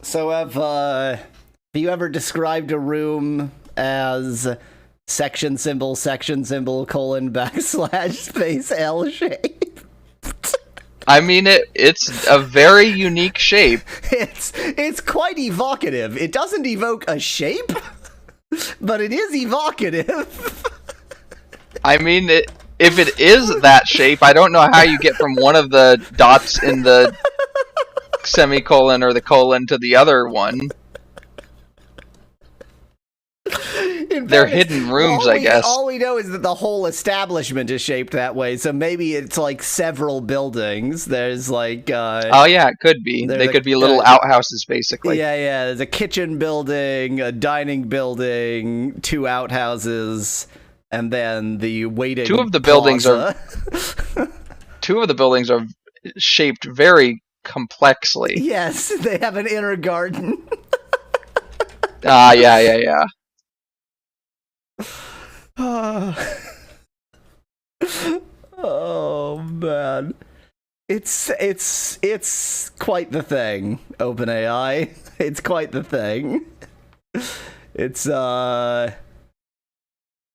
So have you ever described a room as section symbol, colon, backslash, space, L shape? I mean, it's a very unique shape. It's quite evocative. It doesn't evoke a shape, but it is evocative. I mean, if it is that shape, I don't know how you get from one of the dots in the semicolon or the colon to the other one. They're hidden rooms, I guess. All we know is that the whole establishment is shaped that way, so maybe it's like several buildings. There's like... oh yeah, it could be. They could be little outhouses, basically. Yeah, there's a kitchen building, a dining building, 2 outhouses, and then the waiting Two of the buildings are shaped very complexly. Yes, they have an inner garden. Yeah. Oh man, it's quite the thing. OpenAI, it's quite the thing. It's quite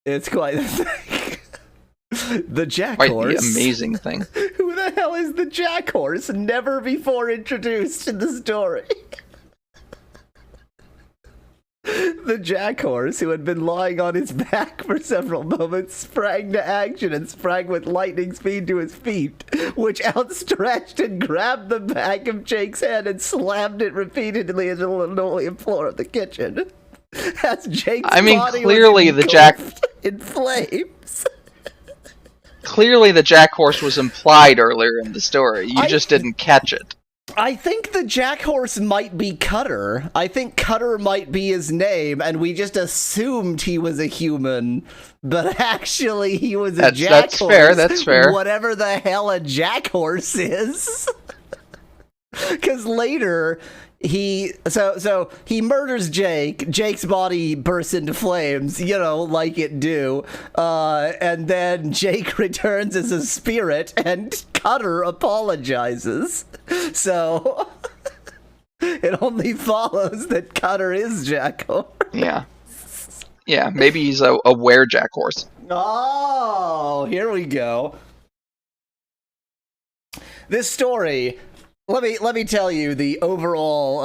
the thing. The Jack Quite Horse. the amazing thing. Who the hell is the Jack Horse? Never before introduced in the story. The Jack Horse, who had been lying on his back for several moments, sprang to action and sprang with lightning speed to his feet, which outstretched and grabbed the back of Jake's head and slammed it repeatedly into the linoleum floor of the kitchen. As Jake's body clearly was the Jack in flames. Clearly the Jack Horse was implied earlier in the story. You just didn't catch it. I think the Jack Horse might be Cutter. I think Cutter might be his name, and we just assumed he was a human, but actually he was a Jack Horse. That's fair. Whatever the hell a Jack Horse is. Because later... He murders Jake. Jake's body bursts into flames, like it do. And then Jake returns as a spirit, and Cutter apologizes. So it only follows that Cutter is Jack Horse. Yeah, maybe he's a were-Jack Horse. Oh, here we go. This story... Let me tell you the overall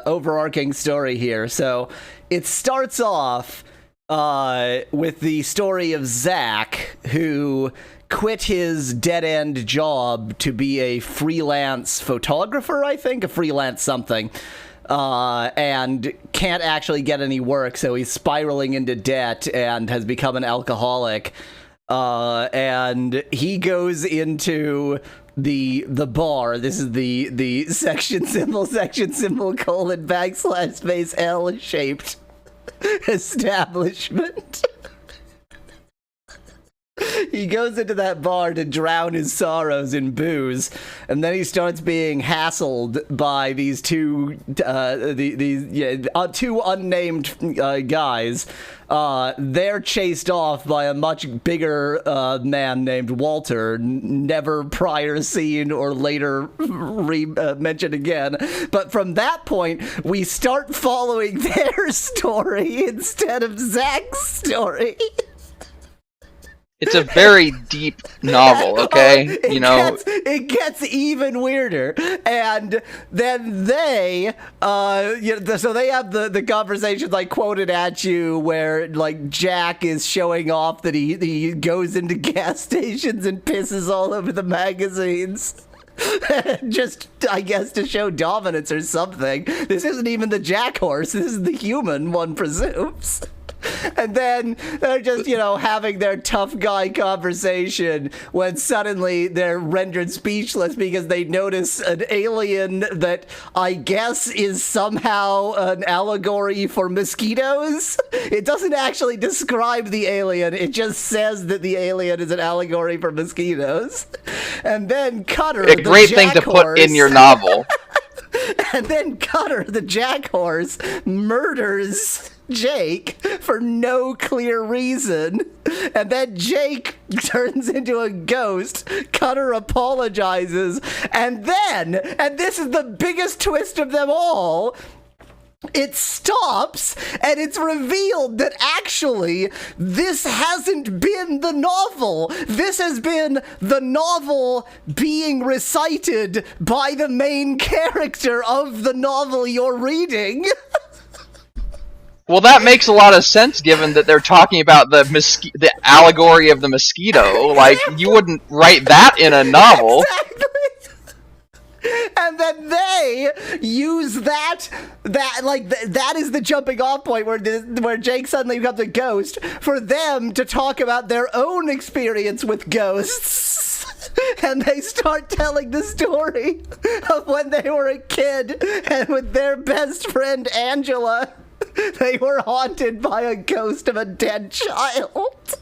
overarching story here. So it starts off with the story of Zach, who quit his dead-end job to be a freelance photographer, I think, a freelance something, and can't actually get any work, so he's spiraling into debt and has become an alcoholic. And he goes into the bar. This is the section symbol, colon, backslash, space, L shaped establishment. He goes into that bar to drown his sorrows in booze, and then he starts being hassled by these two unnamed guys. They're chased off by a much bigger man named Walter, never prior seen or later mentioned again. But from that point, we start following their story instead of Zach's story. It's a very deep novel, okay? It gets even weirder. And then they, so they have the conversations I quoted at you where, like, Jack is showing off that he goes into gas stations and pisses all over the magazines. Just, I guess, to show dominance or something. This isn't even the Jack Horse. This is the human, one presumes. And then they're just, having their tough guy conversation when suddenly they're rendered speechless because they notice an alien that I guess is somehow an allegory for mosquitoes. It doesn't actually describe the alien. It just says that the alien is an allegory for mosquitoes. And then Cutter, a great thing to put in your novel. And then Cutter, the Jack Horse, murders Jake for no clear reason. And then Jake turns into a ghost. Cutter apologizes. And then, and this is the biggest twist of them all, it stops, and it's revealed that actually this hasn't been the novel. This has been the novel being recited by the main character of the novel you're reading. Well, that makes a lot of sense given that they're talking about the allegory of the mosquito. Like, you wouldn't write that in a novel. Exactly. And then they use that is the jumping off point where Jake suddenly becomes a ghost for them to talk about their own experience with ghosts. And they start telling the story of when they were a kid and with their best friend Angela, they were haunted by a ghost of a dead child.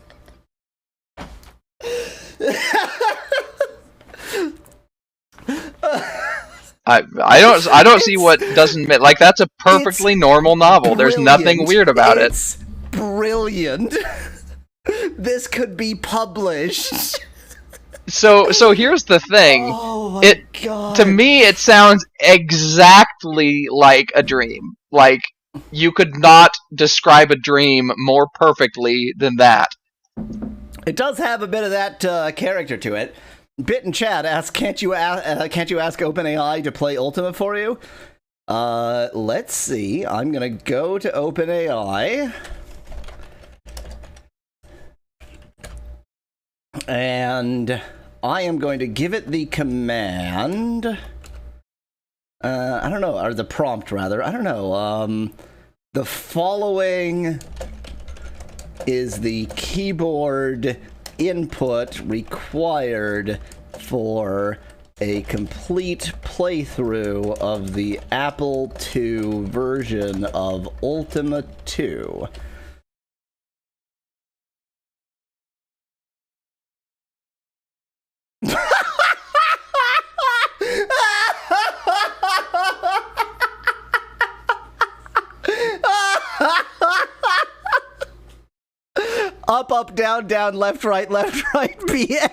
I don't see what doesn't like that's a perfectly normal novel. There's nothing weird about it. It's brilliant. This could be published. So here's the thing. Oh my God. To me it sounds exactly like a dream. Like you could not describe a dream more perfectly than that. It does have a bit of that character to it. Bit in chat asks, can't you ask OpenAI to play Ultima for you? Let's see. I'm gonna go to OpenAI. And I am going to give it the command. I don't know, or the prompt rather. I don't know. The following is the keyboard input required for a complete playthrough of the Apple II version of Ultima II. Up, up, down, down, left, right, BA.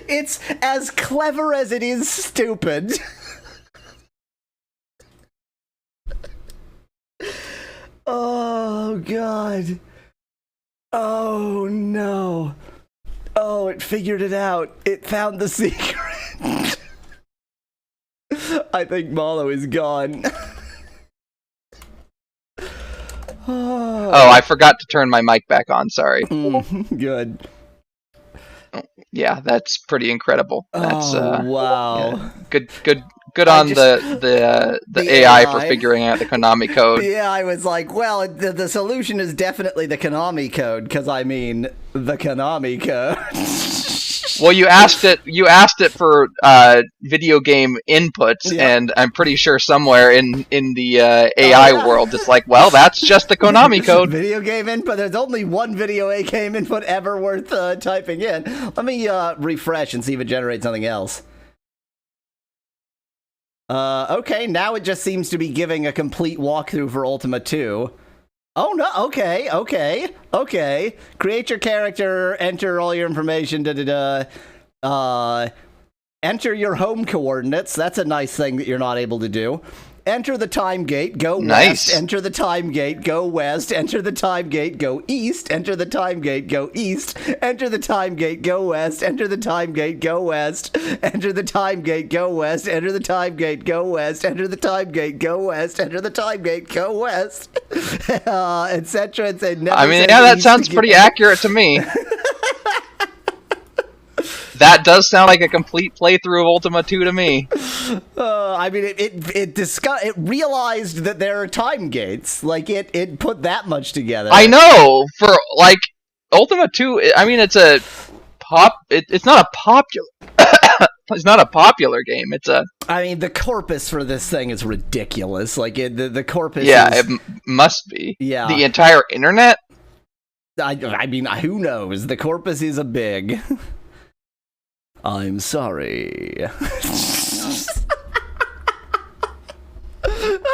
It's as clever as it is stupid. Oh, God. Oh, no. Oh, it figured it out. It found the secret. I think Mallow is gone. Oh, I forgot to turn my mic back on, sorry. Good. Yeah, that's pretty incredible. That's wow. Yeah. Good on the AI for figuring out the Konami code. Yeah, I was like, well, the solution is definitely the Konami code, because I mean, the Konami code. Well, you asked it for video game inputs, yeah. And I'm pretty sure somewhere in the AI world, it's like, well, that's just the Konami code. Video game input. There's only one video game input ever worth typing in. Let me refresh and see if it generates something else. Okay, now it just seems to be giving a complete walkthrough for Ultima II. Oh, no, okay. Create your character, enter all your information, enter your home coordinates. That's a nice thing that you're not able to do. Enter the time gate, go west. Enter the time gate, go west. Enter the time gate, go east. Enter the time gate, go east. Enter the time gate, go west. Enter the time gate, go west. Enter the time gate, go west. Enter the time gate, go west. Enter the time gate, go west. Enter the time gate, go west. Etc. I mean, yeah, that sounds pretty accurate to me. That does sound like a complete playthrough of Ultima 2 to me. I mean, it realized that there are time gates. Like, it put that much together. I know! For, like, Ultima 2, I mean, it's not a popular... It's not a popular game, it's a... I mean, the corpus for this thing is ridiculous. Like, the corpus is... it must be. Yeah. The entire internet? I mean, who knows? The corpus is a big. I'm sorry.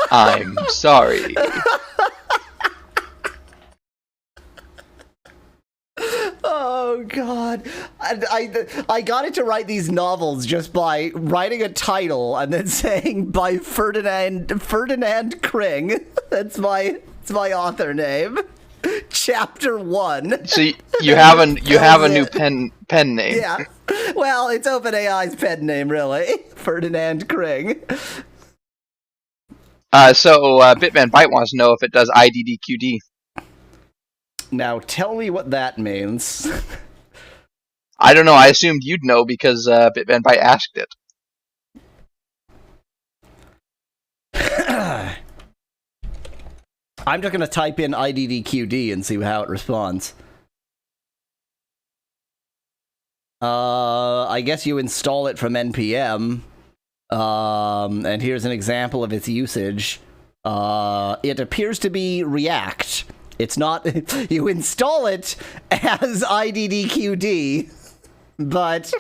I'm sorry. Oh God, I got it to write these novels just by writing a title and then saying by Ferdinand Kring. That's my author name. Chapter 1. So you have a new pen name. Yeah. Well, it's OpenAI's pen name, really. Ferdinand Kring. So Bitman Byte wants to know if it does IDDQD. Now, tell me what that means. I don't know. I assumed you'd know because Bitman Byte asked it. I'm just going to type in IDDQD and see how it responds. I guess you install it from NPM. And here's an example of its usage. It appears to be React. It's not... You install it as IDDQD, but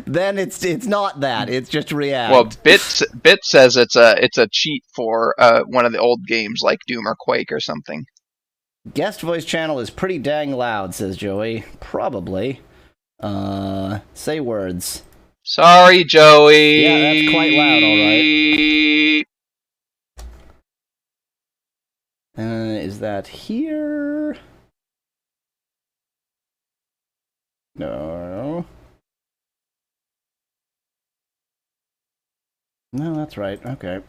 then it's not that. It's just React. Well, Bit says it's a cheat for one of the old games like Doom or Quake or something. Guest voice channel is pretty dang loud, says Joey. Probably. Say words. Sorry, Joey. Yeah, that's quite loud, alright. Is that here? No. No, that's right. Okay.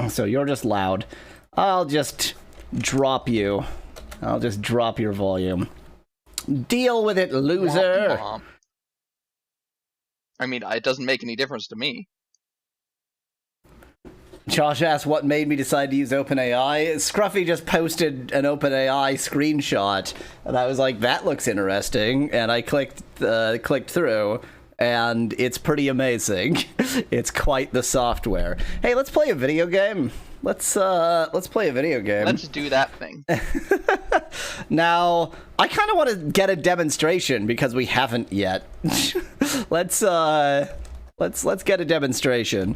So you're just loud. I'll just drop you. I'll just drop your volume. Deal with it, loser! I mean, it doesn't make any difference to me. Josh asked what made me decide to use OpenAI. Scruffy just posted an OpenAI screenshot, and I was like, that looks interesting, and I clicked through, and it's pretty amazing. It's quite the software. Hey, let's play a video game. Let's play a video game. Let's do that thing. Now, I kind of want to get a demonstration because we haven't yet. Let's get a demonstration.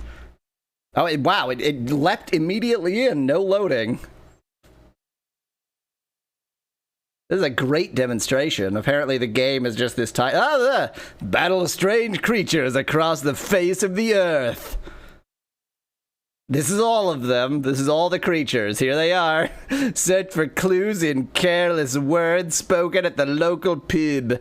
Oh, wow, it leapt immediately in, no loading. This is a great demonstration. Apparently the game is just this time. Battle of strange creatures across the face of the earth. This is all of them. This is all the creatures. Here they are. Search for clues in careless words spoken at the local pub.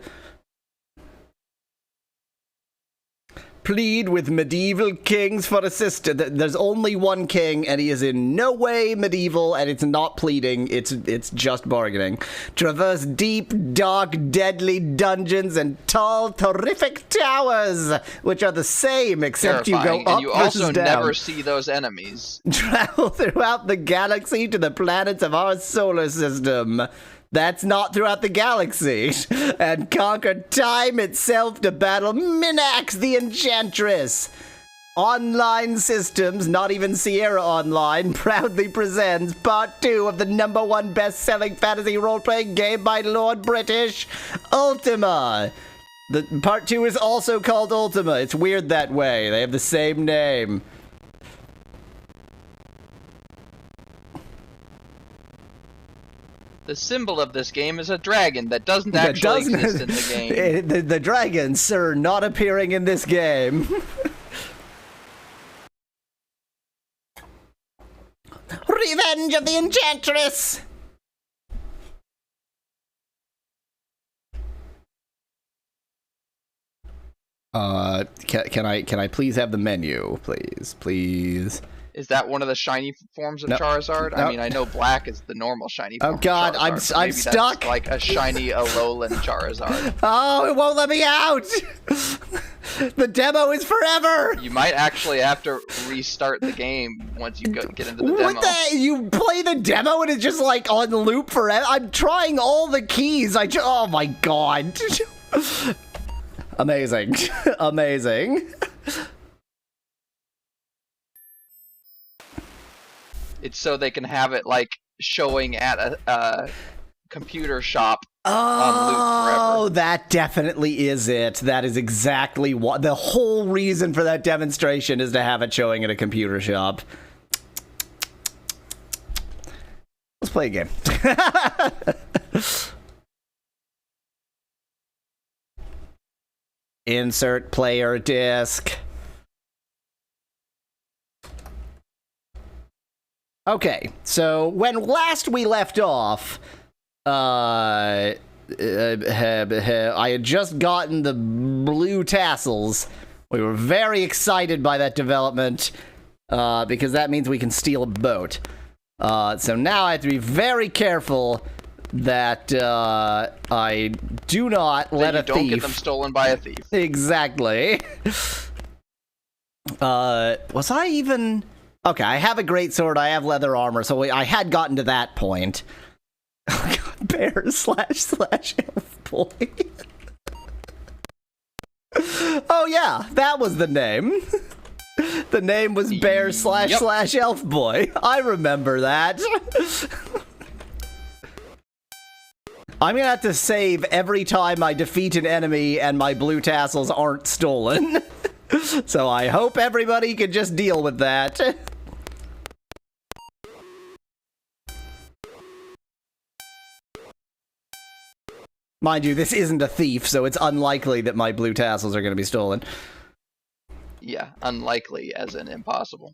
Plead with medieval kings for assistance. There's only one king, and he is in no way medieval, and it's not pleading. It's just bargaining. Traverse deep, dark, deadly dungeons and tall, terrific towers, which are the same, except terrifying. You go up and you also down. never see those enemies. Travel throughout the galaxy to the planets of our solar system. That's not throughout the galaxy. And conquer time itself to battle Minax the Enchantress. Online Systems, not even Sierra Online, proudly presents Part 2 of the #1 best-selling fantasy role-playing game by Lord British, Ultima. The Part 2 is also called Ultima. It's weird that way. They have the same name. The symbol of this game is a dragon that doesn't actually exist in the game. The dragon, sir, not appearing in this game. Revenge of the Enchantress! Can I please have the menu, please? Is that one of the shiny forms of Charizard? No. I mean, I know black is the normal shiny form. Oh God, of I'm Charizard, stuck. That's like a shiny Alolan Charizard. Oh, it won't let me out. The demo is forever. You might actually have to restart the game once you get into the demo. You play the demo and it's just like on loop forever? I'm trying all the keys. Oh my God. Amazing. Amazing. It's so they can have it like showing at a computer shop Oh, that definitely is it. That is exactly what the whole reason for that demonstration is, to have it showing at a computer shop. Let's play a game. Insert player disc. Okay, so when last we left off, I had just gotten the blue tassels. We were very excited by that development, because that means we can steal a boat. So now I have to be very careful that I do not let a thief... don't get them stolen by a thief. Exactly. Was I even... Okay, I have a greatsword, I have leather armor, so I had gotten to that point. Oh god, bear / elf boy. Oh yeah, that was the name. The name was bear / elf boy. I remember that. I'm gonna have to save every time I defeat an enemy and my blue tassels aren't stolen. So I hope everybody can just deal with that. Mind you, this isn't a thief, so it's unlikely that my blue tassels are going to be stolen. Yeah, unlikely as in impossible.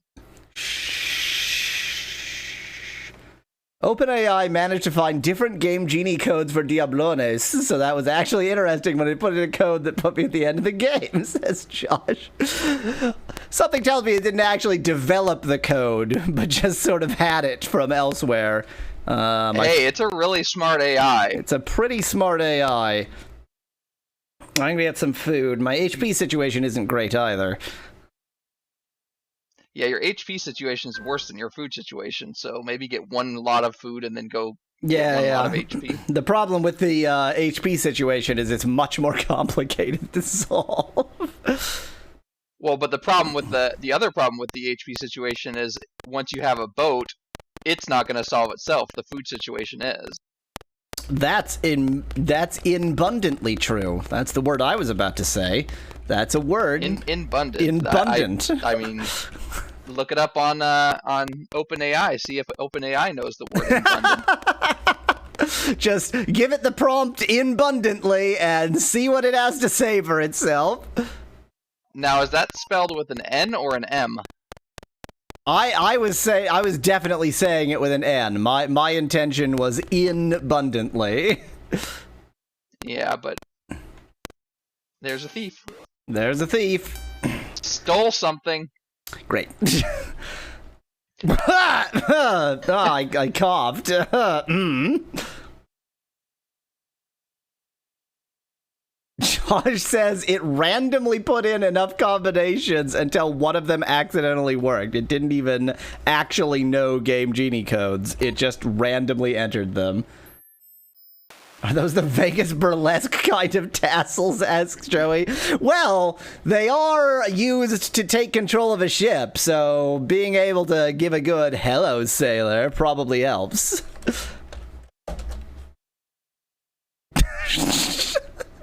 OpenAI managed to find different Game Genie codes for Diablones, so that was actually interesting when it put in a code that put me at the end of the game, says Josh. Something tells me it didn't actually develop the code, but just sort of had it from elsewhere. Hey, it's a really smart AI. It's a pretty smart AI. I'm gonna get some food. My HP situation isn't great either. Yeah, your HP situation is worse than your food situation, so maybe get one lot of food and then go get one lot of HP. The problem with the HP situation is it's much more complicated to solve. Well, but the problem with the other problem with the HP situation is once you have a boat, it's not going to solve itself. The food situation is. That's abundantly true. That's the word I was about to say. That's a word. Abundant. Abundant. I mean, look it up on OpenAI. See if OpenAI knows the word abundant. Just give it the prompt abundantly and see what it has to say for itself. Now, is that spelled with an N or an M? I was definitely saying it with an N. My intention was abundantly. Yeah, but there's a thief. There's a thief. Stole something. Great. I coughed. Josh says it randomly put in enough combinations until one of them accidentally worked. It didn't even actually know Game Genie codes. It just randomly entered them. Are those the Vegas burlesque kind of tassels, asks Joey? Well, they are used to take control of a ship, so being able to give a good hello, sailor probably helps.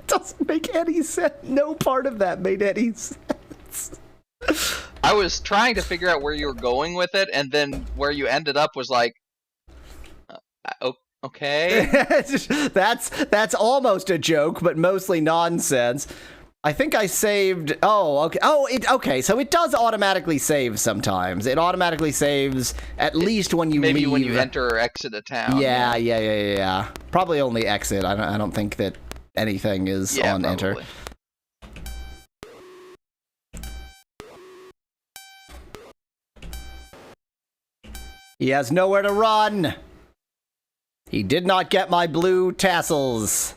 Doesn't make any sense. No part of that made any sense. I was trying to figure out where you were going with it, and then where you ended up was like, okay. That's almost a joke, but mostly nonsense. I think I saved. Oh, okay. Okay. So it does automatically save sometimes. It automatically saves at least when you maybe leave. when you enter or exit a town. Yeah. Probably only exit. I don't think that anything is on probably. enter. He has nowhere to run. He did not get my blue tassels.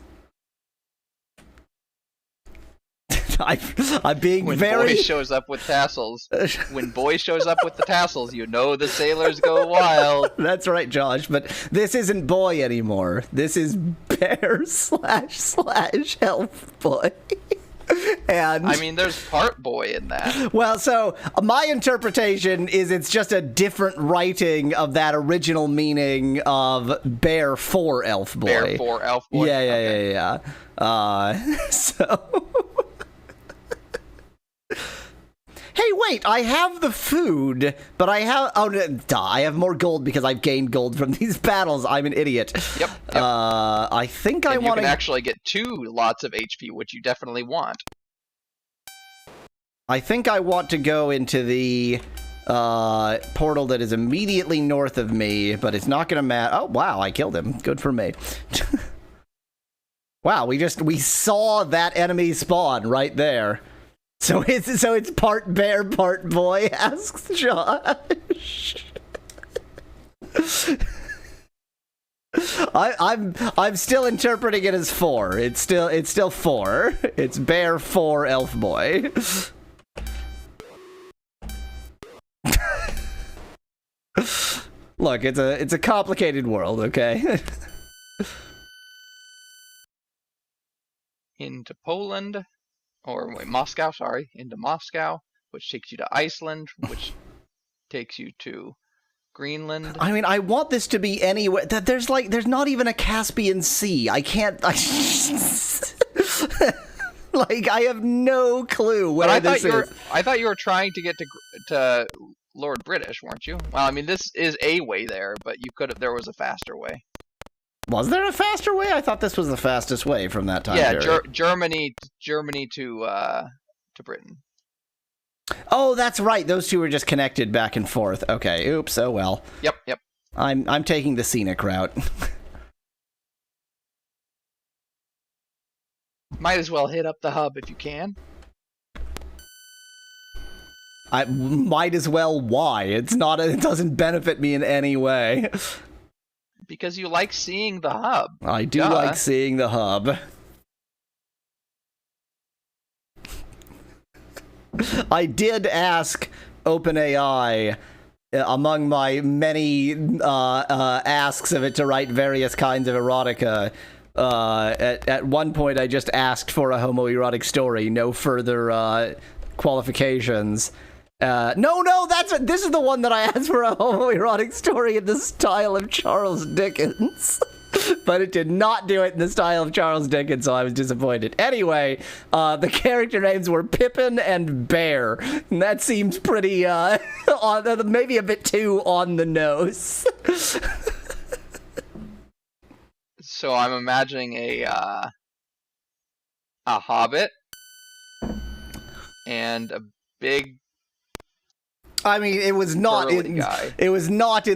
I'm being when very... Boy shows up with tassels. When Boy shows up with the tassels, you know the sailors go wild. That's right, Josh, but this isn't Boy anymore. This is Bear / Elf Boy. And I mean, there's part boy in that. well, so my interpretation is it's just a different writing of that original meaning of bear for elf boy. Bear for elf boy. Yeah. So. Hey, wait, I have the food, but I have... Oh, duh, I have more gold because I've gained gold from these battles. I'm an idiot. Yep. I think I want to... You can actually get 2 lots of HP, which you definitely want. I think I want to go into the portal that is immediately north of me, but it's not going to matter. Oh, wow, I killed him. Good for me. Wow, we saw that enemy spawn right there. So it's part bear, part boy, asks Josh. I'm still interpreting it as 4. It's still 4. It's bear 4 elf boy. Look, it's a complicated world, okay? Into Poland. Or wait, Moscow, sorry, into Moscow, which takes you to Iceland, which takes you to Greenland. I mean, I want this to be anywhere. There's not even a Caspian Sea. I can't. Like, I have no clue where this is. I thought you were trying to get to Lord British, weren't you? Well, I mean, this is a way there, but there was a faster way. Was there a faster way? I thought this was the fastest way from that time period. Yeah, Germany to Britain. Oh, that's right. Those two were just connected back and forth. Okay. Oops. Oh well. Yep. I'm taking the scenic route. Might as well hit up the hub if you can. I might as well. Why? It doesn't benefit me in any way. Because you like seeing the hub. I do like seeing the hub. I did ask OpenAI, among my many asks of it to write various kinds of erotica. At one point, I just asked for a homoerotic story, no further qualifications. No, this is the one that I asked for a homoerotic story in the style of Charles Dickens. But it did not do it in the style of Charles Dickens, so I was disappointed. Anyway, the character names were Pippin and Bear. And that seems pretty, maybe a bit too on the nose. So I'm imagining a hobbit and a big... I mean, it was not in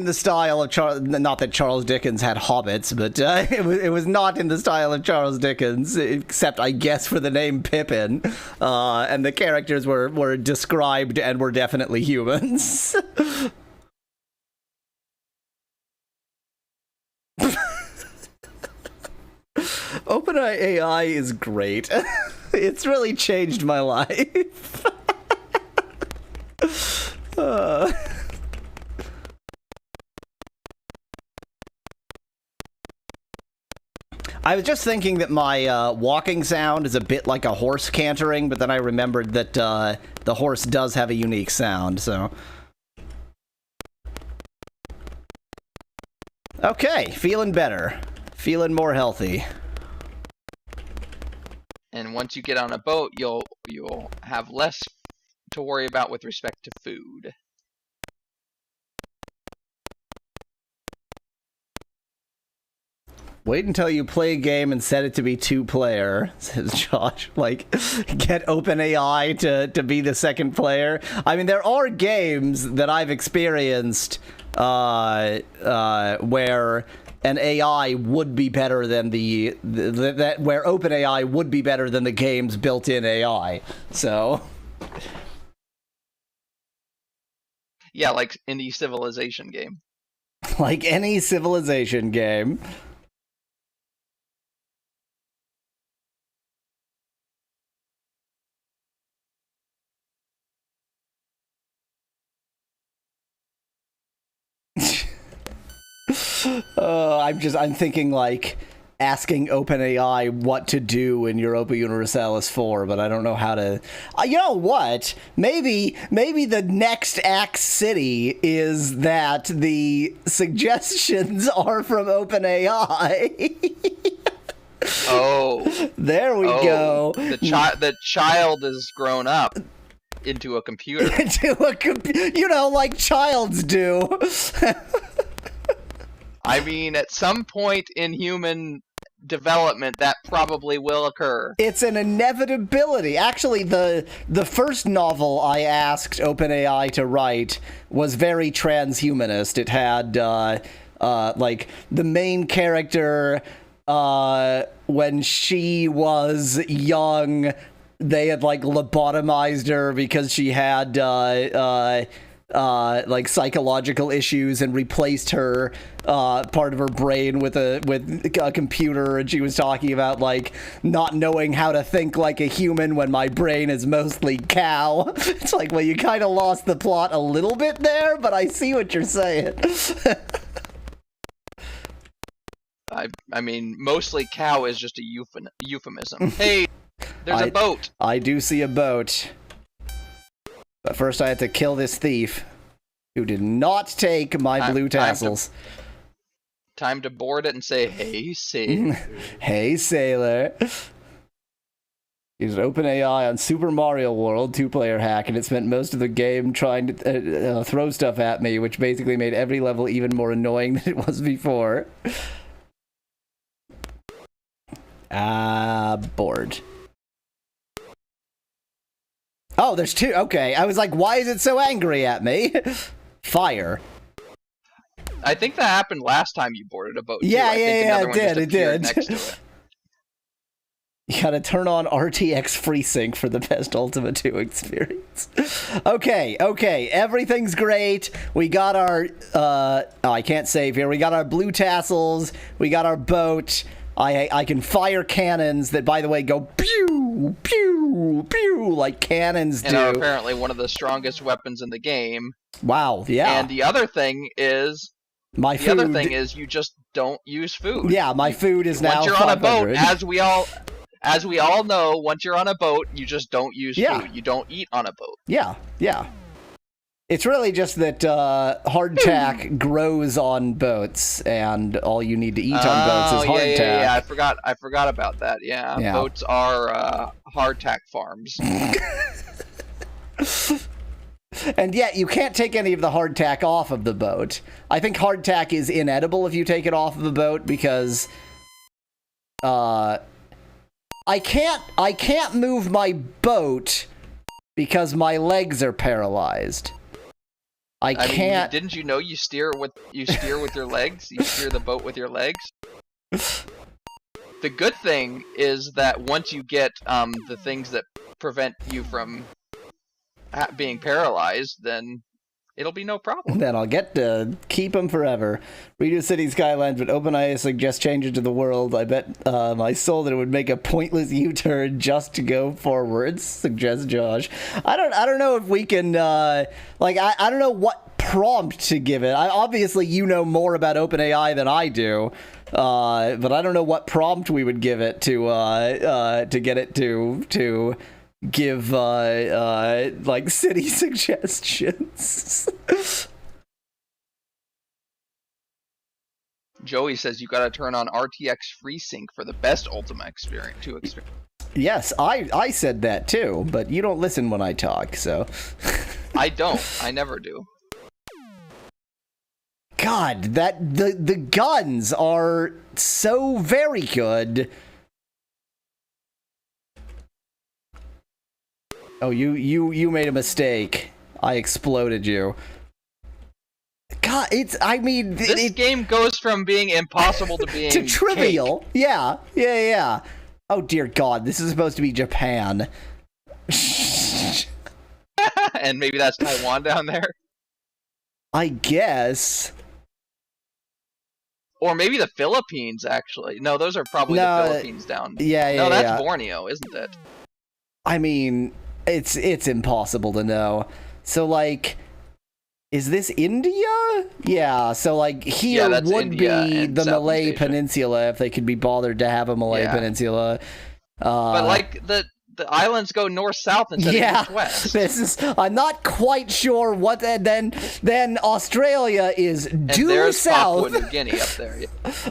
the style of Charles. Not that Charles Dickens had hobbits, but it was not in the style of Charles Dickens, except I guess for the name Pippin, and the characters were described and were definitely humans. OpenAI is great. It's really changed my life. I was just thinking that my walking sound is a bit like a horse cantering, but then I remembered that the horse does have a unique sound, so... Okay, feeling better. Feeling more healthy. And once you get on a boat, you'll have less to worry about with respect to food. Wait until you play a game and set it to be 2-player, says Josh. Like, get OpenAI to be the second player. I mean, there are games that I've experienced where an AI would be better than where OpenAI would be better than the game's built-in AI. So... Yeah, like any Civilization game. Like any Civilization game. I'm thinking like asking OpenAI what to do in Europa Universalis 4, but I don't know how to... you know what? Maybe the next Axe City is that the suggestions are from OpenAI. Oh. There we go. The child is grown up into a computer. You know, like childs do. I mean, at some point in human development, that probably will occur. It's an inevitability. Actually, the first novel I asked OpenAI to write was very transhumanist. It had, like, the main character, when she was young, they had, like, lobotomized her because she had, like psychological issues and replaced her part of her brain with a computer, and she was talking about like not knowing how to think like a human when my brain is mostly cow. It's like, well, you kind of lost the plot a little bit there, but I see what you're saying. I mean, mostly cow is just a euphemism. Hey, there's a boat. I do see a boat. But first I have to kill this thief who did not take my blue tassels. Time to board it and say, hey, sailor. Hey, sailor. Used OpenAI on Super Mario World 2-player hack, and it spent most of the game trying to throw stuff at me, which basically made every level even more annoying than it was before. Bored. Oh, there's two. Okay, I was like, why is it so angry at me? Fire. I think that happened last time you boarded a boat. Yeah, too. it did. Next to it. You gotta turn on RTX FreeSync for the best Ultima II experience. Okay, everything's great. We got our, I can't save here. We got our blue tassels. We got our boat. I can fire cannons that, by the way, go pew, pew, pew, like cannons do. And are apparently one of the strongest weapons in the game. Wow, yeah. And the other thing is... you just don't use food. Yeah, my food is now Once you're 500. on a boat, as we all know, once you're on a boat, you just don't use food. You don't eat on a boat. Yeah. It's really just that hardtack grows on boats, and all you need to eat on boats is hardtack. Yeah. I forgot about that. Yeah. Boats are hardtack farms. And yet, you can't take any of the hardtack off of the boat. I think hardtack is inedible if you take it off of the boat, because I can't move my boat because my legs are paralyzed. I can't. Didn't you know you steer with your legs? You steer the boat with your legs. The good thing is that once you get the things that prevent you from being paralyzed, then it'll be no problem. Then I'll get to keep them forever. Redo City Skylines, but OpenAI suggests changes to the world. I bet my soul that it would make a pointless U-turn just to go forwards, suggests Josh. I don't know if we can, I don't know what prompt to give it. Obviously, you know more about OpenAI than I do, but I don't know what prompt we would give it to get it to give like city suggestions. Joey says you gotta turn on RTX FreeSync for the best Ultima experience. Yes, I said that too, but you don't listen when I talk, so. I don't. I never do. God, the guns are so very good. Oh, you made a mistake. I exploded you. God, this game goes from being impossible to being to trivial. Cake. Yeah. Oh dear God, this is supposed to be Japan. And maybe that's Taiwan down there. I guess. Or maybe the Philippines, actually. No, those are probably the Philippines down. Yeah. No, that's Borneo, isn't it? I mean, it's impossible to know. So, like, Is this India? Yeah, so like here that's would India be and the Southeast Malay Asia. Peninsula if they could be bothered to have a Malay Peninsula. But like the islands go north-south instead of east-west. This is I'm not quite sure what then Australia is due there's south. Papua New Guinea up there. Yeah.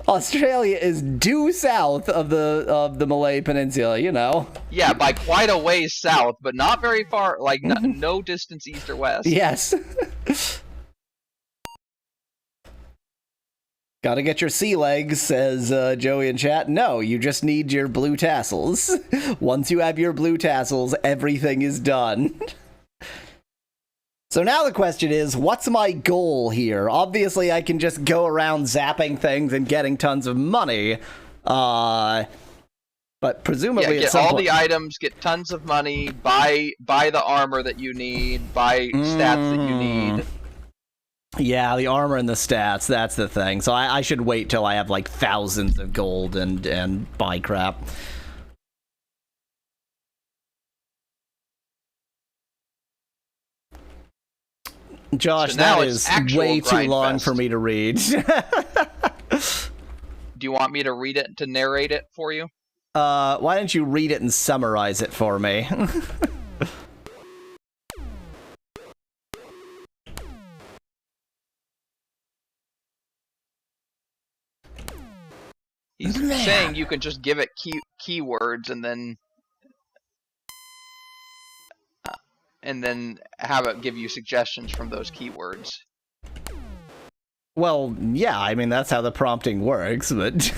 Australia is due south of the Malay Peninsula, you know. Yeah, by quite a ways south, but not very far, like no distance east or west. Yes. Gotta get your sea legs, says Joey in chat. No, you just need your blue tassels. Once you have your blue tassels, everything is done. So now the question is, what's my goal here? Obviously, I can just go around zapping things and getting tons of money. But presumably get all the items, get tons of money, buy the armor that you need, buy stats that you need. Yeah, the armor and the stats, that's the thing. So I should wait till I have like thousands of gold and buy crap. Josh, so now that is way too long for me to read. Do you want me to read it, to narrate it for you? Why don't you read it and summarize it for me? He's saying you can just give it keywords and then have it give you suggestions from those keywords. Well, yeah, I mean that's how the prompting works, but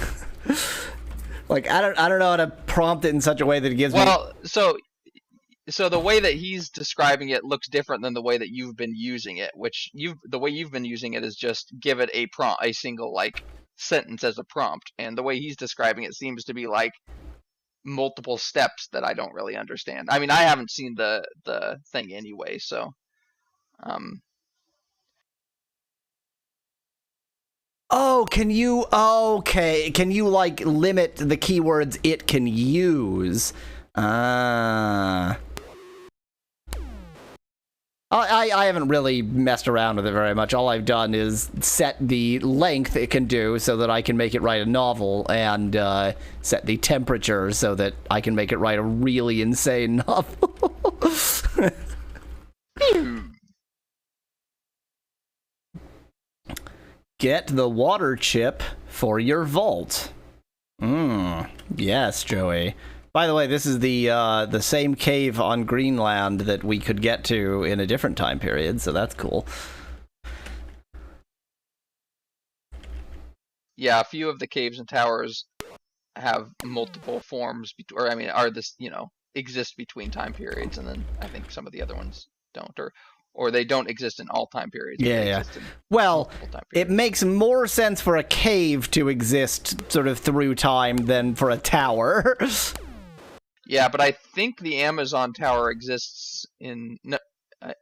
like I don't know how to prompt it in such a way that it gives me. Well, so the way that he's describing it looks different than the way that you've been using it, the way you've been using it is just give it a single like sentence as a prompt, and the way he's describing it seems to be like multiple steps that I don't really understand. I mean, I haven't seen the thing anyway, so can you like limit the keywords it can use? I haven't really messed around with it very much. All I've done is set the length it can do so that I can make it write a novel, and set the temperature so that I can make it write a really insane novel. Get the water chip for your vault. Yes, Joey. By the way, this is the same cave on Greenland that we could get to in a different time period, so that's cool. Yeah, a few of the caves and towers have multiple forms, exist between time periods, and then I think some of the other ones don't, or they don't exist in all time periods. Yeah. Well, it makes more sense for a cave to exist sort of through time than for a tower. Yeah, but I think the Amazon Tower exists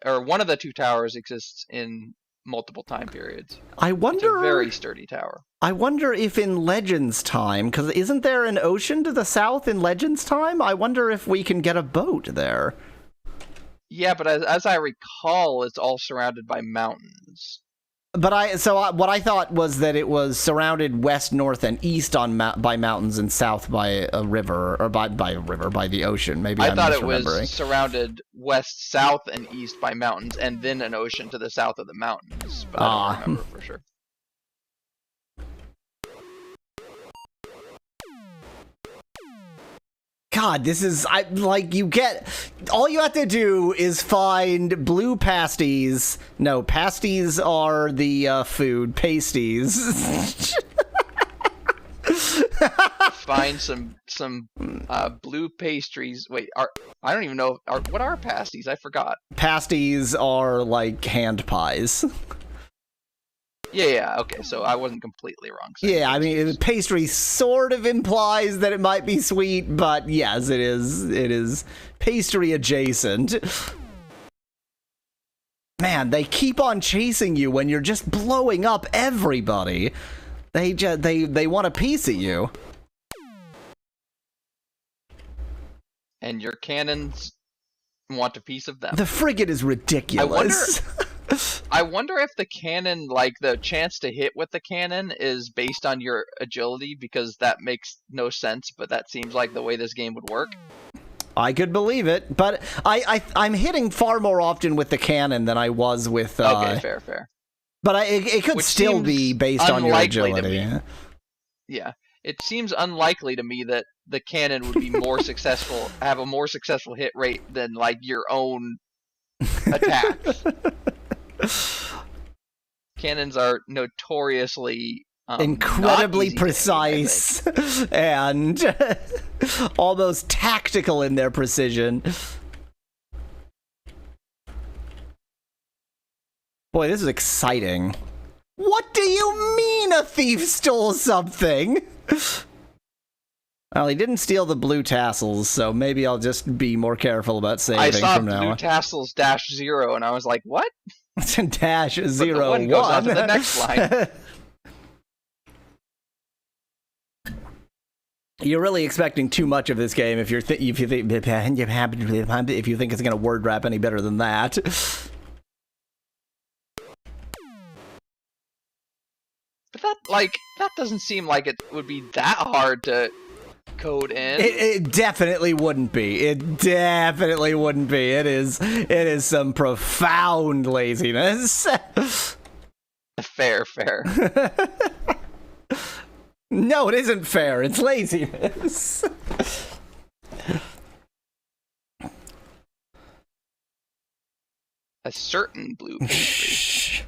or one of the two towers exists in multiple time periods. I wonder. It's a very sturdy tower. I wonder if in Legends time, because isn't there an ocean to the south in Legends time? I wonder if we can get a boat there. Yeah, but as I recall, it's all surrounded by mountains. But what I thought was that it was surrounded west, north, and east by mountains and south by a river, or by the ocean. Maybe I thought it was surrounded west, south, and east by mountains, and then an ocean to the south of the mountains. But I don't remember for sure. God, this is all you have to do is find blue pasties. No, pasties are the food. Pasties. Find some blue pastries. Wait, I don't even know. What are pasties? I forgot. Pasties are like hand pies. Yeah, okay, so I wasn't completely wrong. Yeah, I mean, pastry sort of implies that it might be sweet, but yes, it is pastry adjacent. Man, they keep on chasing you when you're just blowing up everybody. They want a piece of you. And your cannons want a piece of them. The frigate is ridiculous. I wonder if the cannon, like the chance to hit with the cannon, is based on your agility, because that makes no sense, but that seems like the way this game would work. I could believe it, but I'm hitting far more often with the cannon than I was with. Okay, fair. But it could still be based on your agility. Yeah, it seems unlikely to me that the cannon would be more successful, have a more successful hit rate than like your own attacks. Cannons are notoriously incredibly precise and almost tactical in their precision. Boy, this is exciting. What do you mean a thief stole something? Well, he didn't steal the blue tassels, so maybe I'll just be more careful about saving from now on. I saw blue tassels -0, and I was like, what? -0 but the 1 goes on to the next line. You're really expecting too much of this game if you think it's going to word wrap any better than that. But that doesn't seem like it would be that hard to code in. It definitely wouldn't be. It definitely wouldn't be. It is some profound laziness. Fair. No, it isn't fair. It's laziness. A certain blue pastry.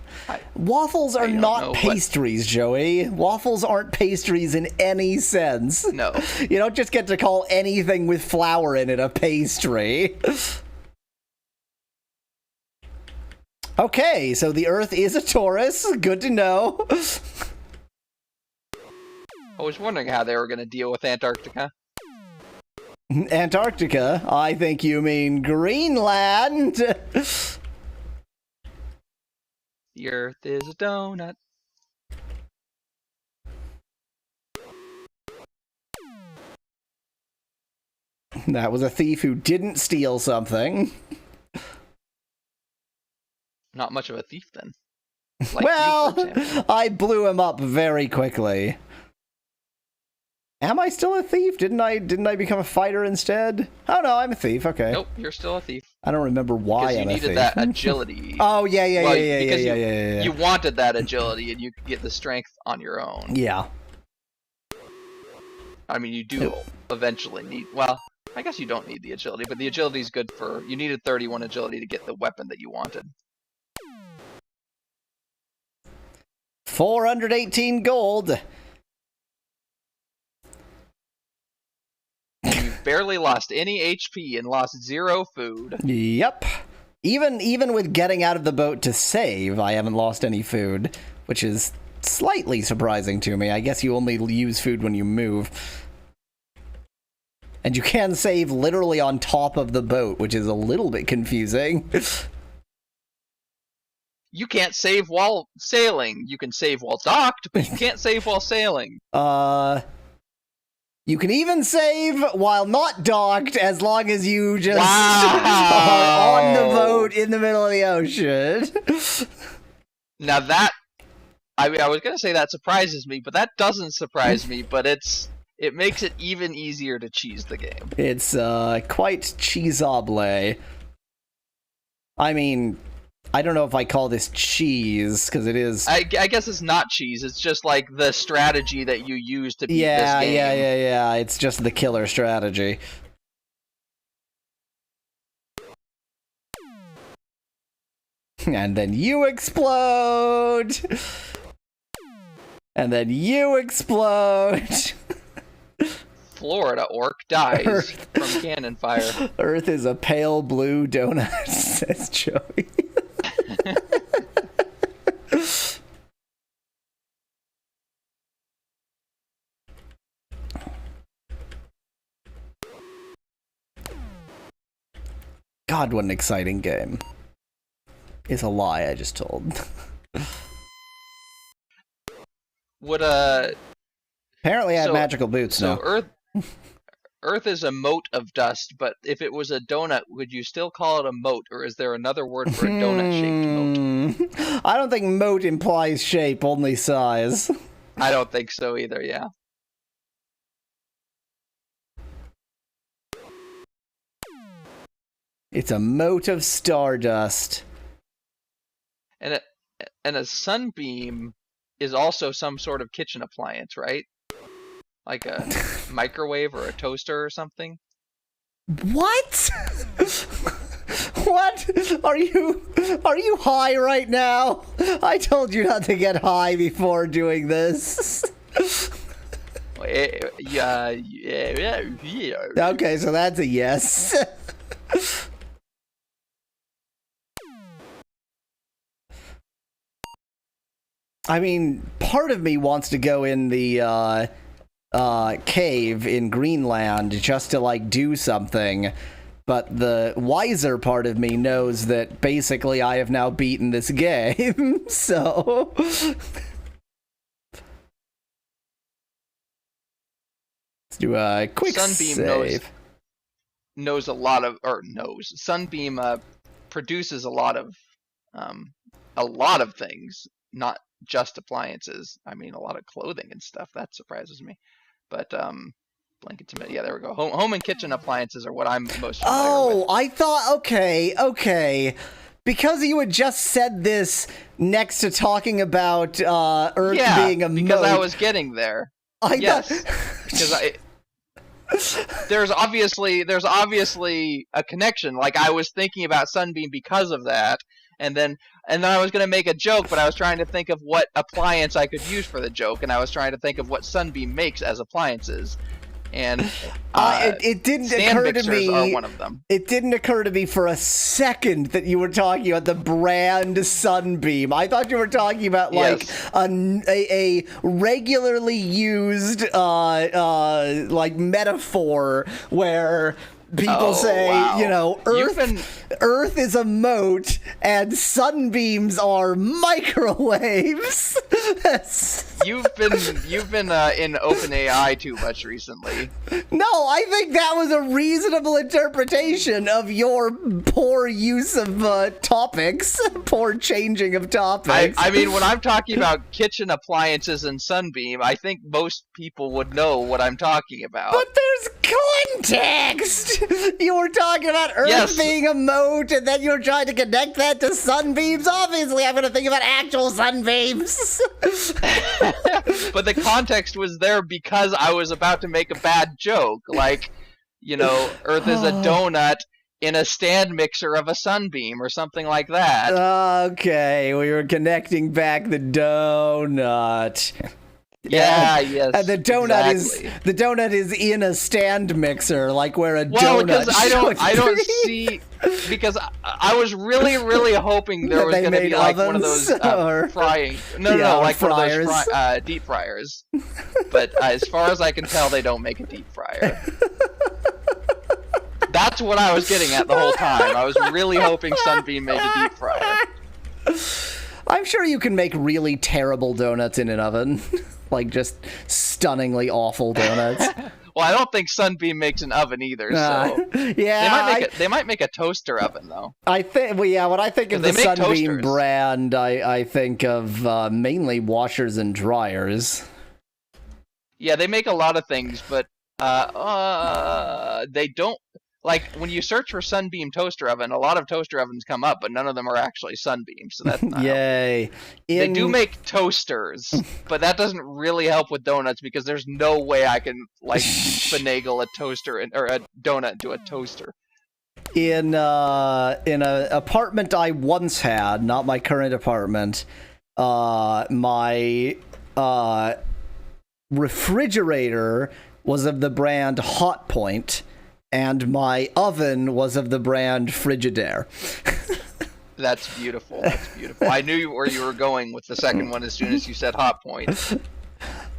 Waffles are not pastries, Joey. Waffles aren't pastries in any sense. No. You don't just get to call anything with flour in it a pastry. Okay, so the Earth is a torus. Good to know. I was wondering how they were going to deal with Antarctica. Antarctica? I think you mean Greenland. The Earth is a donut. That was a thief who didn't steal something. Not much of a thief, then. Like well, you, I blew him up very quickly. Am I still a thief? Didn't I become a fighter instead? Oh no, I'm a thief. Okay. Nope, you're still a thief. I don't remember why I'm a thief. You needed that agility. Oh yeah. You wanted that agility, and you could get the strength on your own. Yeah. I mean, you do eventually need. Well, I guess you don't need the agility, but the agility is good for. You needed 31 agility to get the weapon that you wanted. 418 gold. You've barely lost any HP and lost 0 food. Yep. Even with getting out of the boat to save, I haven't lost any food, which is slightly surprising to me. I guess you only use food when you move. And you can save literally on top of the boat, which is a little bit confusing. You can't save while sailing. You can save while docked, but you can't save while sailing. You can even save while not docked, as long as you just are on the boat in the middle of the ocean. Now that, I mean, I was gonna say that surprises me, but that doesn't surprise me. But it makes it even easier to cheese the game. It's quite cheesable. I mean, I don't know if I call this cheese, because it is... I guess it's not cheese, it's just like the strategy that you use to beat this game. Yeah, it's just the killer strategy. And then you explode! And then you explode! Florida orc dies from cannon fire. Earth is a pale blue donut, says Joey. God, what an exciting game. It's a lie I just told. Would apparently I have magical boots now. So Earth is a moat of dust, but if it was a donut, would you still call it a moat, or is there another word for a donut-shaped moat? I don't think moat implies shape, only size. I don't think so either, yeah. It's a moat of stardust. And a sunbeam is also some sort of kitchen appliance, right? Like a microwave or a toaster or something? What? What? Are you high right now? I told you not to get high before doing this. Yeah. Okay, so that's a yes. I mean, part of me wants to go in the cave in Greenland just to like do something, but the wiser part of me knows that basically I have now beaten this game. So let's do a quick Sunbeam save. knows a lot of, or knows. Sunbeam produces a lot of things, not just appliances. I mean, a lot of clothing and stuff. That surprises me. But blankets, yeah, there we go. Home and kitchen appliances are what I'm most familiar with. I thought, okay. Because you had just said this next to talking about Earth being a moat. Because I was getting there. Yes, because there's obviously a connection. Like, I was thinking about Sunbeam because of that, and then I was going to make a joke, but I was trying to think of what appliance I could use for the joke, and I was trying to think of what Sunbeam makes as appliances. And it didn't occur to me. Are one of them. It didn't occur to me for a second that you were talking about the brand Sunbeam. I thought you were talking about like a regularly used like metaphor where people say, wow. You know, Earth is a moat and sunbeams are microwaves. You've been in OpenAI too much recently. No, I think that was a reasonable interpretation of your poor use of topics, poor changing of topics. I mean, when I'm talking about kitchen appliances and Sunbeam, I think most people would know what I'm talking about. But there's context! You were talking about Earth being a moat, and then you were trying to connect that to sunbeams. Obviously, I'm going to think about actual sunbeams. But the context was there because I was about to make a bad joke. Like, you know, Earth is a donut in a stand mixer of a sunbeam or something like that. Okay, we were connecting back the donut. Yeah, yes. And the donut is in a stand mixer, like where a donut. Because I don't see, because I was really hoping there was going to be like one of those frying. No, like fryers. One of those deep fryers. But as far as I can tell, they don't make a deep fryer. That's what I was getting at the whole time. I was really hoping Sunbeam made a deep fryer. I'm sure you can make really terrible donuts in an oven. Like, just stunningly awful donuts. Well, I don't think Sunbeam makes an oven either, so... Yeah, they might make a toaster oven, though. I think, when I think of the Sunbeam brand, I think of mainly washers and dryers. Yeah, they make a lot of things, but they don't... Like, when you search for Sunbeam toaster oven, a lot of toaster ovens come up, but none of them are actually Sunbeam, so that's not Yay. They do make toasters, but that doesn't really help with donuts because there's no way I can, like, finagle a toaster or a donut into a toaster. In an apartment I once had, not my current apartment, my refrigerator was of the brand Hotpoint, and my oven was of the brand Frigidaire. That's beautiful. That's beautiful. I knew where you were going with the second one as soon as you said Hotpoint.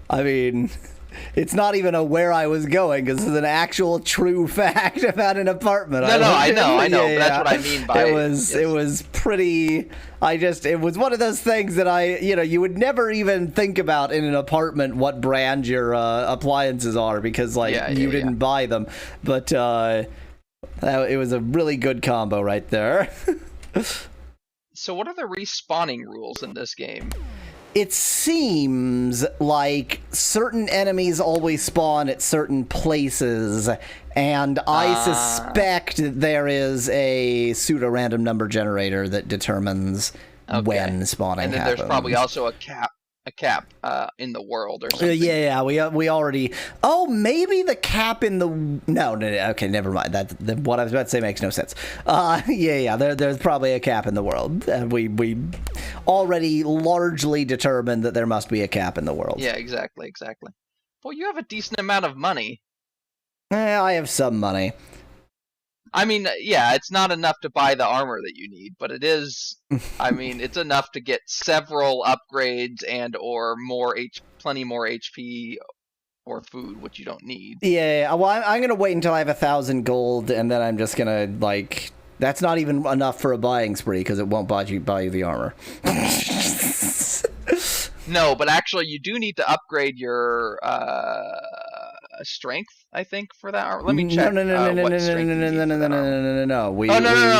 I mean, it's not even a where I was going, because this is an actual true fact about an apartment. I know. Yeah, but that's what I mean by it. It was pretty... it was one of those things that you would never even think about in an apartment what brand your appliances are, because you didn't buy them. But it was a really good combo right there. So what are the respawning rules in this game? It seems like certain enemies always spawn at certain places, and I suspect that there is a pseudo-random number generator that determines when spawning and then happens. There's probably also a cap in the world or something. Yeah, we already. Oh, maybe the cap in the. No. Okay, never mind. What I was about to say makes no sense. There's probably a cap in the world. We already largely determined that there must be a cap in the world. Yeah, exactly. Well, you have a decent amount of money. I have some money. I mean, yeah, it's not enough to buy the armor that you need, but it is. I mean, it's enough to get several upgrades and or plenty more HP or food, which you don't need. Yeah. Well, I'm gonna wait until I have 1,000 gold, and then I'm just gonna like. That's not even enough for a buying spree because it won't buy you the armor. No, but actually, you do need to upgrade your strength. I think for that armor. Let me check. No.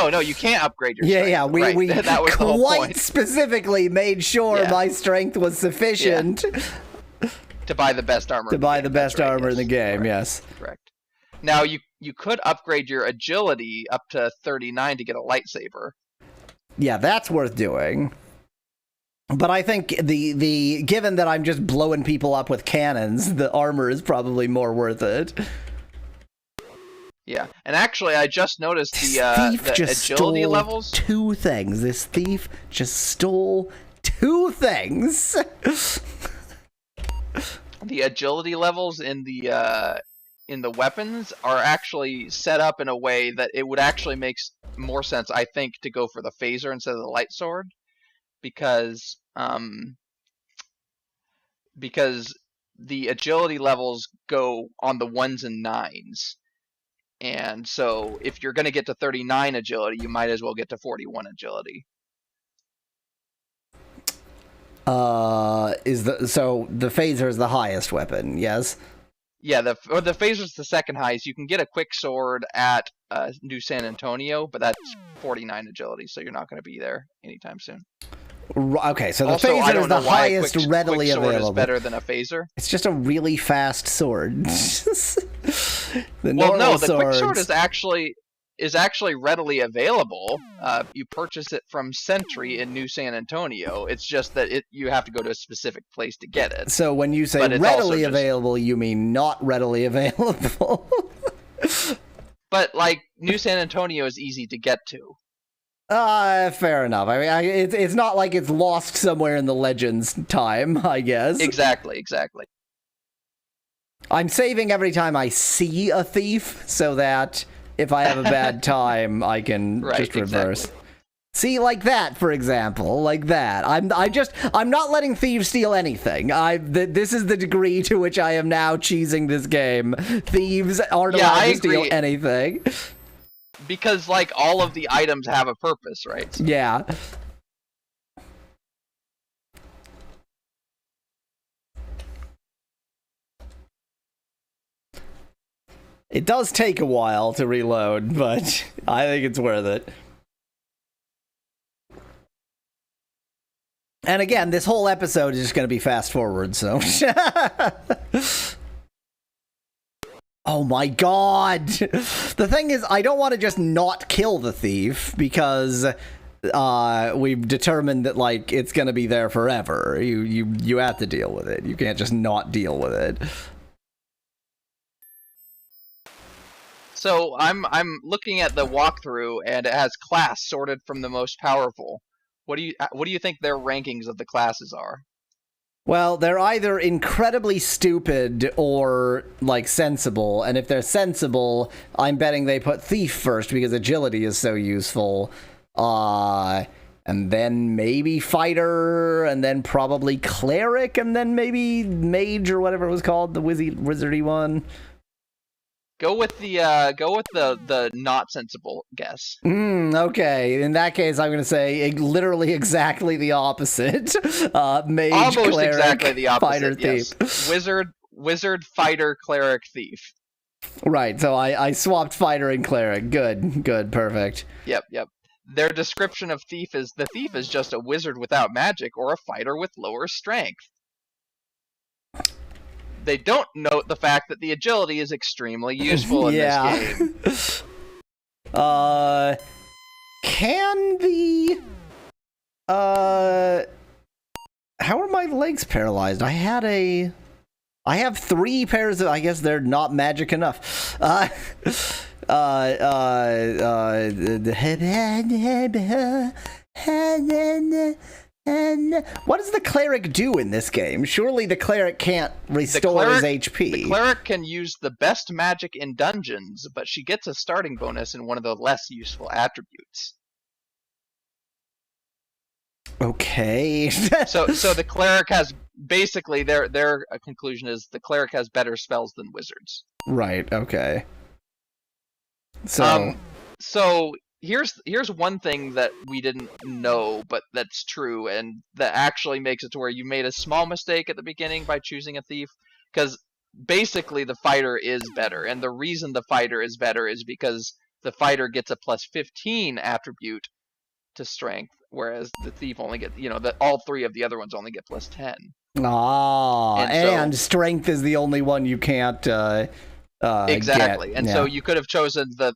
No. You can't upgrade your strength. Yeah. We that was quite specifically made sure my strength was sufficient to buy the best armor. In the game. Yes. Correct. Now you could upgrade your agility up to 39 to get a lightsaber. Yeah, that's worth doing. But I think the given that I'm just blowing people up with cannons, the armor is probably more worth it. Yeah, and actually, I just noticed the agility levels. 2 things. This thief just stole 2 things. The agility levels in the weapons are actually set up in a way that it would actually make more sense, I think, to go for the phaser instead of the light sword. Because the agility levels go on the 1s and 9s, and so if you're going to get to 39 agility, you might as well get to 41 agility. So the phaser is the highest weapon, yes? Yeah, the phaser's the second highest. You can get a quick sword at New San Antonio, but that's 49 agility, so you're not going to be there anytime soon. Okay, so the phaser is the highest readily available. Quick sword is better than a phaser. It's just a really fast sword. The quick sword is actually readily available. You purchase it from Sentry in New San Antonio. It's just that you have to go to a specific place to get it. So when you say readily available, you mean not readily available. But like New San Antonio is easy to get to. Fair enough. I mean, it's not like it's lost somewhere in the Legends time, I guess. Exactly. I'm saving every time I see a thief, so that if I have a bad time, I can just reverse. Exactly. See, like that, for example, like that. I'm not letting thieves steal anything. This is the degree to which I am now cheesing this game. Thieves aren't allowed to steal anything. Because, like, all of the items have a purpose, right? So. Yeah. It does take a while to reload, but I think it's worth it. And again, this whole episode is just going to be fast forward, so... Oh my god! The thing is, I don't want to just not kill the thief, because we've determined that, like, it's gonna be there forever. You have to deal with it. You can't just not deal with it. So I'm looking at the walkthrough, and it has class sorted from the most powerful. What do you think their rankings of the classes are? Well, they're either incredibly stupid or, like, sensible. And if they're sensible, I'm betting they put Thief first because agility is so useful. And then maybe Fighter, and then probably Cleric, and then maybe Mage or whatever it was called, the wizardy one. Go with the not sensible guess. Okay. In that case, I'm going to say literally exactly the opposite. Mage, almost cleric, exactly the opposite. Fighter, yes. thief. Wizard, fighter, cleric, thief. Right. So I swapped fighter and cleric. Good. Perfect. Yep. Their description of thief is the thief is just a wizard without magic or a fighter with lower strength. They don't note the fact that the agility is extremely useful in this game. Can the how are my legs paralyzed? I have 3 pairs of, I guess they're not magic enough. What does the cleric do in this game? Surely the cleric can't restore his HP. The cleric can use the best magic in dungeons, but she gets a starting bonus in one of the less useful attributes. Okay. so the cleric has basically their conclusion is the cleric has better spells than wizards. Right. Okay. So here's one thing that we didn't know, but that's true, and that actually makes it to where you made a small mistake at the beginning by choosing a thief, because basically the fighter is better, and the reason the fighter is better is because the fighter gets a plus 15 attribute to strength, whereas the thief only gets, all 3 of the other ones only get plus 10. And strength is the only one you can't exactly. get. And so you could have chosen the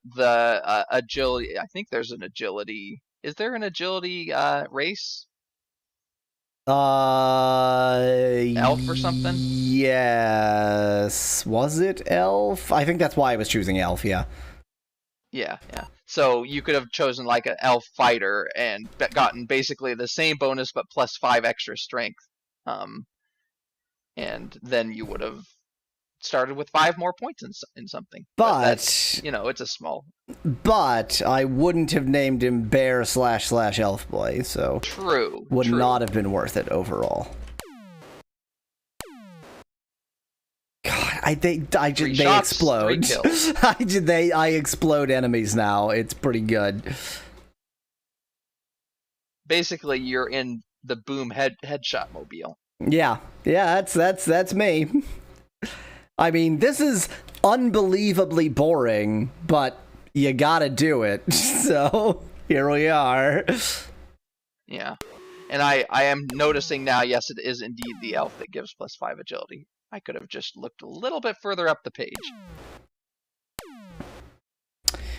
agility. I think there's an agility. Is there an agility race? Elf or something? Yes. Was it elf? I think that's why I was choosing elf, yeah. Yeah. So you could have chosen like an elf fighter and gotten basically the same bonus but plus 5 extra strength. And then you would have started with 5 more points in something. But that's, it's a small. But I wouldn't have named him Bear / Elf Boy, so true. Would not have been worth it overall. God, they explode. I explode enemies now. It's pretty good. Basically, you're in the boom headshot mobile. Yeah, that's me. I mean, this is unbelievably boring, but you gotta do it. So here we are. Yeah, and I am noticing now. Yes, it is indeed the elf that gives plus 5 agility. I could have just looked a little bit further up the page.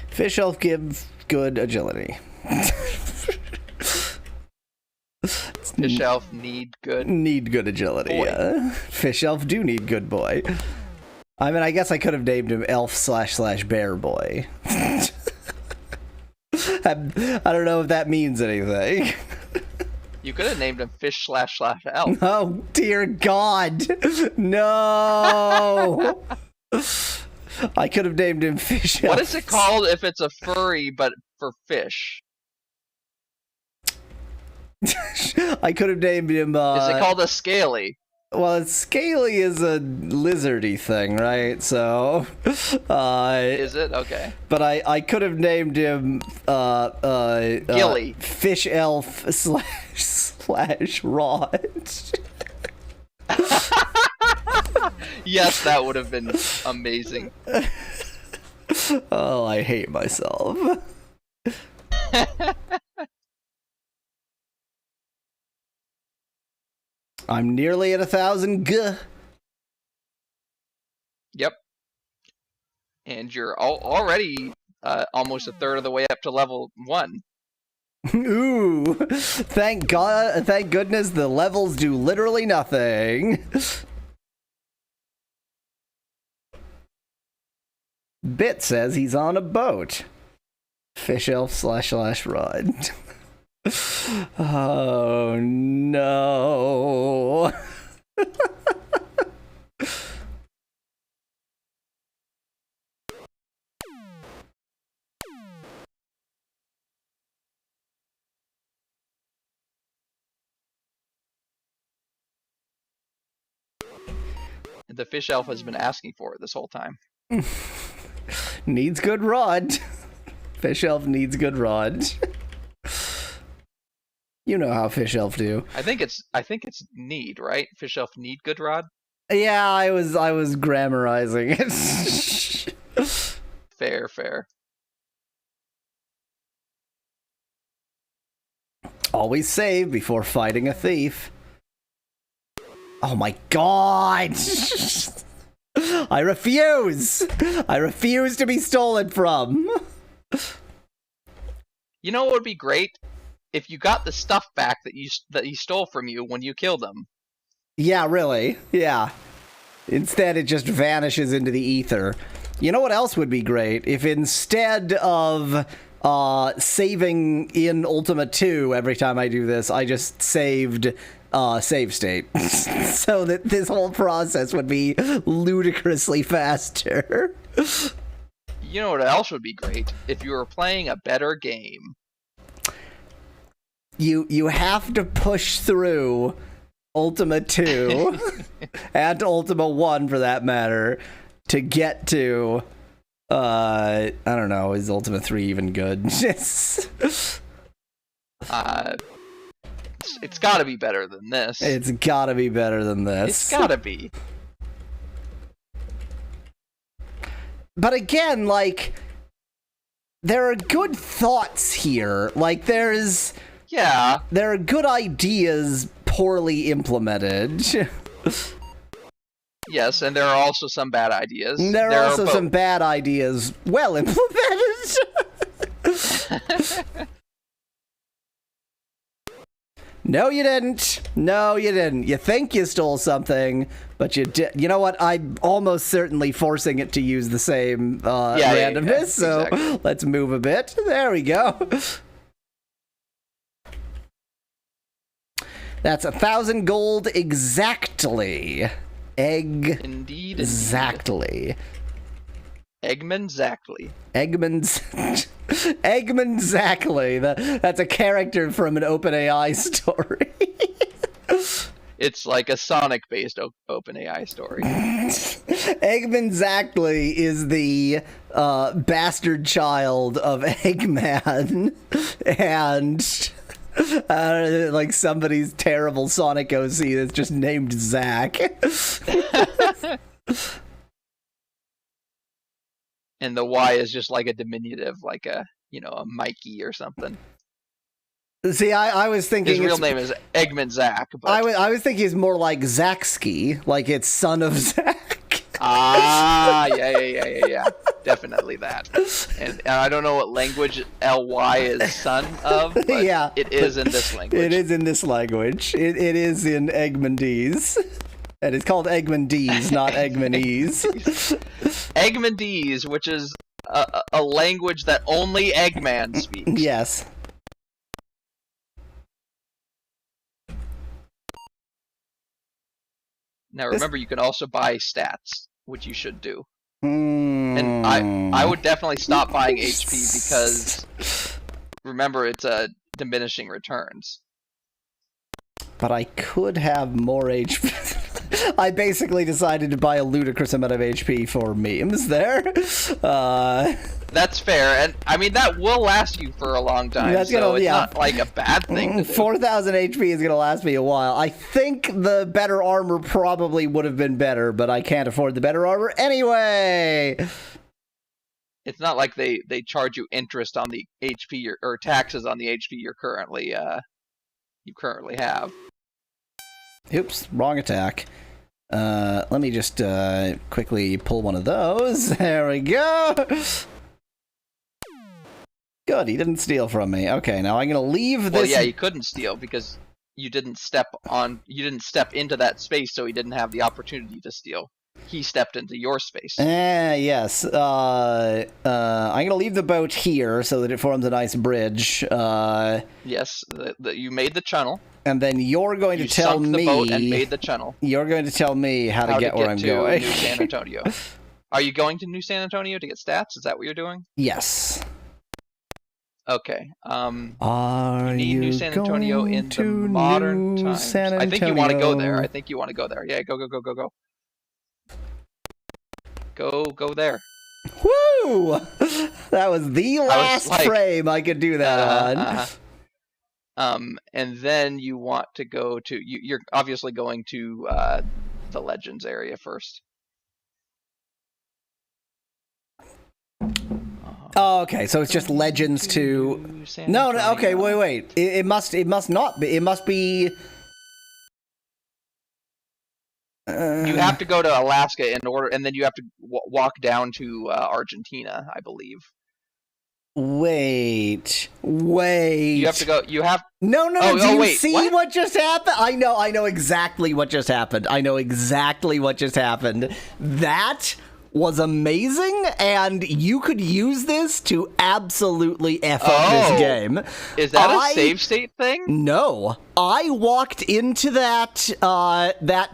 Fish elf give good agility. Fish elf need good agility. Fish elf do need good boy. I mean, I guess I could have named him elf / bear boy. I don't know if that means anything. You could have named him fish / elf. Oh dear God, no! I could have named him fish. What is it called if it's a furry but for fish? I could have named him. Is it called a scaly? Well, scaly is a lizardy thing, right? So, is it? Okay. But I could have named him Gilly. Fish elf / rod. Yes, that would have been amazing. Oh, I hate myself. I'm nearly at 1,000 Yep. And you're already almost a third of the way up to level 1. Ooh, thank goodness the levels do literally nothing. Bit says he's on a boat. Fish elf / rod. Oh no. The fish elf has been asking for it this whole time. Needs good rod. Fish elf needs good rod. You know how fish elf do. I think it's need, right? Fish elf need good rod. Yeah, I was grammarizing it. Fair. Always save before fighting a thief. Oh my god! I refuse! I refuse to be stolen from! You know what would be great? If you got the stuff back that he stole from you when you killed him. Yeah, really. Yeah. Instead, it just vanishes into the ether. You know what else would be great? If instead of saving in Ultima II every time I do this, I just saved save state. So that this whole process would be ludicrously faster. You know what else would be great? If you were playing a better game. You have to push through Ultima 2 and Ultima 1 for that matter to get to I don't know, is Ultima 3 even good? It's gotta be better than this. It's gotta be better than this. It's gotta be. But again, like, there are good thoughts here. Like, there are good ideas poorly implemented. Yes, and there are also some bad ideas. There are also some bad ideas well implemented. No, you didn't. No, you didn't. You think you stole something, but you did. You know what? I'm almost certainly forcing it to use the same randomness, so exactly. Let's move a bit. There we go. That's 1,000 gold exactly. Indeed. Exactly. Eggman exactly. That's a character from an OpenAI story. It's like a Sonic-based OpenAI story. Eggman exactly is the bastard child of Eggman, and like somebody's terrible Sonic OC that's just named Zach. And the Y is just like a diminutive, like a Mikey or something. See, I was thinking his real name is Eggman Zach. But I was thinking it's more like Zaxky, like it's son of Zach. Yeah. Definitely that. And I don't know what language LY is son of, but yeah, it is in this language. It is in this language. It is in Eggmanese. And it's called Eggmanese, not Eggmanese. Eggmanese, which is a language that only Eggman speaks. Yes. Now remember, you can also buy stats, which you should do. And I would definitely stop buying HP because, remember, it's diminishing returns. But I could have more HP. I basically decided to buy a ludicrous amount of HP for memes there. That's fair, and I mean that will last you for a long time. It's not like a bad thing to do. 4,000 HP is gonna last me a while. I think the better armor probably would have been better, but I can't afford the better armor anyway. It's not like they charge you interest on the HP or taxes on the HP you currently have. Oops, wrong attack. Let me just quickly pull one of those. There we go. Good, he didn't steal from me. Okay, now I'm gonna leave this. Well, yeah, he couldn't steal because you didn't step into that space, so he didn't have the opportunity to steal. He stepped into your space. Yes. I'm gonna leave the boat here so that it forms a nice bridge. Yes, you made the channel. And then you're going to tell me. You sunk the boat and made the channel. You're going to tell me how to get where I'm going. New San Antonio. Are you going to New San Antonio to get stats? Is that what you're doing? Yes. Okay. Are you need New San Antonio in the modern times. I think you want to go there. Yeah, go. Go there. Woo! That was the last frame I could do that on. And then you want to go to you're obviously going to the Legends area first. Oh, okay. So it's just Legends to. No, no. Okay, wait. It must not be. It must be. You have to go to Alaska in order, and then you have to walk down to Argentina, I believe. Wait. You have to go. You have. No. Oh, Do you wait, see what just happened? I know exactly what just happened. That was amazing, and you could use this to absolutely F up this game. Is that a save state thing? No. I walked into that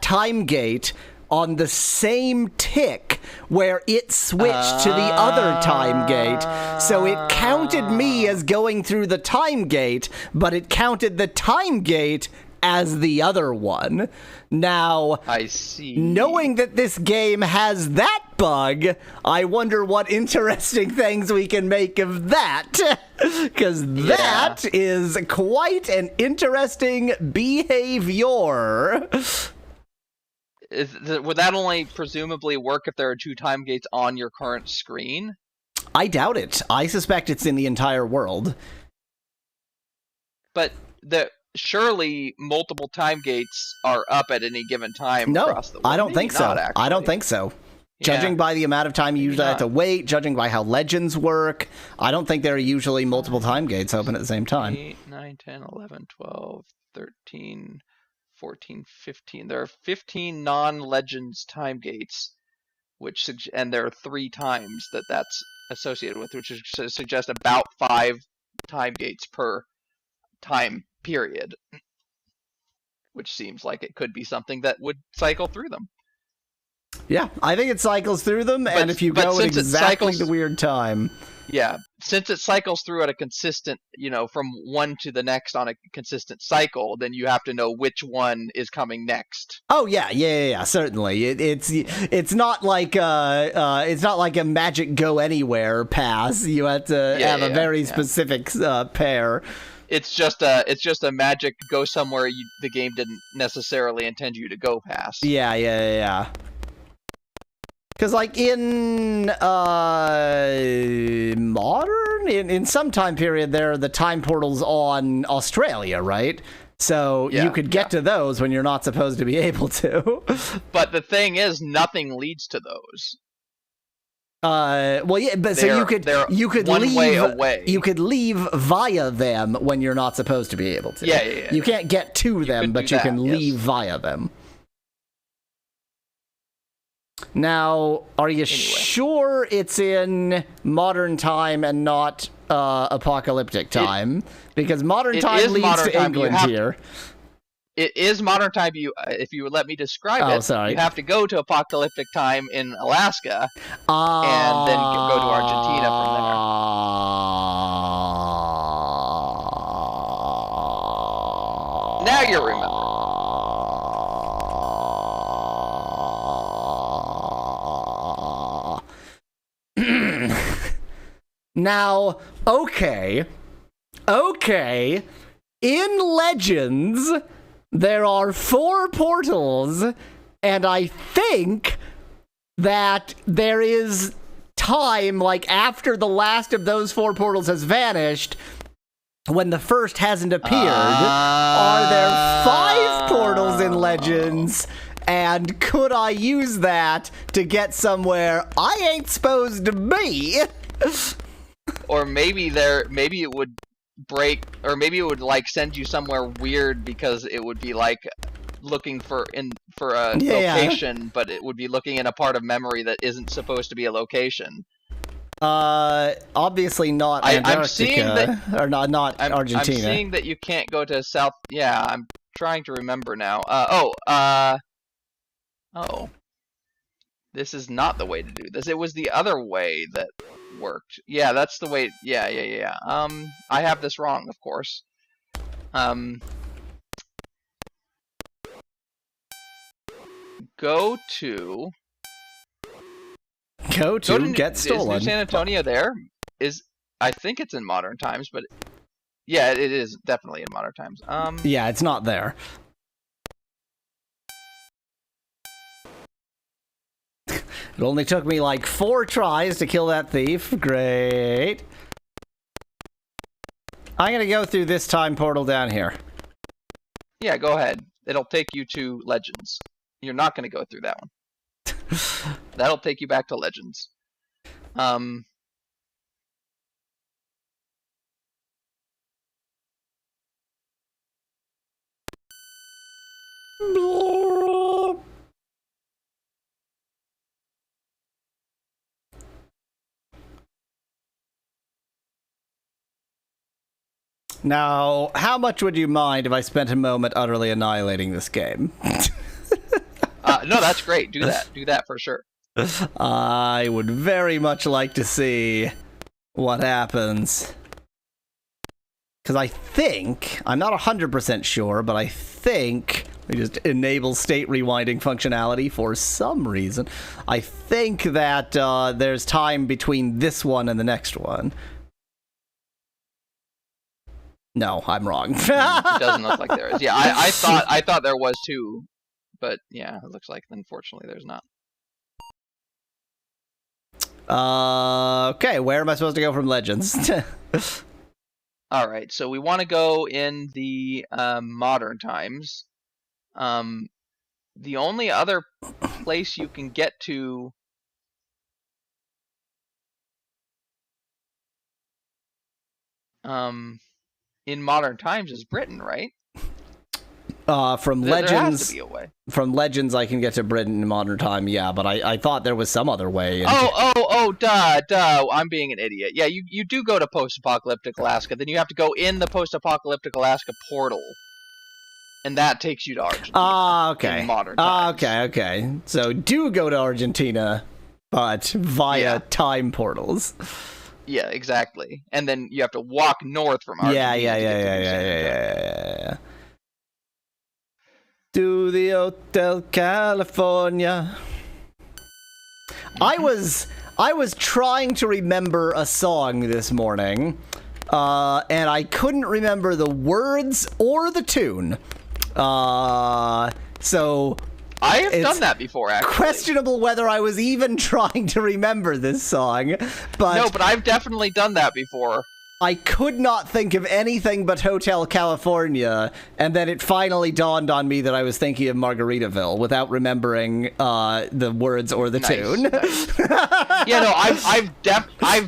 time gate on the same tick where it switched to the other time gate. So it counted me as going through the time gate, but it counted the time gate as the other one. Now, I see. Knowing that this game has that bug, I wonder what interesting things we can make of that. Because that is quite an interesting behavior. Would that only presumably work if there are 2 time gates on your current screen? I doubt it. I suspect it's in the entire world. But surely multiple time gates are up at any given time across the world. I don't think so. I don't think so. Judging by the amount of time you usually have to wait, judging by how legends work, I don't think there are usually multiple time gates open at the same time. 8, 9, 10, 11, 12, 13, 14, 15. There are 15 non-legends time gates, and there are 3 times that's associated with, which suggests about 5 time gates per time period, which seems like it could be something that would cycle through them. Yeah, I think it cycles through them, and if you go at exactly the weird time. Yeah, since it cycles through at a consistent, from one to the next on a consistent cycle, then you have to know which one is coming next. Oh yeah, certainly. It's not like a magic go anywhere pass. You have to have a very specific pair. It's just a magic go somewhere the game didn't necessarily intend you to go past. Yeah. Because, like, in modern, in some time period, there are the time portals on Australia, right? So you could get to those when you're not supposed to be able to. But the thing is, nothing leads to those. Well, yeah, but so you could one leave way away. You could leave via them when you're not supposed to be able to. Yeah. You can't get to them, but you can leave via them. Now, are you sure it's in modern time and not apocalyptic time? Because modern time leads to England here. It is modern time. If you would let me describe it, sorry. You have to go to apocalyptic time in Alaska, and then go to Argentina from there. Now you remember. Now, okay. In Legends, there are 4 portals, and I think that there is time, like, after the last of those 4 portals has vanished, when the first hasn't appeared. Are there 5 portals in Legends? And could I use that to get somewhere I ain't supposed to be? Or maybe it would break, or maybe it would like send you somewhere weird because it would be like looking for a location, but it would be looking in a part of memory that isn't supposed to be a location. Obviously not Antarctica, or not Argentina. I'm seeing that you can't go to South. Yeah, I'm trying to remember now. Oh. This is not the way to do this. It was the other way that worked. Yeah, that's the way. Yeah. I have this wrong, of course. Go to Get Stolen. Is New San Antonio there? I think it's in modern times, but yeah, it is definitely in modern times. Yeah, it's not there. It only took me like 4 tries to kill that thief. Great. I'm gonna go through this time portal down here. Yeah, go ahead. It'll take you to Legends. You're not going to go through that one. That'll take you back to Legends. Now, how much would you mind if I spent a moment utterly annihilating this game? No, that's great. Do that. Do that for sure. I would very much like to see what happens. Because I think, I'm not 100% sure, but I think we just enable state rewinding functionality for some reason. I think that there's time between this one and the next one. No, I'm wrong. It doesn't look like there is. Yeah, I thought there was too, but yeah, it looks like unfortunately there's not. Okay, where am I supposed to go from Legends? All right, so we want to go in the modern times. The only other place you can get to in modern times is Britain, right? From Legends, there has to be a way. From Legends, I can get to Britain in modern time, yeah, but I thought there was some other way. Duh, I'm being an idiot. Yeah, you do go to post-apocalyptic Alaska, then you have to go in the post-apocalyptic Alaska portal, and that takes you to Argentina. Okay. In modern times. Okay. So do go to Argentina, but via time portals. Yeah, exactly. And then you have to walk north from Argentina. Yeah. To the Hotel California. I was trying to remember a song this morning, and I couldn't remember the words or the tune. So I have done that before, actually. Questionable whether I was even trying to remember this song, but no, but I've definitely done that before. I could not think of anything but Hotel California, and then it finally dawned on me that I was thinking of Margaritaville without remembering the words or the tune. Nice. Yeah, no, I've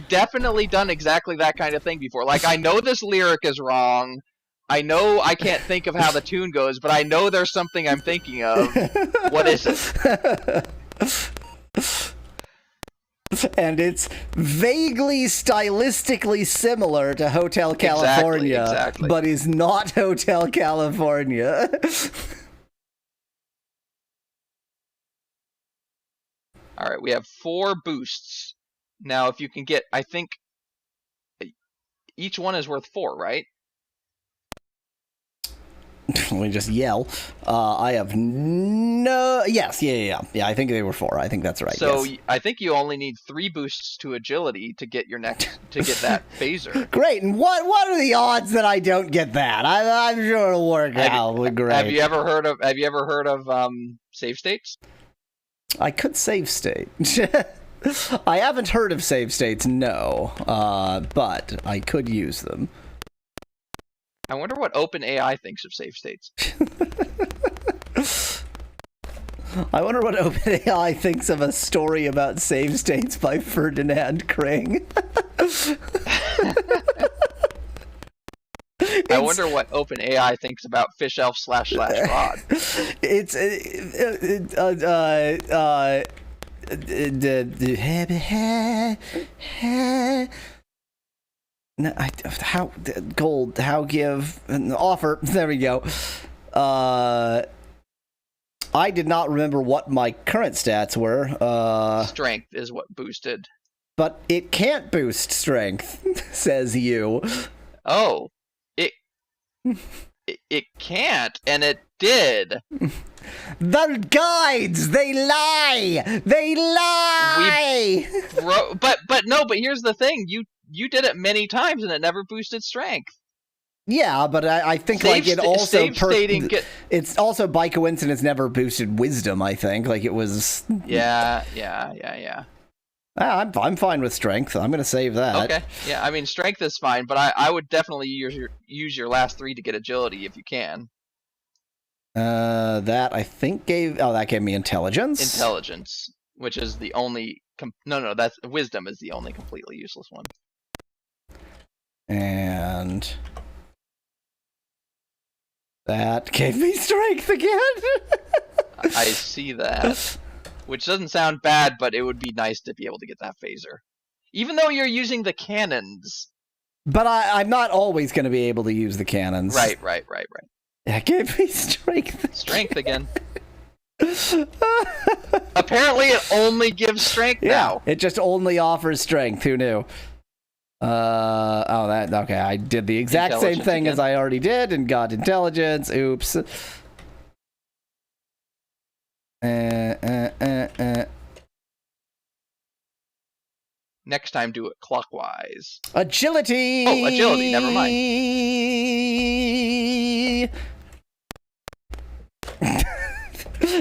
definitely done exactly that kind of thing before. Like, I know this lyric is wrong. I know I can't think of how the tune goes, but I know there's something I'm thinking of. What is it? And it's vaguely stylistically similar to Hotel California, exactly. but is not Hotel California. All right, we have 4 boosts. Now, if you can get, I think each one is worth 4, right? Let me just yell. I have no... Yes, yeah. I think they were 4. I think that's right. So yes. I think you only need 3 boosts to agility to get your next to get that phaser. Great. And what are the odds that I don't get that? I'm sure it'll work out. Great. Have you ever heard of save states? I could save state. I haven't heard of save states, no. But I could use them. I wonder what OpenAI thinks of save states. I wonder what OpenAI thinks of a story about save states by Ferdinand Kring. I wonder what OpenAI thinks about fish elf / rod. It's no, how gold? How give an offer? There we go. I did not remember what my current stats were. Strength is what boosted. But it can't boost strength, says you. Oh, it can't, and it did. The guides, they lie. They lie. But here's the thing. You did it many times and it never boosted strength. Yeah, but I think like it also it's also by coincidence never boosted wisdom. I think like it was. Yeah. I'm fine with strength. I'm gonna save that. Okay. Yeah, I mean strength is fine, but I would definitely use your last 3 to get agility if you can. That I think that gave me intelligence. Intelligence, which is the only no, that's wisdom is the only completely useless one. And that gave me strength again. I see that. Which doesn't sound bad, but it would be nice to be able to get that phaser. Even though you're using the cannons. But I'm not always going to be able to use the cannons. Right. That gave me strength. Strength again. Apparently it only gives strength now. It just only offers strength. Who knew? Okay. I did the exact same thing as I already did and got intelligence. Oops. Next time, do it clockwise. Agility! Oh, agility, never mind.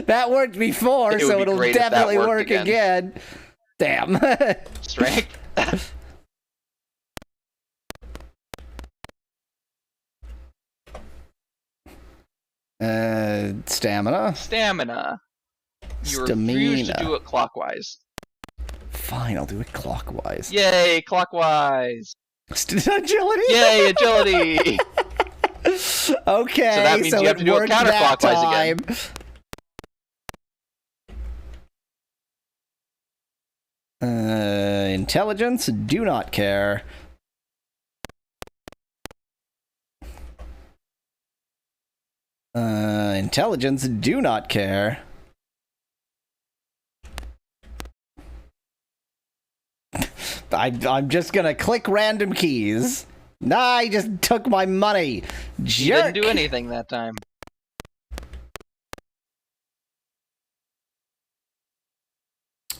That worked before, so it'll definitely work again. Damn. Strength? Stamina? Stamina. You refuse to do it clockwise. Fine, I'll do it clockwise. Yay, clockwise. Agility? Yay, agility. Okay, so that means you have to do it counterclockwise again. Intelligence, do not care. Intelligence, do not care. I'm just gonna click random keys. Nah, I just took my money. Jerk. You didn't do anything that time.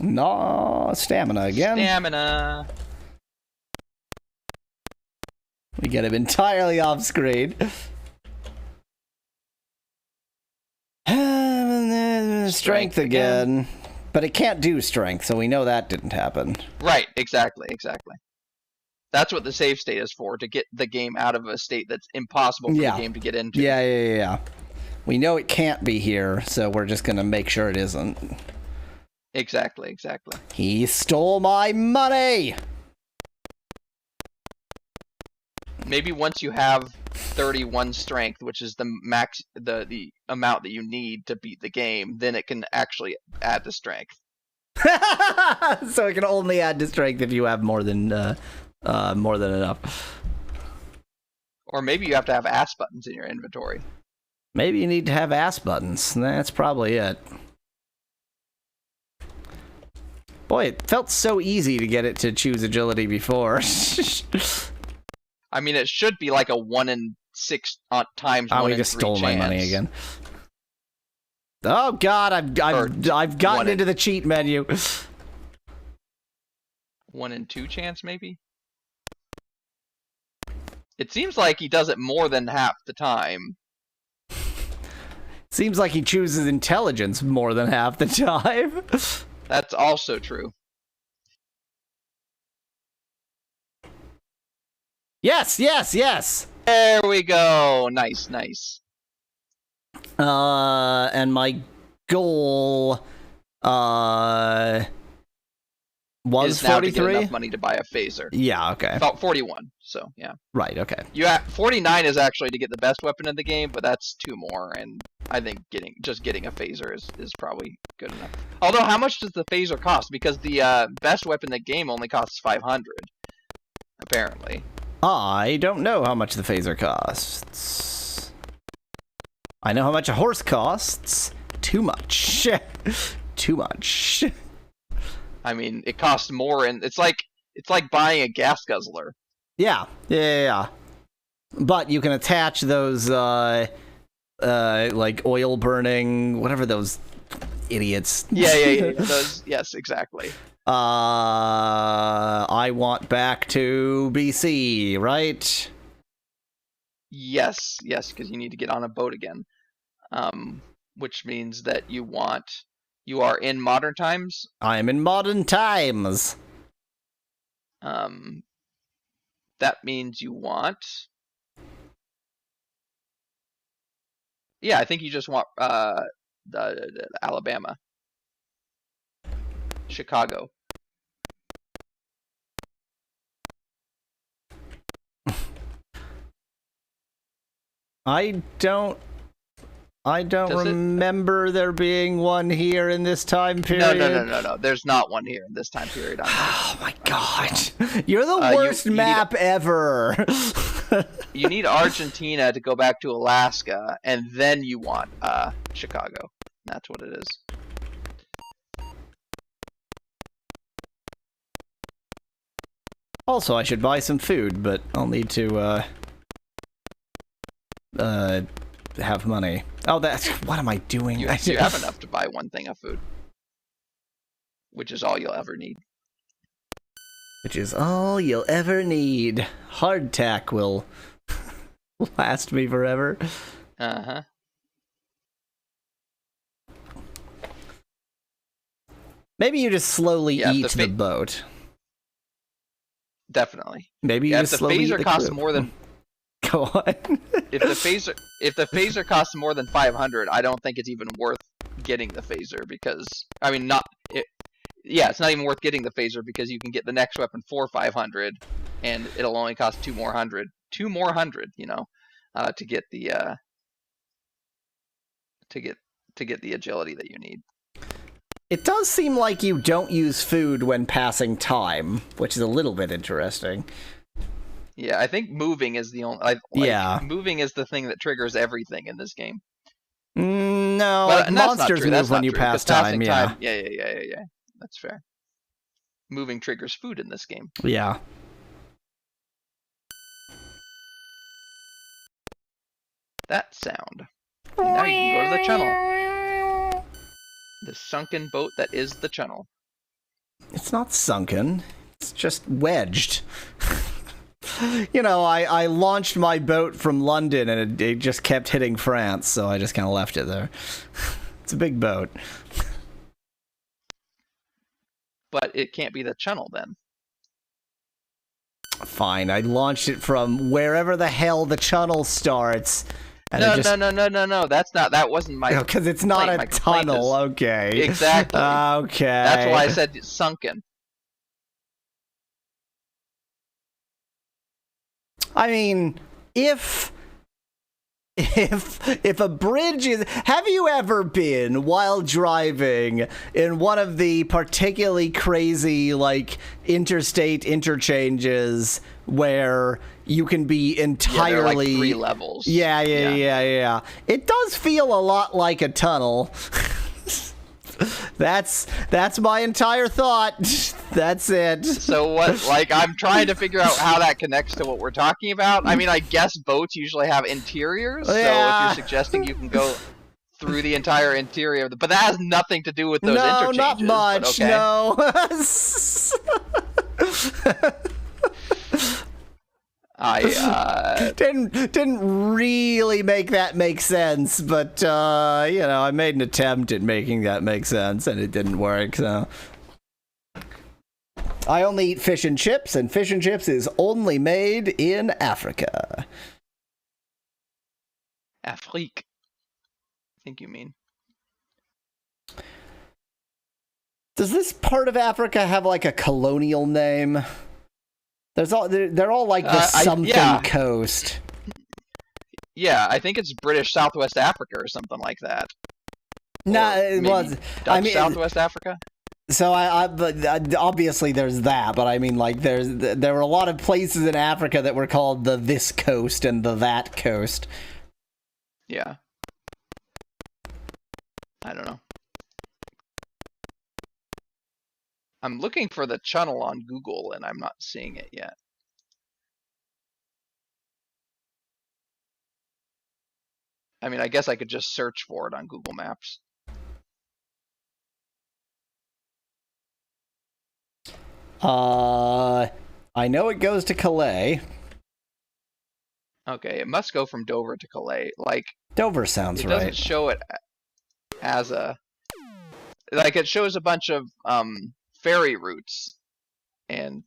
No, stamina again. Stamina. We get him entirely off screen. Strength again. But it can't do strength, so we know that didn't happen. Right, exactly. That's what the save state is for, to get the game out of a state that's impossible for the game to get into. Yeah. We know it can't be here, so we're just gonna make sure it isn't. Exactly. He stole my money! Maybe once you have 31 strength, which is the max, the amount that you need to beat the game, then it can actually add the strength. So it can only add to strength if you have more than enough. Or maybe you have to have ass buttons in your inventory. Maybe you need to have ass buttons. That's probably it. Boy, it felt so easy to get it to choose agility before. I mean, it should be like a 1 in 6 times 1 in 3 we just stole chance. my money again. Oh God, I've gotten into the cheat menu. 1 in 2 chance, maybe? It seems like he does it more than half the time. Seems like he chooses intelligence more than half the time. That's also true. Yes. There we go. Nice. And my goal, was 43? Now to get enough money to buy a phaser. Yeah, okay. About 41, so yeah. Right, okay. 49 is actually to get the best weapon in the game, but that's 2 more, and I think getting a phaser is probably good enough. Although, how much does the phaser cost? Because the best weapon in the game only costs 500, apparently. I don't know how much the phaser costs. I know how much a horse costs. Too much. Too much. I mean, it costs more, and it's like buying a gas guzzler. Yeah. But you can attach those, like oil burning, whatever those idiots. Yeah. Those, yes, exactly. I want back to BC, right? Yes, because you need to get on a boat again. Which means that you are in modern times. I'm in modern times. That means you want. Yeah, I think you just want the Alabama, Chicago. I don't Does it? remember there being one here in this time period. No. There's not one here in this time period. Oh my god. You're the worst you map ever. You need Argentina to go back to Alaska, and then you want Chicago. That's what it is. Also, I should buy some food, but I'll need to have money. Oh, that's what am I doing? You have enough to buy one thing of food, which is all you'll ever need. Which is all you'll ever need. Hardtack will last me forever. Uh-huh. Maybe you just slowly eat the boat. Definitely. Maybe you just slowly eat the crew. If the phaser costs more than Go on. if the phaser costs more than 500, I don't think it's even worth getting the phaser because I mean it's not even worth getting the phaser because you can get the next weapon for 500 and it'll only cost 200, you know, to get the to get the agility that you need. It does seem like you don't use food when passing time, which is a little bit interesting. Yeah, I think moving is the only. Moving is the thing that triggers everything in this game. No, like monsters move when you pass time. Yeah. Yeah. That's fair. Moving triggers food in this game. Yeah. That sound. And now you can go to the channel. The sunken boat that is the channel. It's not sunken. It's just wedged. You know, I launched my boat from London and it just kept hitting France, so I just kind of left it there. It's a big boat. But it can't be the channel then. Fine, I launched it from wherever the hell the channel starts. And no. That wasn't my. Because it's not a tunnel. Okay. Exactly. Okay. That's why I said sunken. I mean, if a bridge is... Have you ever been, while driving, in one of the particularly crazy, like, interstate interchanges where you can be entirely... Yeah, like 3 levels. Yeah. It does feel a lot like a tunnel. That's my entire thought. That's it. So what, like, I'm trying to figure out how that connects to what we're talking about. I mean, I guess boats usually have interiors, so if you're suggesting you can go through the entire interior, but that has nothing to do with those interchanges. No, not much, okay. no. I didn't really make that make sense, but you know, I made an attempt at making that make sense, and it didn't work. So I only eat fish and chips is only made in Africa. Afrique, I think you mean. Does this part of Africa have like a colonial name? They're all like the something coast. Yeah, I think it's British Southwest Africa or something like that. No, it was. I mean, Southwest Africa. So I obviously there's that, but I mean, like there were a lot of places in Africa that were called the this coast and the that coast. Yeah. I don't know. I'm looking for the channel on Google and I'm not seeing it yet. I mean, I guess I could just search for it on Google Maps. I know it goes to Calais. Okay, it must go from Dover to Calais. Like, Dover sounds it right. doesn't show it as a... Like, it shows a bunch of ferry routes, and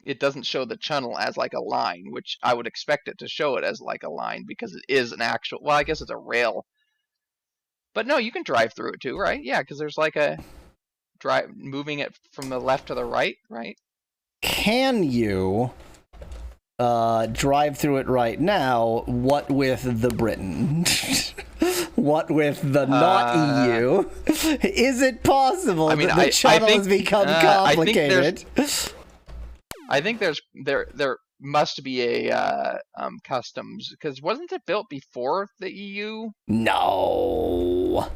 it doesn't show the channel as like a line, which I would expect it to show it as like a line because it is an actual... Well, I guess it's a rail. But no, you can drive through it too, right? Yeah, because there's like a moving it from the left to the right, right? Can you drive through it right now? What with the Britain? What with the not EU? Is it possible that the channel has become complicated? I think there must be a customs, because wasn't it built before the EU? No.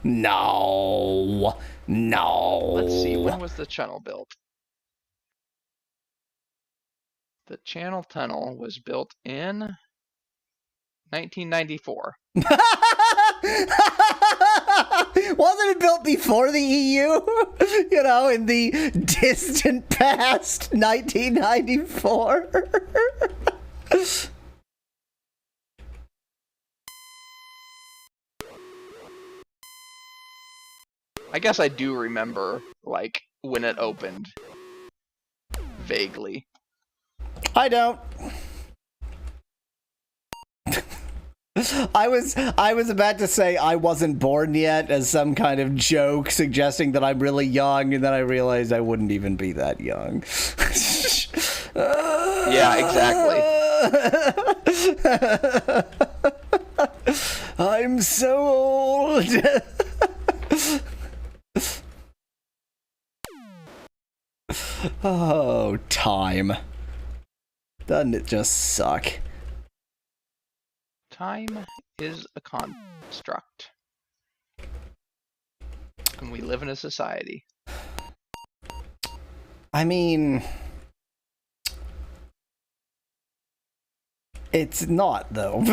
Let's see, when was the channel built? The Channel Tunnel was built in 1994. Wasn't it built before the EU? You know, in the distant past, 1994. I guess I do remember, like, when it opened. Vaguely. I don't. I was about to say I wasn't born yet as some kind of joke suggesting that I'm really young, and then I realized I wouldn't even be that young. Yeah, exactly. I'm so old. Oh, time. Doesn't it just suck? Time is a construct. And we live in a society. I mean, it's not, though.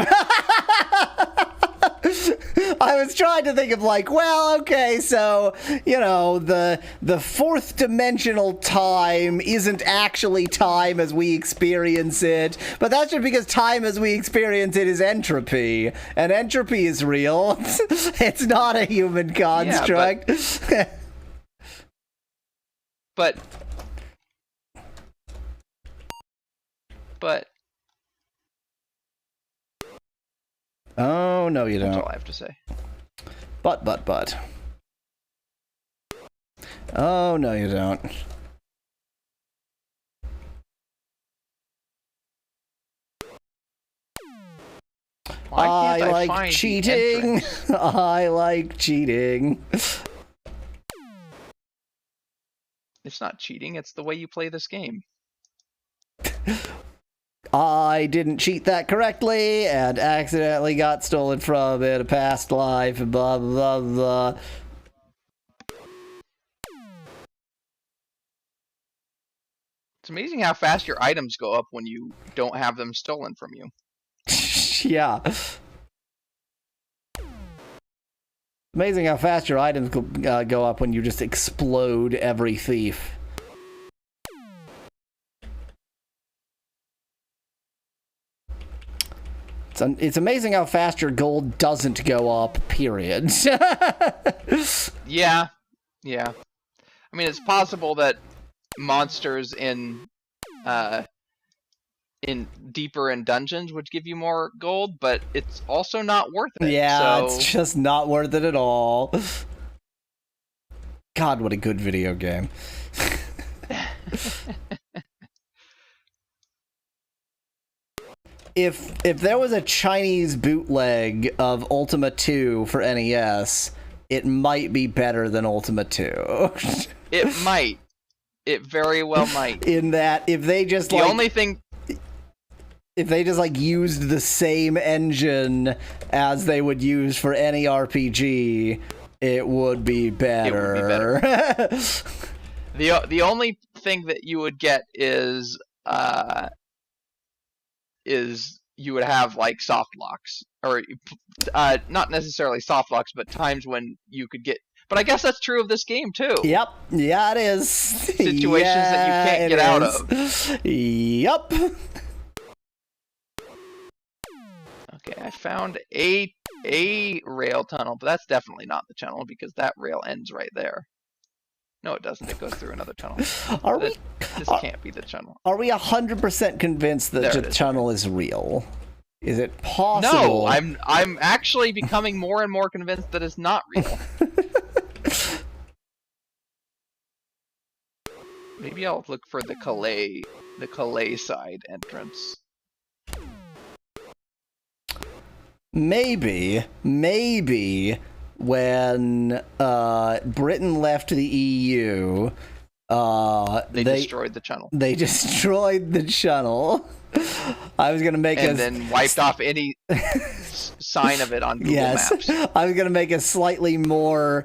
I was trying to think of like, well, okay, so, you know, the fourth dimensional time isn't actually time as we experience it, but that's just because time as we experience it is entropy, and entropy is real. It's not a human construct. Yeah, but Oh, no, you don't. That's all I have to say. But. Oh, no, you don't. Why can't I find like the cheating. entrance? I like cheating. It's not cheating, it's the way you play this game. I didn't cheat that correctly and accidentally got stolen from in a past life, blah, blah, blah. It's amazing how fast your items go up when you don't have them stolen from you. Yeah. Amazing how fast your items go up when you just explode every thief. It's amazing how fast your gold doesn't go up, period. Yeah. I mean, it's possible that monsters in deeper in dungeons would give you more gold, but it's also not worth it. Yeah, so... it's just not worth it at all. God, what a good video game. If there was a Chinese bootleg of Ultima II for NES, it might be better than Ultima II. It might. It very well might. In that, if they just the only thing... If they just like used the same engine as they would use for any RPG, it would be better. It would be better. The only thing that you would get is you would have like soft locks, or not necessarily soft locks, but times when you could get. But I guess that's true of this game too. Yep. Yeah, it is. Situations that you can't get out of. Yep. Okay, I found a rail tunnel, but that's definitely not the tunnel because that rail ends right there. No, it doesn't. It goes through another tunnel. This can't be the tunnel. Are we 100% convinced that the tunnel is real? Is it possible? No, I'm actually becoming more and more convinced that it's not real. Maybe I'll look for the Calais side entrance. Maybe when Britain left the EU, they destroyed the channel. They destroyed the channel. I was gonna make and then wiped off any sign of it on Google Maps. I was gonna make a slightly more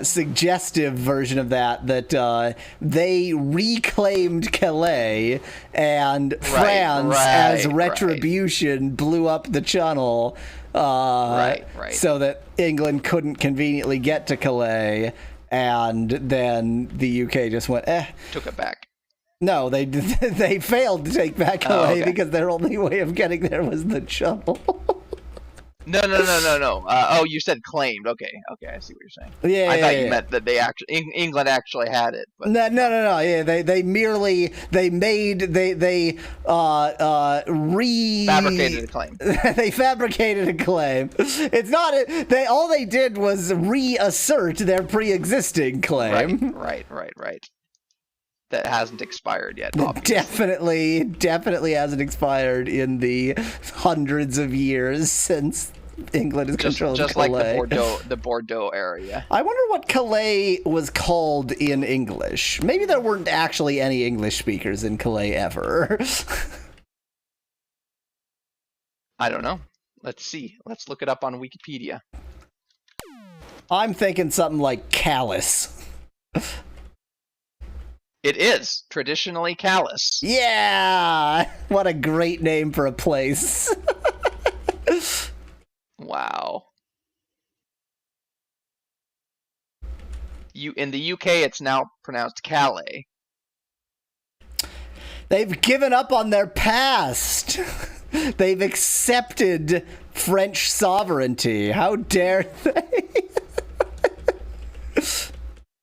suggestive version of that they reclaimed Calais, and France, as retribution, blew up the channel. So that England couldn't conveniently get to Calais, and then the UK just went, took it back. No, they failed to take back Calais because their only way of getting there was the channel. No. Oh, you said claimed. Okay, I see what you're saying. Yeah, I thought you meant that they England actually had it. But... No. Yeah, they merely fabricated a claim. They fabricated a claim. It's not. All they did was reassert their pre-existing claim. Right. That hasn't expired yet. Obviously. Definitely hasn't expired in the hundreds of years since England has controlled just Calais. Like the Bordeaux area. I wonder what Calais was called in English. Maybe there weren't actually any English speakers in Calais ever. I don't know. Let's see. Let's look it up on Wikipedia. I'm thinking something like callous. It is traditionally callous. Yeah! What a great name for a place. Wow. In the UK, it's now pronounced Calais. They've given up on their past. They've accepted French sovereignty. How dare they?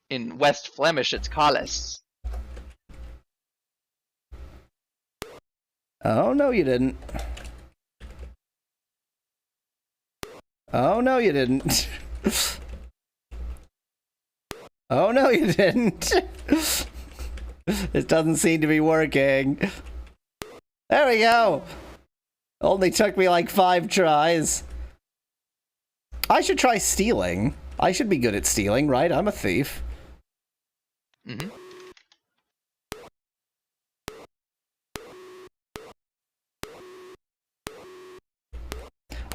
In West Flemish, it's Calais. Oh, no, you didn't. Oh, no, you didn't. Oh, no, you didn't. This doesn't seem to be working. There we go. Only took me like 5 tries. I should try stealing. I should be good at stealing, right? I'm a thief. Mm-hmm.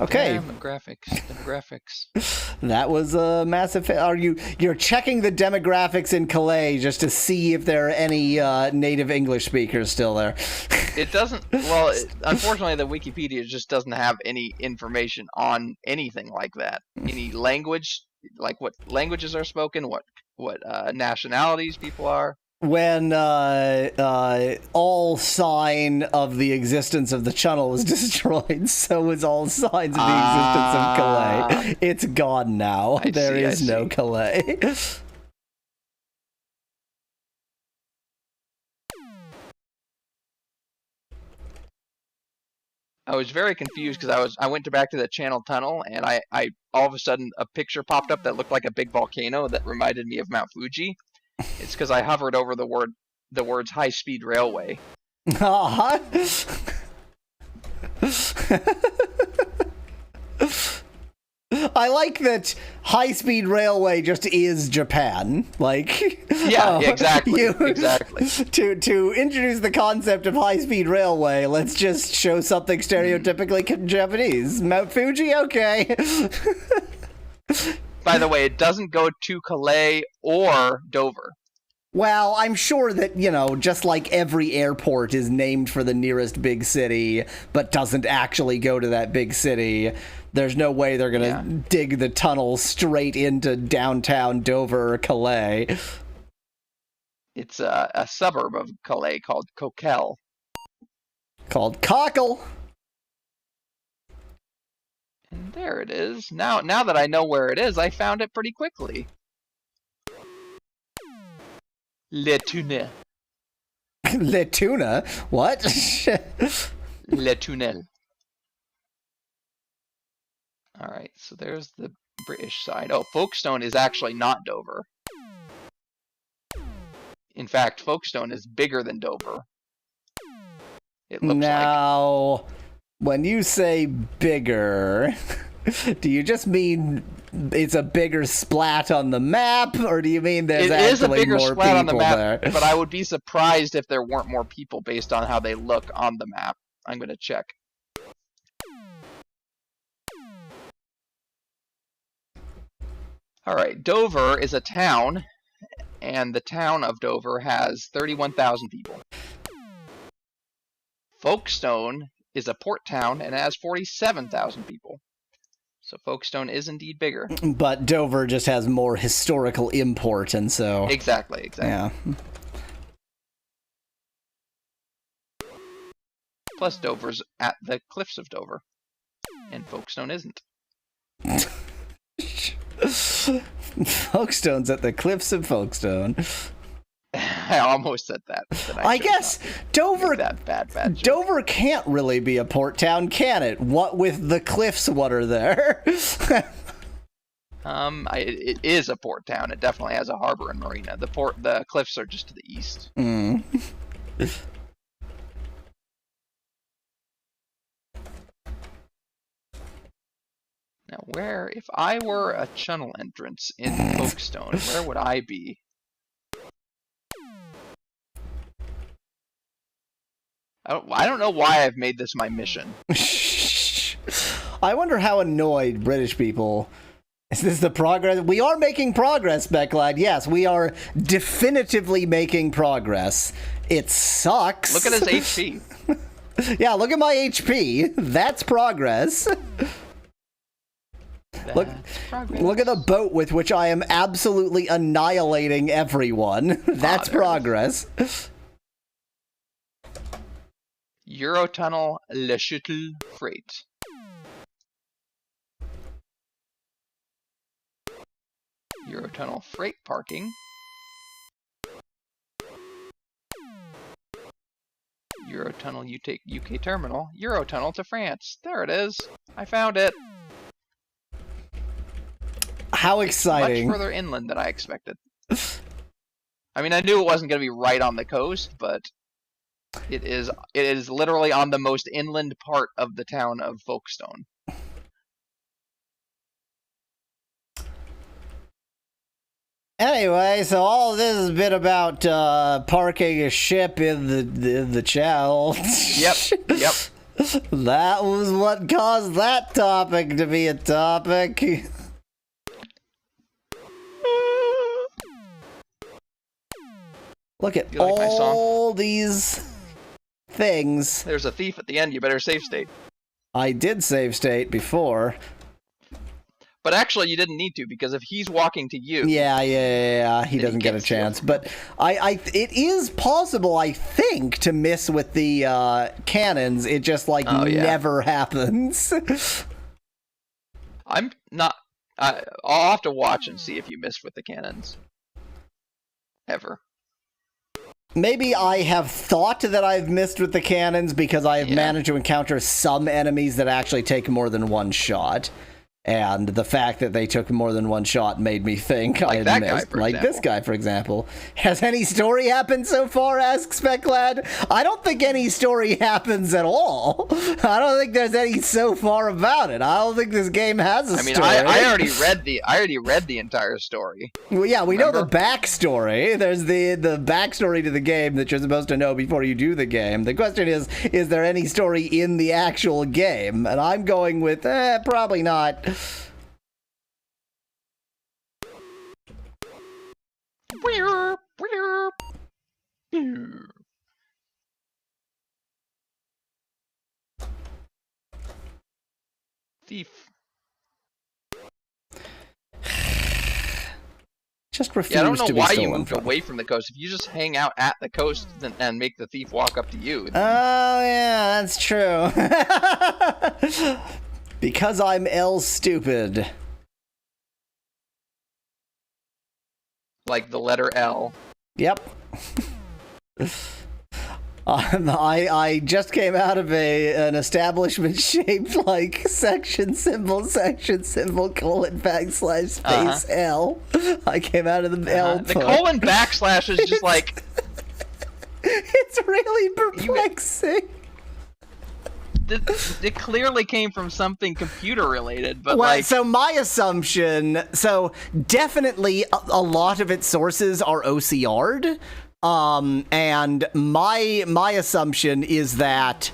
Okay. Demographics. That was a massive. You're checking the demographics in Calais just to see if there are any native English speakers still there? It doesn't. Well, unfortunately, the Wikipedia just doesn't have any information on anything like that. Any language, like what languages are spoken, what nationalities people are. When all sign of the existence of the channel was destroyed, so was all signs of the existence of Calais. It's gone now. There is no Calais. I was very confused because I went back to the channel tunnel and I all of a sudden a picture popped up that looked like a big volcano that reminded me of Mount Fuji. It's because I hovered over the words high-speed railway. I like that high-speed railway just is Japan. Like, exactly. Exactly. To introduce the concept of high-speed railway, let's just show something stereotypically Japanese. Mount Fuji, okay. By the way, it doesn't go to Calais or Dover. Well, I'm sure that, just like every airport is named for the nearest big city, but doesn't actually go to that big city, there's no way they're going to dig the tunnel straight into downtown Dover or Calais. It's a suburb of Calais called Coquel. Called Cockle. And there it is. Now that I know where it is, I found it pretty quickly. Le Tunnel. Le Tuna? What? Le Tunnel. Alright, so there's the British side. Oh, Folkestone is actually not Dover. In fact, Folkestone is bigger than Dover. It looks now, when you say bigger, do you just mean it's a bigger splat on the map, or do you mean there's actually more people on the map, there? But I would be surprised if there weren't more people based on how they look on the map. I'm going to check. Alright, Dover is a town, and the town of Dover has 31,000 people. Folkestone is a port town and has 47,000 people. So Folkestone is indeed bigger. But Dover just has more historical import, and so... Exactly. Yeah. Plus Dover's at the cliffs of Dover, and Folkestone isn't. Folkestone's at the cliffs of Folkestone. I almost said that. I guess Dover. That bad joke. Dover can't really be a port town, can it? What with the cliffs? What are there? It is a port town. It definitely has a harbor and marina. The cliffs are just to the east. Mm. Now, if I were a channel entrance in Folkestone, where would I be? I don't know why I've made this my mission. I wonder how annoyed British people... Is this the progress? We are making progress, Becklad. Yes, we are definitively making progress. It sucks. Look at his HP. Yeah, look at my HP. That's progress. Look at the boat with which I am absolutely annihilating everyone. That's progress. Eurotunnel Le Shuttle Freight. Eurotunnel Freight Parking. Eurotunnel UK Terminal. Eurotunnel to France. There it is. I found it. How exciting. Much further inland than I expected. I mean, I knew it wasn't going to be right on the coast, but it is literally on the most inland part of the town of Folkestone. Anyway, so all this has been about parking a ship in the channel. Yep. That was what caused that topic to be a topic. Look at all these things. There's a thief at the end. You better save state. I did save state before. But actually, you didn't need to, because if he's walking to you... Yeah, he doesn't get a chance. But it is possible, I think, to miss with the cannons. It just, never happens. I'm not... I'll have to watch and see if you missed with the cannons. Ever. Maybe I have thought that I've missed with the cannons because I have managed to encounter some enemies that actually take more than one shot. And the fact that they took more than one shot made me think I had missed. Like this guy, for example. Has any story happened so far, asks Specklad? I don't think any story happens at all. I don't think there's any so far about it. I don't think this game has a story. I already read the entire story. Well, yeah, we know the backstory. There's the backstory to the game that you're supposed to know before you do the game. The question is there any story in the actual game? And I'm going with, probably not. Thief. Just refuse to be stolen. Yeah, I don't know why you moved away from the coast. If you just hang out at the coast and make the thief walk up to you. Oh, yeah, that's true. Because I'm L stupid. Like the letter L. Yep. I just came out of an establishment shaped like section symbol, colon, backslash, space, L. I came out of the L. The colon backslash is just like... It's really perplexing. It clearly came from something computer related, but well, so my assumption, definitely a lot of its sources are OCR'd, and my assumption is that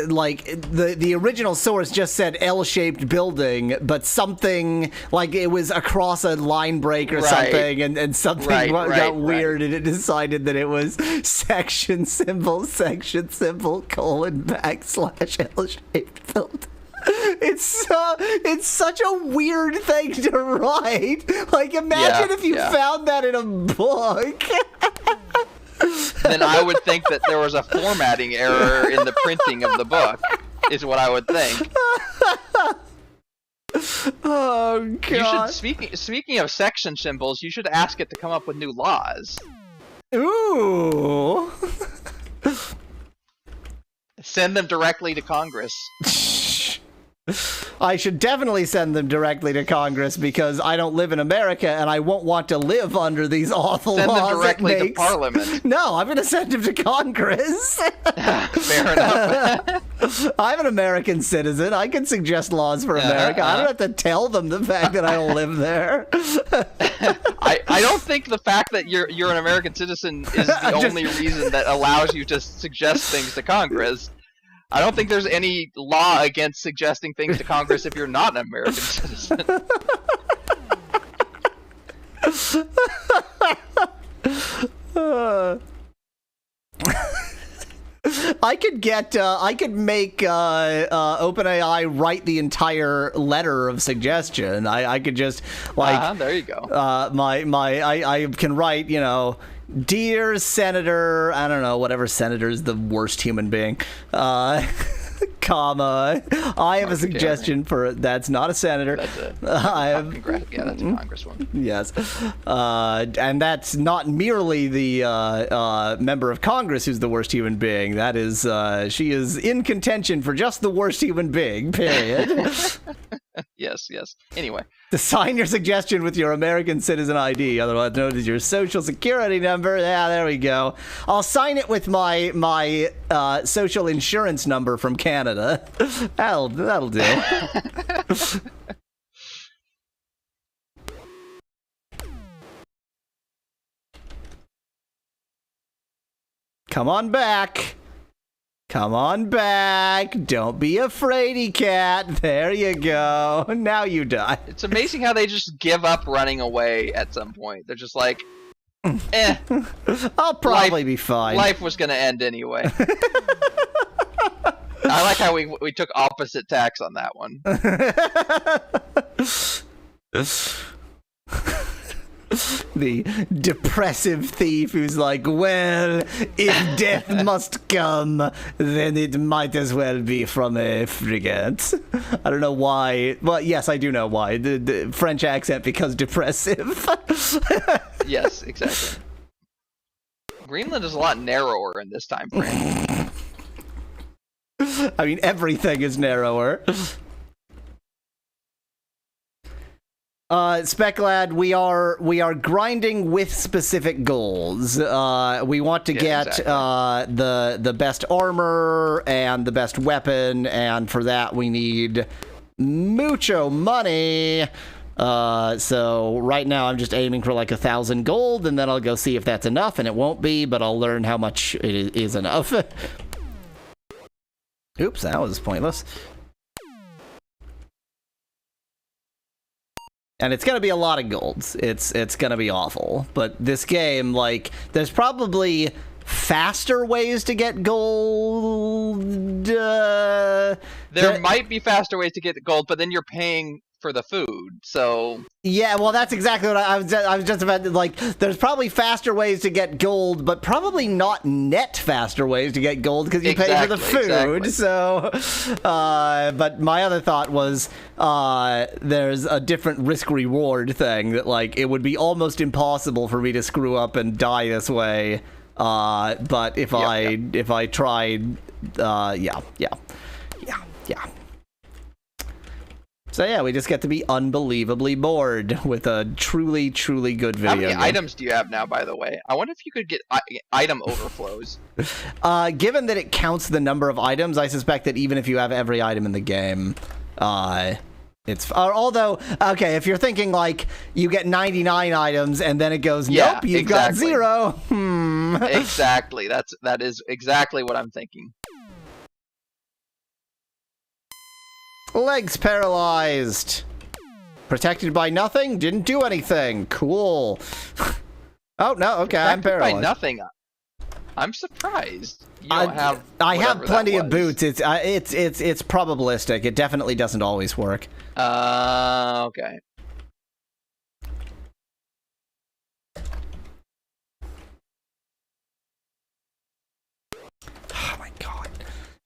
like the original source just said L-shaped building, but something like it was across a line break or something, and something got weird, and it decided that it was section symbol, colon, backslash, L-shaped building. It's such a weird thing to write. Like, imagine if you found that in a book. Then I would think that there was a formatting error in the printing of the book, is what I would think. Oh, God. Speaking of section symbols, you should ask it to come up with new laws. Ooh. Send them directly to Congress. I should definitely send them directly to Congress because I don't live in America and I won't want to live under these awful laws. Send them directly to Parliament. No, I'm going to send them to Congress. Fair enough. I'm an American citizen. I can suggest laws for America. I don't have to tell them the fact that I don't live there. I don't think the fact that you're an American citizen is the only reason that allows you to suggest things to Congress. I don't think there's any law against suggesting things to Congress if you're not an American citizen. I could make OpenAI write the entire letter of suggestion. I could just there you go. I can write, Dear Senator, I don't know, whatever senator's the worst human being, comma, I have a suggestion for, that's not a senator. That's it. That's a congresswoman. Yes. And that's not merely the member of Congress who's the worst human being. That is, she is in contention for just the worst human being, period. Yes. Anyway. To sign your suggestion with your American citizen ID, otherwise known as your social security number. Yeah, there we go. I'll sign it with my social insurance number from Canada. That'll do. Come on back. Come on back. Don't be a fraidy cat. There you go. Now you die. It's amazing how they just give up running away at some point. They're just like, I'll probably be fine. Life was going to end anyway. I like how we took opposite tacks on that one. The depressive thief who's like, well, if death must come, then it might as well be from a frigate. I don't know why. Well, yes, I do know why. The French accent because depressive. Yes, exactly. Greenland is a lot narrower in this time frame. I mean, everything is narrower. Speculad, we are grinding with specific goals. We want to get exactly. The best armor and the best weapon, and for that we need mucho money. So right now I'm just aiming for like 1,000 gold, and then I'll go see if that's enough, and it won't be, but I'll learn how much it is enough. Oops, that was pointless. And it's going to be a lot of golds. It's going to be awful. But this game, like, there's probably faster ways to get gold. There might be faster ways to get gold, but then you're paying for the food. So yeah, well, that's exactly what I was just about to, like, there's probably faster ways to get gold, but probably not net faster ways to get gold because you pay for the food. Exactly. So, but my other thought was there's a different risk-reward thing that, like, it would be almost impossible for me to screw up and die this way. But if I tried, yeah. So yeah, we just get to be unbelievably bored with a truly, truly good video game. How many items do you have now, by the way? I wonder if you could get item overflows. Given that it counts the number of items, I suspect that even if you have every item in the game, it's... although, okay, if you're thinking, like, you get 99 items and then it goes, nope, you've got 0. Exactly. That is exactly what I'm thinking. Legs paralyzed. Protected by nothing? Didn't do anything. Cool. Oh, no, okay, I'm paralyzed. By nothing. I'm surprised. You don't have I have plenty of boots. It's probabilistic. It definitely doesn't always work. Okay. Oh my god.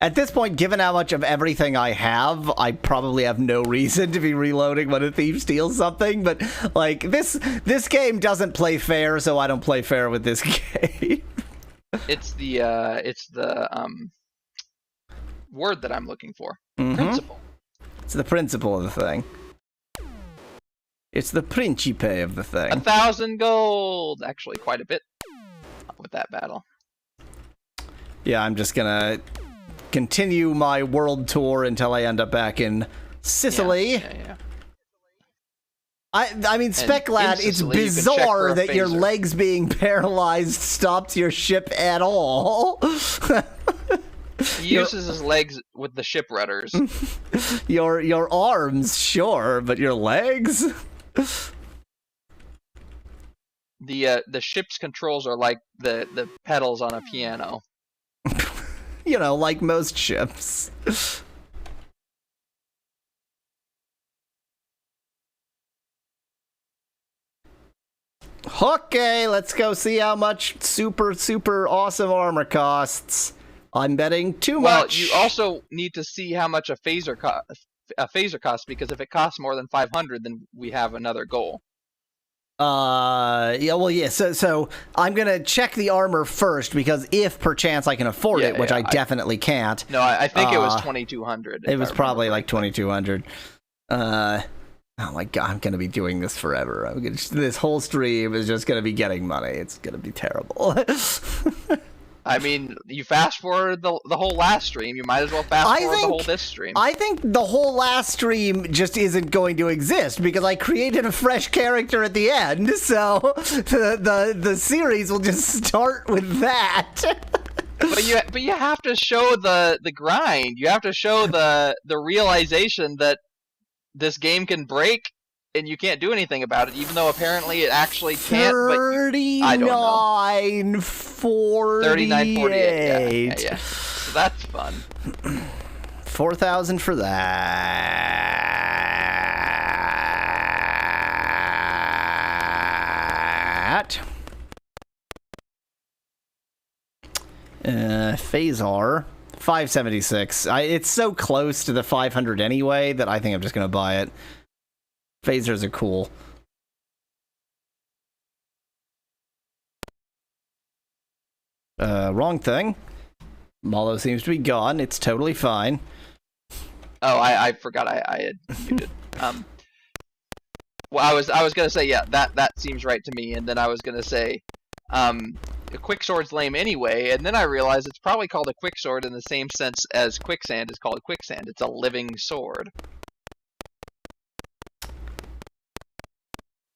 At this point, given how much of everything I have, I probably have no reason to be reloading when a thief steals something, but, like, this game doesn't play fair, so I don't play fair with this game. It's the word that I'm looking for. Mm-hmm. Principle. It's the principle of the thing. It's the principe of the thing. 1,000 gold! Actually, quite a bit with that battle. Yeah, I'm just gonna continue my world tour until I end up back in Sicily. Yeah. I mean, Speclad, it's bizarre that your legs being paralyzed stops your ship at all. He uses his legs with the ship rudders. Your arms, sure, but your legs? The ship's controls are like the pedals on a piano. You know, like most ships. Okay, let's go see how much super awesome armor costs. I'm betting too much. Well, you also need to see how much a phaser costs, because if it costs more than 500, then we have another goal. So I'm gonna check the armor first, because if perchance I can afford it, which I definitely can't. No, I think it was 2,200. It was probably like 2,200. Oh my god, I'm gonna be doing this forever. This whole stream is just gonna be getting money. It's gonna be terrible. I mean, you fast forward the whole last stream. You might as well fast forward the whole this stream. I think the whole last stream just isn't going to exist because I created a fresh character at the end. So the series will just start with that. but you have to show the grind. You have to show the realization that this game can break and you can't do anything about it, even though apparently it actually can't. 39, 48. 39, 48. Yeah. So that's fun. 4,000 for that. Phasar, 576. It's so close to the 500 anyway that I think I'm just gonna buy it. Phasers are cool. Wrong thing. Mallow seems to be gone. It's totally fine. Oh, I forgot I had muted. Well, I was gonna say, yeah, that seems right to me, and then I was gonna say, a quicksword's lame anyway, and then I realized it's probably called a quicksword in the same sense as quicksand is called quicksand. It's a living sword.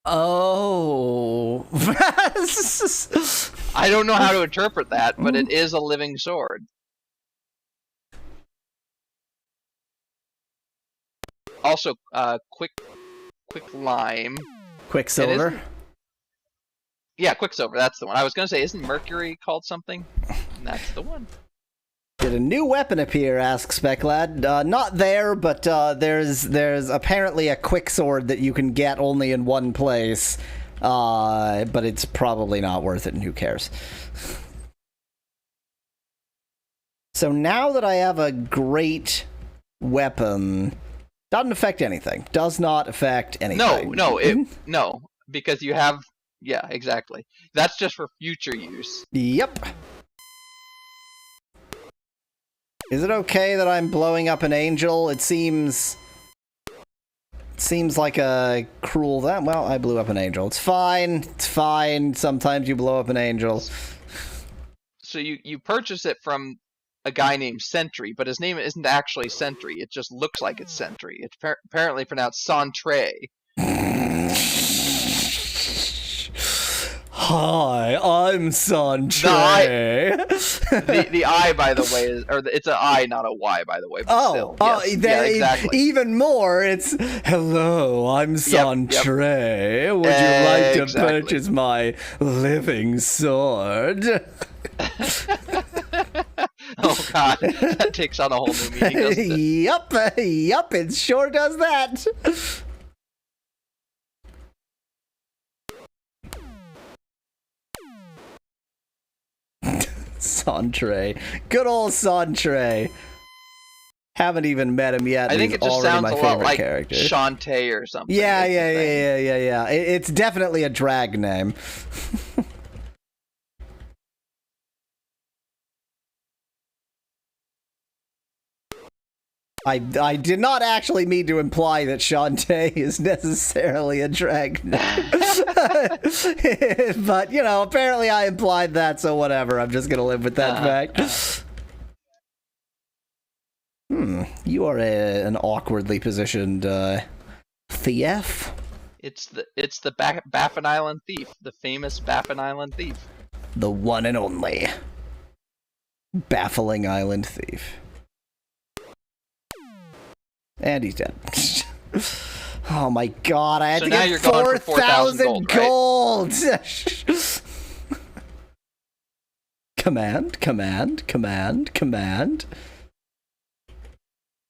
Oh. I don't know how to interpret that, but it is a living sword. Also, quick lime. Quicksilver? Yeah, Quicksilver, that's the one. I was going to say, isn't Mercury called something? And that's the one. Did a new weapon appear? Asks Speclad. Not there, but there's apparently a quick sword that you can get only in one place. But it's probably not worth it, and who cares? So now that I have a great weapon, doesn't affect anything. Does not affect anything. No, because you have, yeah, exactly. That's just for future use. Yep. Is it okay that I'm blowing up an angel? It seems like a cruel that. Well, I blew up an angel. It's fine. It's fine. Sometimes you blow up an angel. So you purchase it from a guy named Sentry, but his name isn't actually Sentry. It just looks like it's Sentry. It's apparently pronounced Centre. Hi, I'm Centre. The I, by the way, is, or it's an I, not a Y, by the way. But still, yes. Yeah, exactly. Even more, it's hello, I'm Centre. Yep. Would you like to purchase my living sword? Oh god, that takes on a whole new meaning, doesn't it? Yup, it sure does that. Centre. Good old Centre. Haven't even met him yet. I think it just sounds a lot like character. Shantae or something. Yeah. It's definitely a drag name. I did not actually mean to imply that Shantae is necessarily a drag name. But, you know, apparently I implied that, so whatever. I'm just going to live with that fact. You are an awkwardly positioned thief. It's the Baffin Island thief, the famous Baffin Island thief. The one and only Baffling Island thief. And he's dead. Oh my god, I had to get 4,000 gold! Right? Command.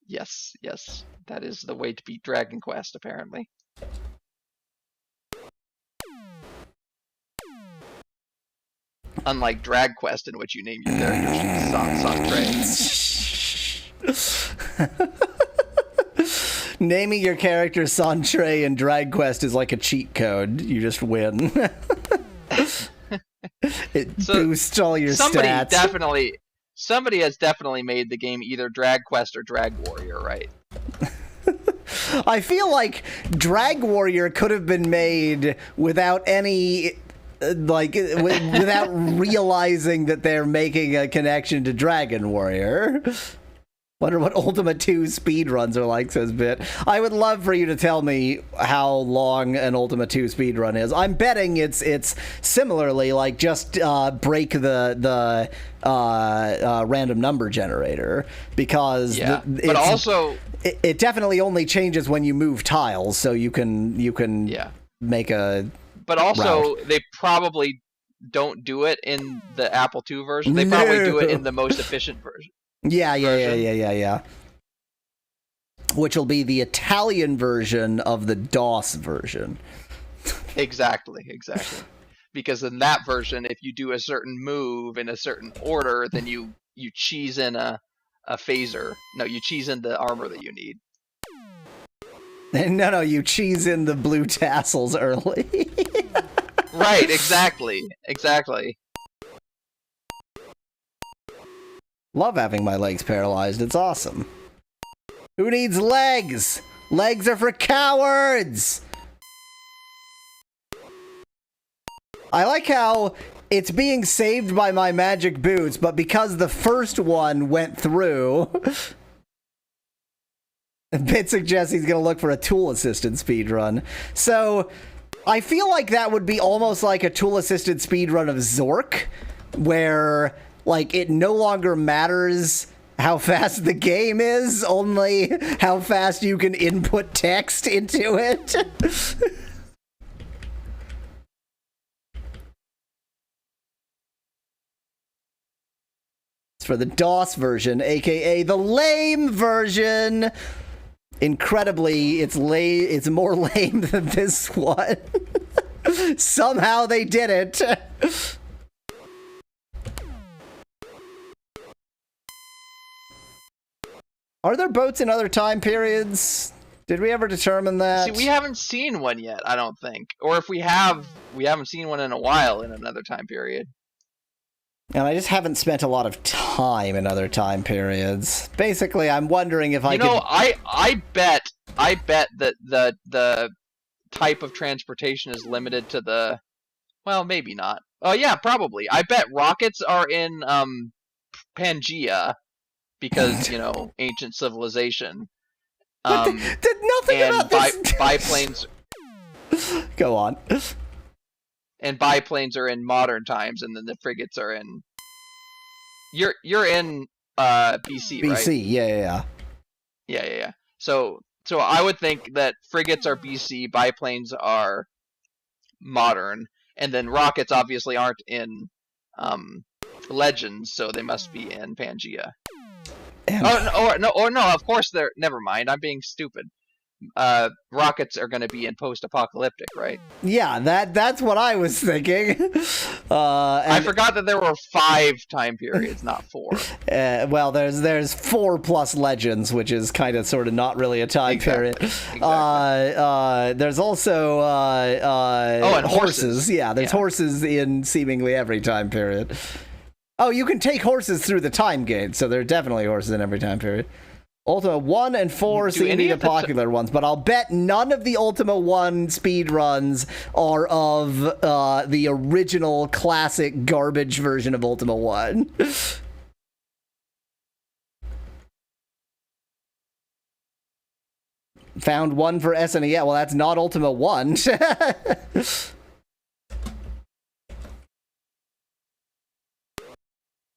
Yes, that is the way to beat Dragon Quest, apparently. Unlike Drag Quest, in which you name your character Centre. Naming your character Centre in Drag Quest is like a cheat code. You just win. It boosts all your stats. Somebody has definitely made the game either Drag Quest or Drag Warrior, right? I feel like Drag Warrior could have been made without any... without realizing that they're making a connection to Dragon Warrior. Wonder what Ultima II speedruns are like, says Bit. I would love for you to tell me how long an Ultima II speedrun is. I'm betting it's similarly like just break the random number generator, because it definitely only changes when you move tiles, so you can make a. But also, route. They probably don't do it in the Apple II version. They probably do it in the most efficient version. Yeah. Which will be the Italian version of the DOS version. Exactly. Because in that version, if you do a certain move in a certain order, then you cheese in a phaser. No, you cheese in the armor that you need. No, you cheese in the blue tassels early. Right, exactly. Love having my legs paralyzed. It's awesome. Who needs legs? Legs are for cowards! I like how it's being saved by my magic boots, but because the first one went through... Bit suggests he's going to look for a tool-assisted speedrun. So, I feel like that would be almost like a tool-assisted speedrun of Zork, where... like, it no longer matters how fast the game is, only how fast you can input text into it. for the DOS version, aka the lame version. Incredibly, it's more lame than this one. Somehow they did it. Are there boats in other time periods? Did we ever determine that? See, we haven't seen one yet, I don't think. Or if we have, we haven't seen one in a while in another time period. And I just haven't spent a lot of time in other time periods. Basically, I'm wondering if I bet that the type of transportation is limited to the, well, maybe not. Oh yeah, probably. I bet rockets are in Pangea because, you know, ancient civilization. Did nothing and about this. Biplanes. Go on. And biplanes are in modern times, and then the frigates are in. You're in BC, right? BC, yeah. Yeah. So I would think that frigates are BC, biplanes are modern, and then rockets obviously aren't in Legends, so they must be in Pangea. No, of course they're. Never mind, I'm being stupid. Rockets are going to be in post-apocalyptic, right? Yeah, that's what I was thinking. I forgot that there were 5 time periods, not 4. Well, there's 4 plus Legends, which is kind of sort of not really a time period. Exactly. There's also and horses. Yeah, there's horses in seemingly every time period. Oh, you can take horses through the time gate, so there are definitely horses in every time period. Ultima 1 and 4 seem to be the popular ones, but I'll bet none of the Ultima 1 speed runs are of the original classic garbage version of Ultima 1. Found one for SNES. Well, that's not Ultima 1.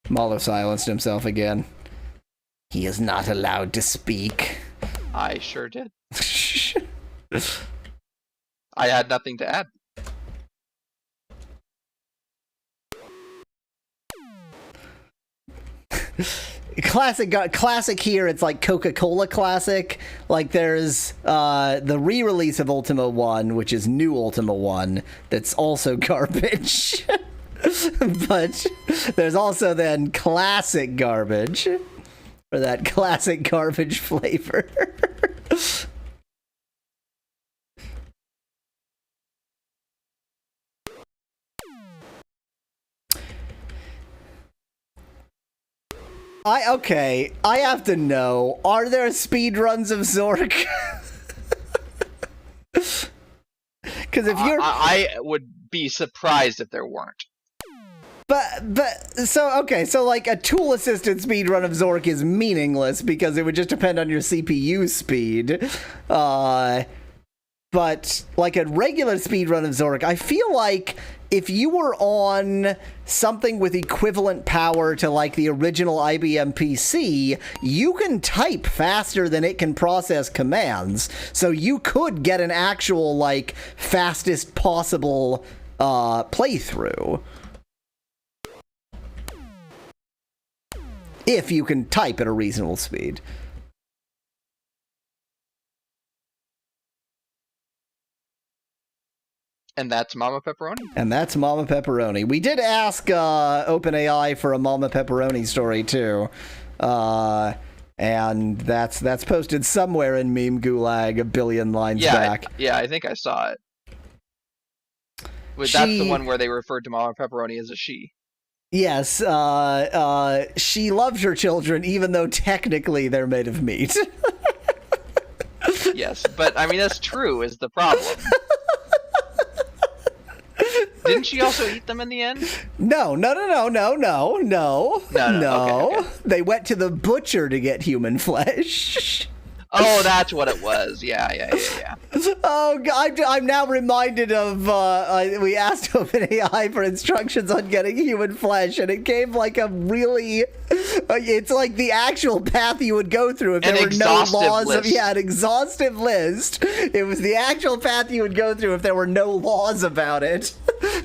Mallow silenced himself again. He is not allowed to speak. I sure did. I had nothing to add. Classic here, it's like Coca-Cola classic. Like there's the re-release of Ultima 1, which is New Ultima 1, that's also garbage. But there's also then classic garbage. For that classic garbage flavor. I have to know, are there speedruns of Zork? Because if you're... I would be surprised if there weren't. So like a tool-assisted speedrun of Zork is meaningless because it would just depend on your CPU speed. But like a regular speedrun of Zork, I feel like if you were on something with equivalent power to like the original IBM PC, you can type faster than it can process commands. So you could get an actual like fastest possible playthrough. If you can type at a reasonable speed. And that's Mama Pepperoni. And that's Mama Pepperoni. We did ask OpenAI for a Mama Pepperoni story, too. And that's posted somewhere in Meme Gulag a billion lines back. Yeah, I think I saw it. That's the one where they referred to Mama Pepperoni as a she. Yes, she loves her children, even though technically they're made of meat. Yes, but I mean, that's true, is the problem. Didn't she also eat them in the end? No. Okay. They went to the butcher to get human flesh. Oh, that's what it was. Yeah. Oh, I'm now reminded of, we asked OpenAI for instructions on getting human flesh, and it gave like a really, it's like the actual path you would go through if there were no laws of, an exhaustive list. It was the actual path you would go through if there were no laws about it.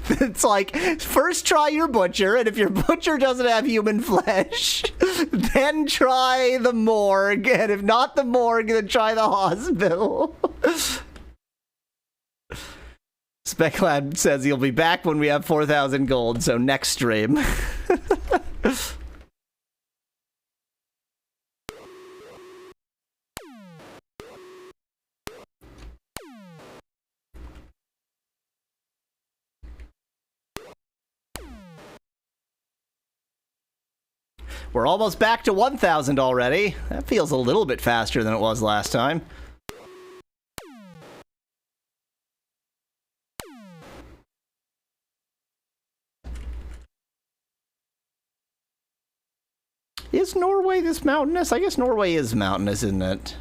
It's like, first try your butcher, and if your butcher doesn't have human flesh, then try the morgue, and if not the morgue, then try the hospital. Speclad says he'll be back when we have 4,000 gold, so next stream. We're almost back to 1,000 already. That feels a little bit faster than it was last time. Is Norway this mountainous? I guess Norway is mountainous, isn't it?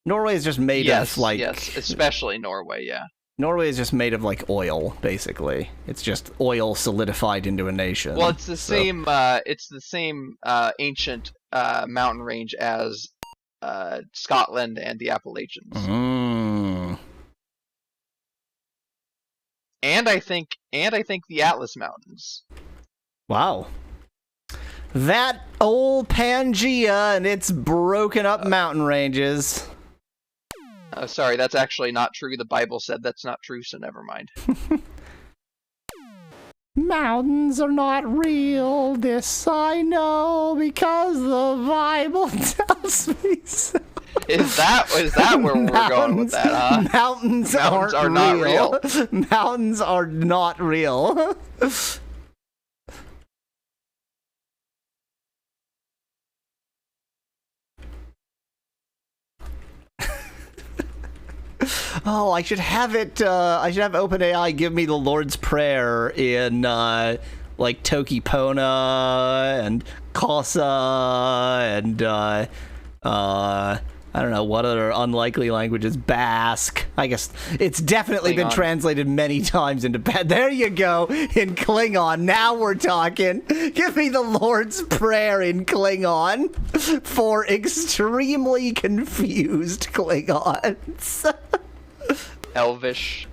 Norway is just made of, like... Yes, especially Norway, yeah. Norway is just made of, like, oil, basically. It's just oil solidified into a nation. Well, it's the same, ancient mountain range as Scotland and the Appalachians. Mm. And I think the Atlas Mountains. Wow. That old Pangea and its broken up mountain ranges. Oh, sorry, that's actually not true. The Bible said that's not true, so never mind. Mountains are not real, this I know, because the Bible tells me so. Is that where we're going with that, huh? Mountains are not real. Mountains are not real. Oh, I should have it, I should have OpenAI give me the Lord's Prayer in, like, Tokipona and Kosa and, I don't know, what other unlikely languages? Basque. I guess it's definitely been translated many times into... There you go, in Klingon. Now we're talking. Give me the Lord's Prayer in Klingon for extremely confused Klingons. Elvish.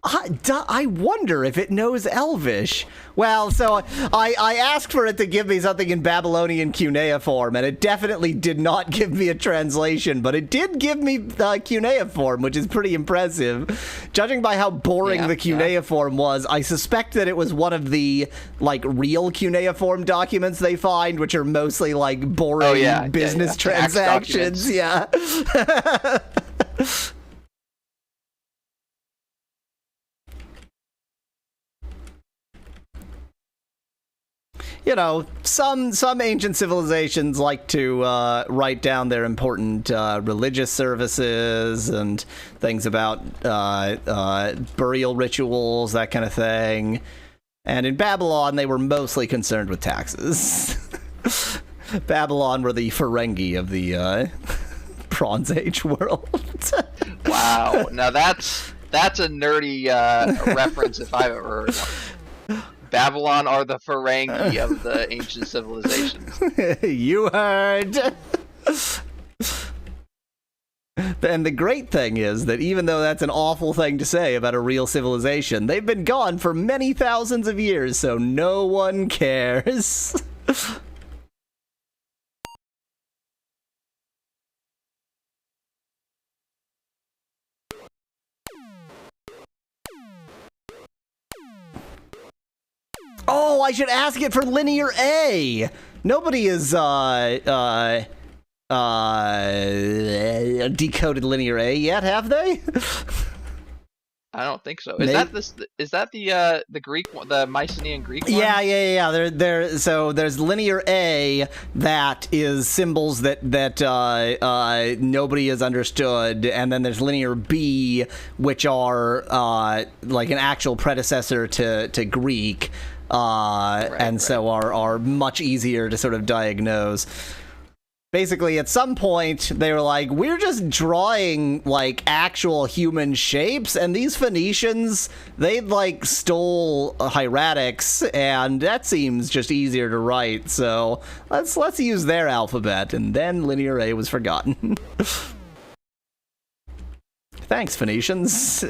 I wonder if it knows Elvish. Well, so I asked for it to give me something in Babylonian cuneiform, and it definitely did not give me a translation, but it did give me cuneiform, which is pretty impressive. Judging by how boring the cuneiform was, I suspect that it was one of the, like, real cuneiform documents they find, which are mostly, like, boring business transactions. Yeah. You know, some ancient civilizations like to write down their important religious services and things about burial rituals, that kind of thing. And in Babylon, they were mostly concerned with taxes. Babylon were the Ferengi of the Bronze Age world. Wow, now that's a nerdy reference if I've ever heard one. Babylon are the Ferengi of the ancient civilizations. You heard. And the great thing is that even though that's an awful thing to say about a real civilization, they've been gone for many thousands of years, so no one cares. Oh, I should ask it for linear A. Nobody is decoded linear A yet, have they? I don't think so. Is that the Greek one, the Mycenaean Greek one? Yeah. So there's linear A that is symbols that nobody has understood, and then there's linear B, which are like an actual predecessor to Greek. So are much easier to sort of diagnose. Basically, at some point, they were like, we're just drawing, like, actual human shapes, and these Phoenicians, they, like, stole hieratics, and that seems just easier to write, so let's use their alphabet, and then linear A was forgotten. Thanks, Phoenicians.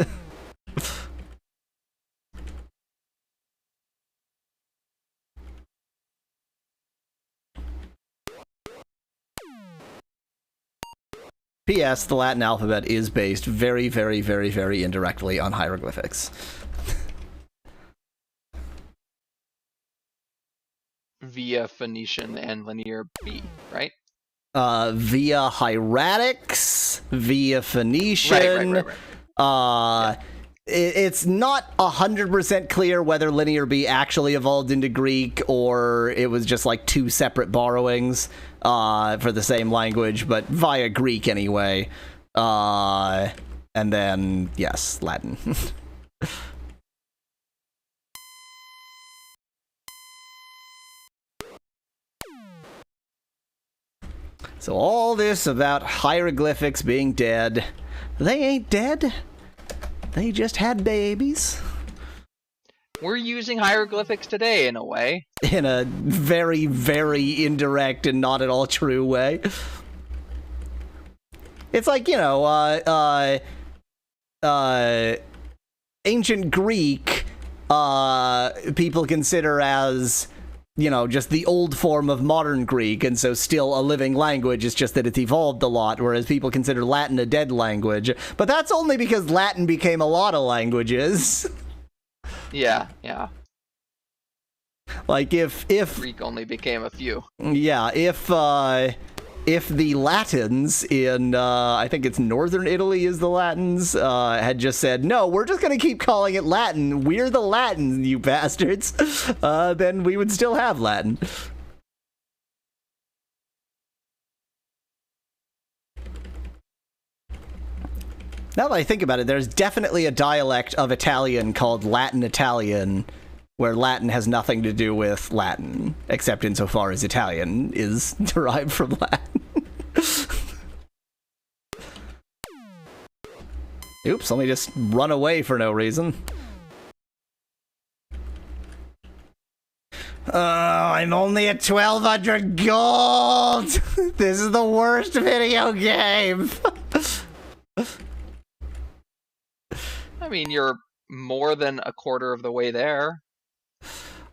P.S. The Latin alphabet is based very, very, very, very indirectly on hieroglyphics. Via Phoenician and Linear B, right? Via Hieratic, via Phoenician. Right. It's not 100% clear whether Linear B actually evolved into Greek or it was just like two separate borrowings for the same language, but via Greek anyway. And then, yes, Latin. So all this about hieroglyphics being dead. They ain't dead. They just had babies. We're using hieroglyphics today, in a way. In a very, very indirect and not at all true way. It's like, you know, ancient Greek, people consider as, you know, just the old form of modern Greek, and so still a living language. It's just that it's evolved a lot, whereas people consider Latin a dead language. But that's only because Latin became a lot of languages. Yeah. Like if Greek only became a few. Yeah, if the Latins in I think it's northern Italy is the Latins had just said, no, we're just gonna keep calling it Latin, we're the Latins, you bastards, then we would still have Latin. Now that I think about it, there's definitely a dialect of Italian called Latin Italian, where Latin has nothing to do with Latin, except insofar as Italian is derived from Latin. Oops, let me just run away for no reason. I'm only at 1,200 gold! This is the worst video game! I mean, you're more than a quarter of the way there.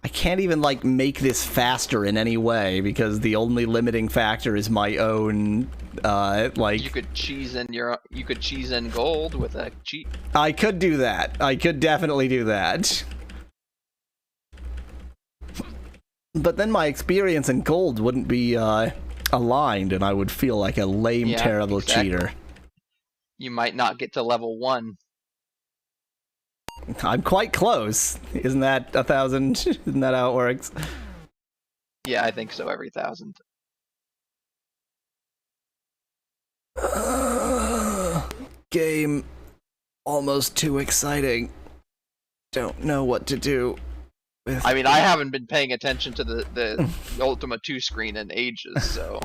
I can't even, like, make this faster in any way, because the only limiting factor is my own, like... You could cheese in gold with a cheat. I could do that. I could definitely do that. But then my experience in gold wouldn't be, aligned, and I would feel like a lame, terrible cheater. You might not get to level 1. I'm quite close. Isn't that 1,000? Isn't that how it works? Yeah, I think so, every 1,000. Game almost too exciting. Don't know what to do with... I mean, I haven't been paying attention to the Ultima II screen in ages, so...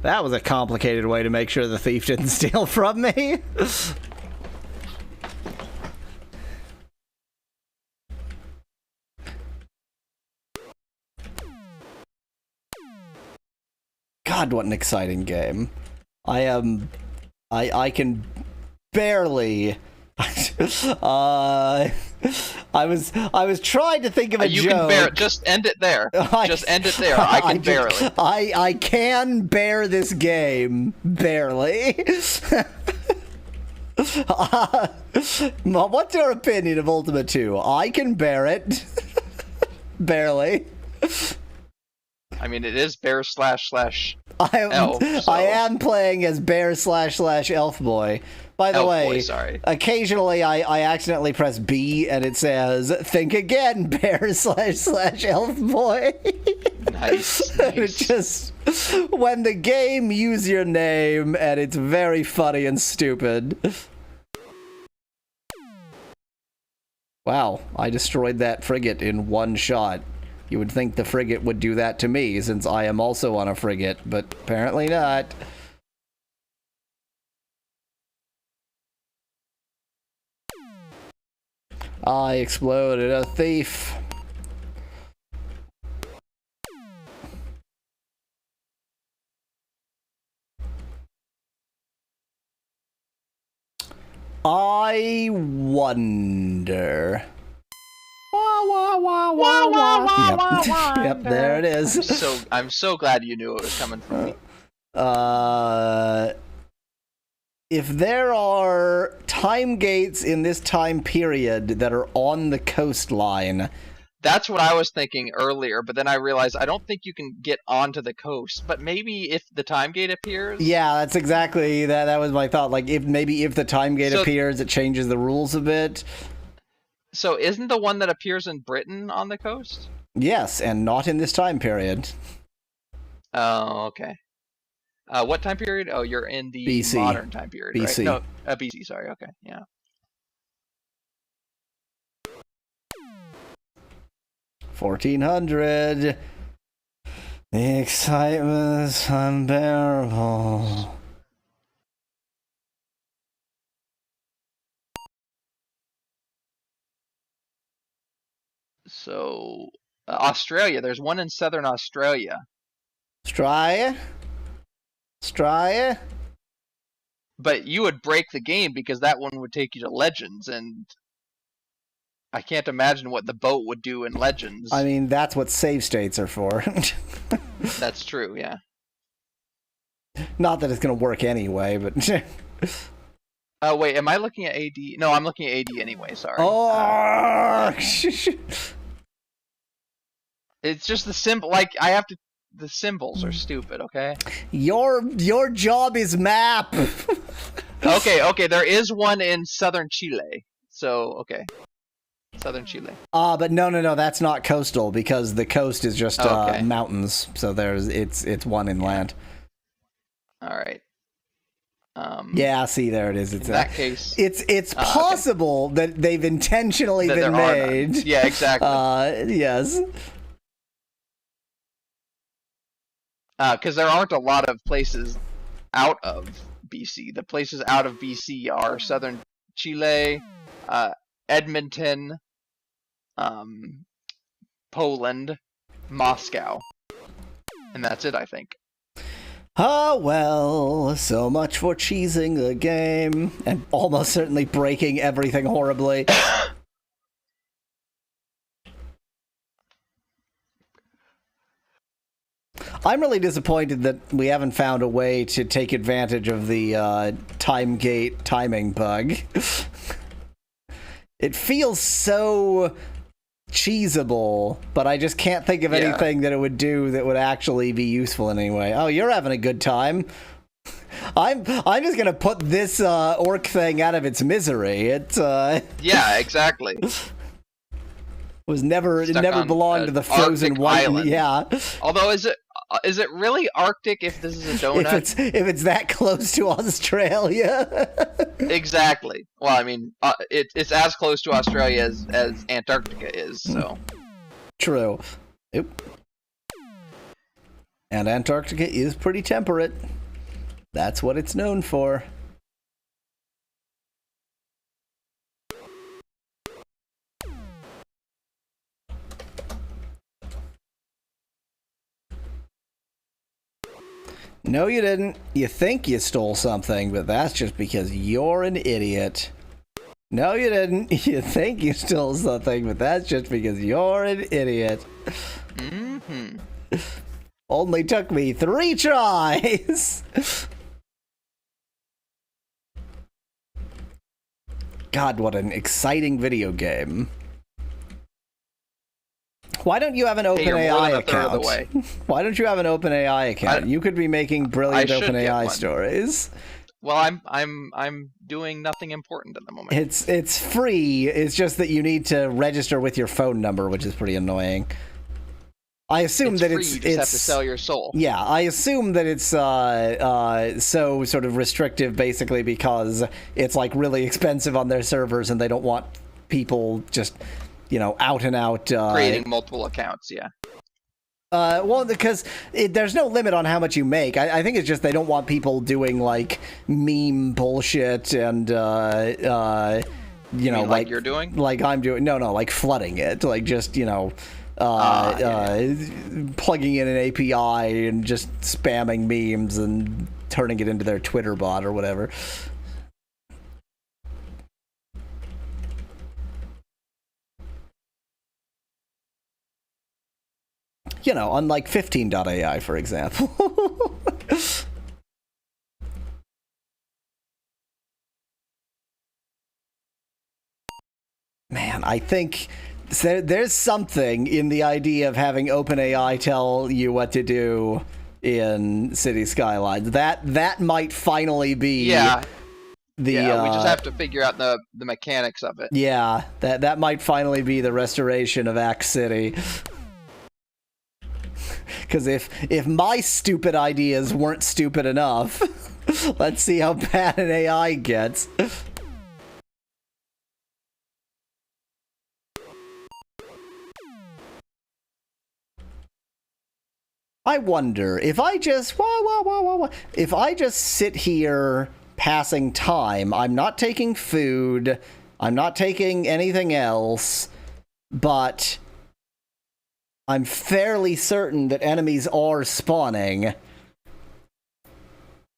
That was a complicated way to make sure the thief didn't steal from me. God, what an exciting game. I can barely... I was trying to think of a you joke. Can bear it. Just end it there. Just end it there. I can barely. I can bear this game barely. What's your opinion of Ultima II? I can bear it barely. I mean, it is bear / elf. So. I am playing as bear / elf boy. By the way, sorry. Occasionally I accidentally press B and it says, think again, bear / elf boy. Nice. It's just, when the game use your name, and it's very funny and stupid. Wow, I destroyed that frigate in one shot. You would think the frigate would do that to me, since I am also on a frigate, but apparently not. I exploded a thief. I wonder... Yep, there it is. I'm so glad you knew it was coming from me. If there are time gates in this time period that are on the coastline... That's what I was thinking earlier, but then I realized I don't think you can get onto the coast. But maybe if the time gate appears... Yeah, that's exactly... That was my thought. Like, if the time gate appears, it changes the rules a bit. So isn't the one that appears in Britain on the coast? Yes, and not in this time period. Oh, okay. What time period? Oh, you're in the BC. Modern time period, BC. right? No, BC, sorry, okay, yeah. 1400. The excitement's unbearable. So, Australia. There's one in southern Australia. Australia? But you would break the game because that one would take you to Legends, and I can't imagine what the boat would do in Legends. I mean, that's what save states are for. That's true, yeah. Not that it's going to work anyway, but... Oh, wait, am I looking at AD? No, I'm looking at AD anyway, sorry. Oh! It's just the symbol, like, I have to... The symbols are stupid, okay? Your job is map! Okay, there is one in southern Chile. So, okay. Southern Chile. But no, that's not coastal, because the coast is just mountains, so it's one inland. Alright. Yeah, see, there it is. In that case... It's possible that they've intentionally been made. Yeah, exactly. Yes. Because there aren't a lot of places out of BC. The places out of BC are southern Chile, Edmonton, Poland, Moscow. And that's it, I think. Oh, well, so much for cheesing the game, and almost certainly breaking everything horribly. I'm really disappointed that we haven't found a way to take advantage of the time gate timing bug. It feels so cheesable, but I just can't think of anything that it would do that would actually be useful in any way. Oh, you're having a good time. I'm just gonna put this orc thing out of its misery. Yeah, exactly. It never belonged to the frozen white island. Yeah. Although is it really Arctic if this is a donut? If it's that close to Australia. Exactly. Well, I mean, it's as close to Australia as Antarctica is, so. True. Oop. And Antarctica is pretty temperate. That's what it's known for. No, you didn't. You think you stole something, but that's just because you're an idiot. No, you didn't. You think you stole something, but that's just because you're an idiot. Mm-hmm. Only took me 3 tries. God, what an exciting video game. Why don't you have an OpenAI account? Why don't you have an OpenAI account? You could be making brilliant OpenAI stories. Well, I'm doing nothing important at the moment. It's free. It's just that you need to register with your phone number, which is pretty annoying. I assume that free, you just have to sell your soul. Yeah, I assume that it's so sort of restrictive, basically because it's like really expensive on their servers, and they don't want people just, out and out creating multiple accounts. Yeah. Well, because there's no limit on how much you make. I think it's just they don't want people doing like meme bullshit and like you're doing, like I'm doing. No, like flooding it, like just plugging in an API and just spamming memes and turning it into their Twitter bot or whatever. You know, unlike 15.ai, for example. Man, I think there's something in the idea of having OpenAI tell you what to do in City Skylines. That might finally be... Yeah. We just have to figure out the mechanics of it. Yeah, that might finally be the restoration of Axe City. Because if my stupid ideas weren't stupid enough, let's see how bad an AI gets. I wonder if I just if I just sit here passing time, I'm not taking food, I'm not taking anything else, but I'm fairly certain that enemies are spawning.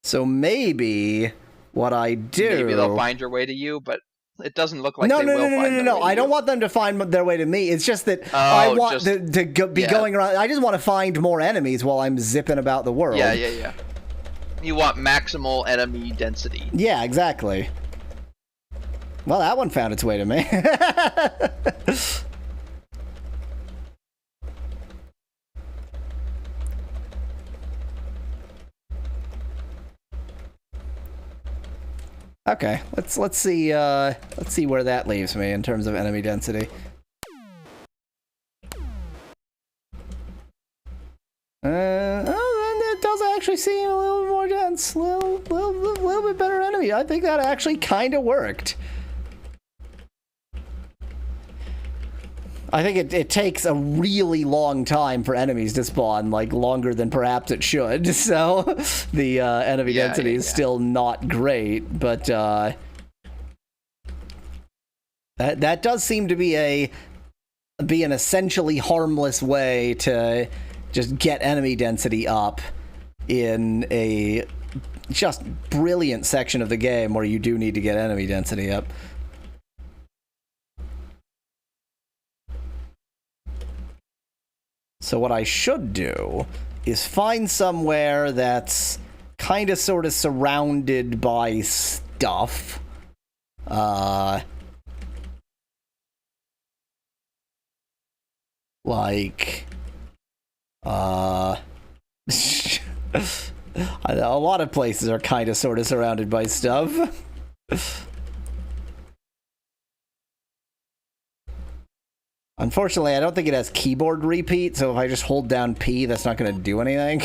So maybe what I do... Maybe they'll find your way to you, but it doesn't look like no, they will find their way No, to I you. don't want them to find their way to me. It's just that I want to be going around. I just want to find more enemies while I'm zipping about the world. Yeah. You want maximal enemy density. Yeah, exactly. Well, that one found its way to me. Okay, let's see where that leaves me in terms of enemy density. It does actually seem a little more dense, little bit better enemy. I think that actually kind of worked. I think it takes a really long time for enemies to spawn, like longer than perhaps it should. So the enemy density is still not great, but that does seem to be an essentially harmless way to just get enemy density up in a just brilliant section of the game where you do need to get enemy density up. So what I should do is find somewhere that's kind of sort of surrounded by stuff. Like, a lot of places are kind of sort of surrounded by stuff. Unfortunately, I don't think it has keyboard repeat, so if I just hold down P, that's not going to do anything.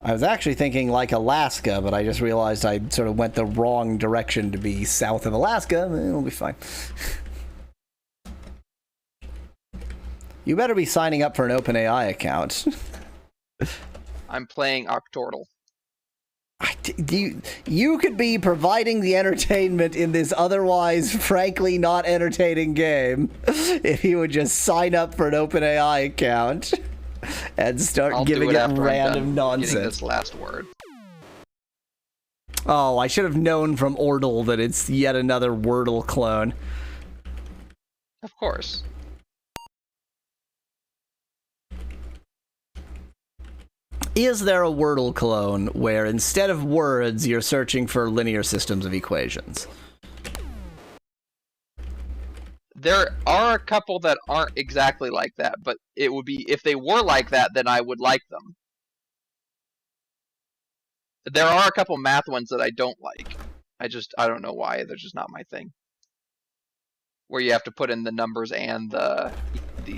I was actually thinking like Alaska, but I just realized I sort of went the wrong direction to be south of Alaska. It'll be fine. You better be signing up for an OpenAI account. I'm playing Octortle. You could be providing the entertainment in this otherwise, frankly, not entertaining game if you would just sign up for an OpenAI account and start giving it random nonsense. Getting this last word. Oh, I should have known from Ordle that it's yet another Wordle clone. Of course. Is there a Wordle clone where instead of words, you're searching for linear systems of equations? There are a couple that aren't exactly like that, but it would be, if they were like that, then I would like them. There are a couple math ones that I don't like. I don't know why, they're just not my thing. Where you have to put in the numbers and the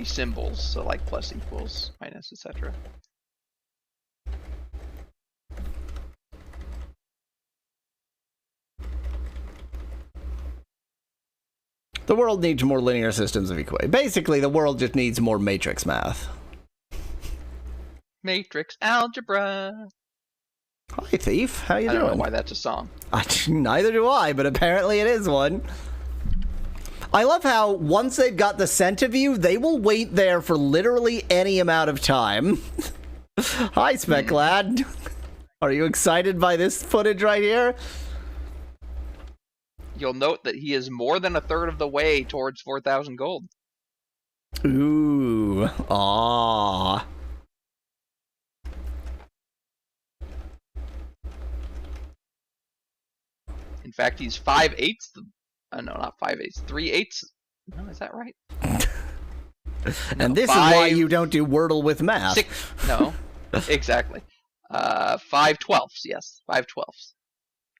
symbols, so like plus, equals, minus, etc. The world needs more linear systems of equations. Basically, the world just needs more matrix math. Matrix algebra. Hi, Thief. How you doing? I don't know why that's a song. Neither do I, but apparently it is one. I love how once they've got the scent of you, they will wait there for literally any amount of time. Hi, Spec Lad. Are you excited by this footage right here? you'll note that he is more than a third of the way towards 4,000 gold. Ooh. Ah. In fact, he's 5/8. No, not 5/8. 3/8. No, is that right? And this is why you don't do Wordle with math. No, exactly. 5/12. Yes, 5/12.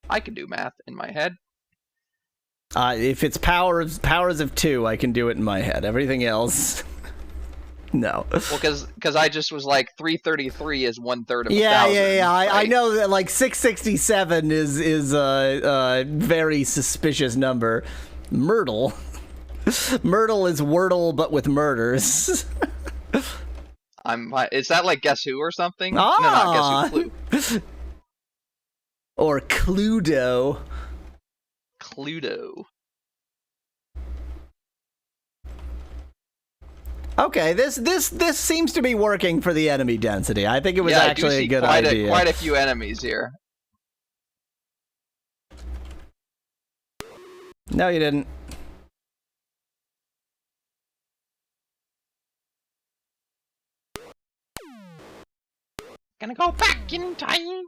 I can do math in my head. If it's powers of 2, I can do it in my head. Everything else, no. Well, because I just was like 333 is 1/3 of 1,000. Yeah. Right? I know that like 667 is a very suspicious number. Myrtle is Wordle but with murders. Is that like Guess Who or something? Ah! No, not Guess Who. Clue. Or Cluedo. Cluedo. Okay, this seems to be working for the enemy density. I think it was actually a good idea. Quite a few enemies here. No, you didn't. Gonna go back in time.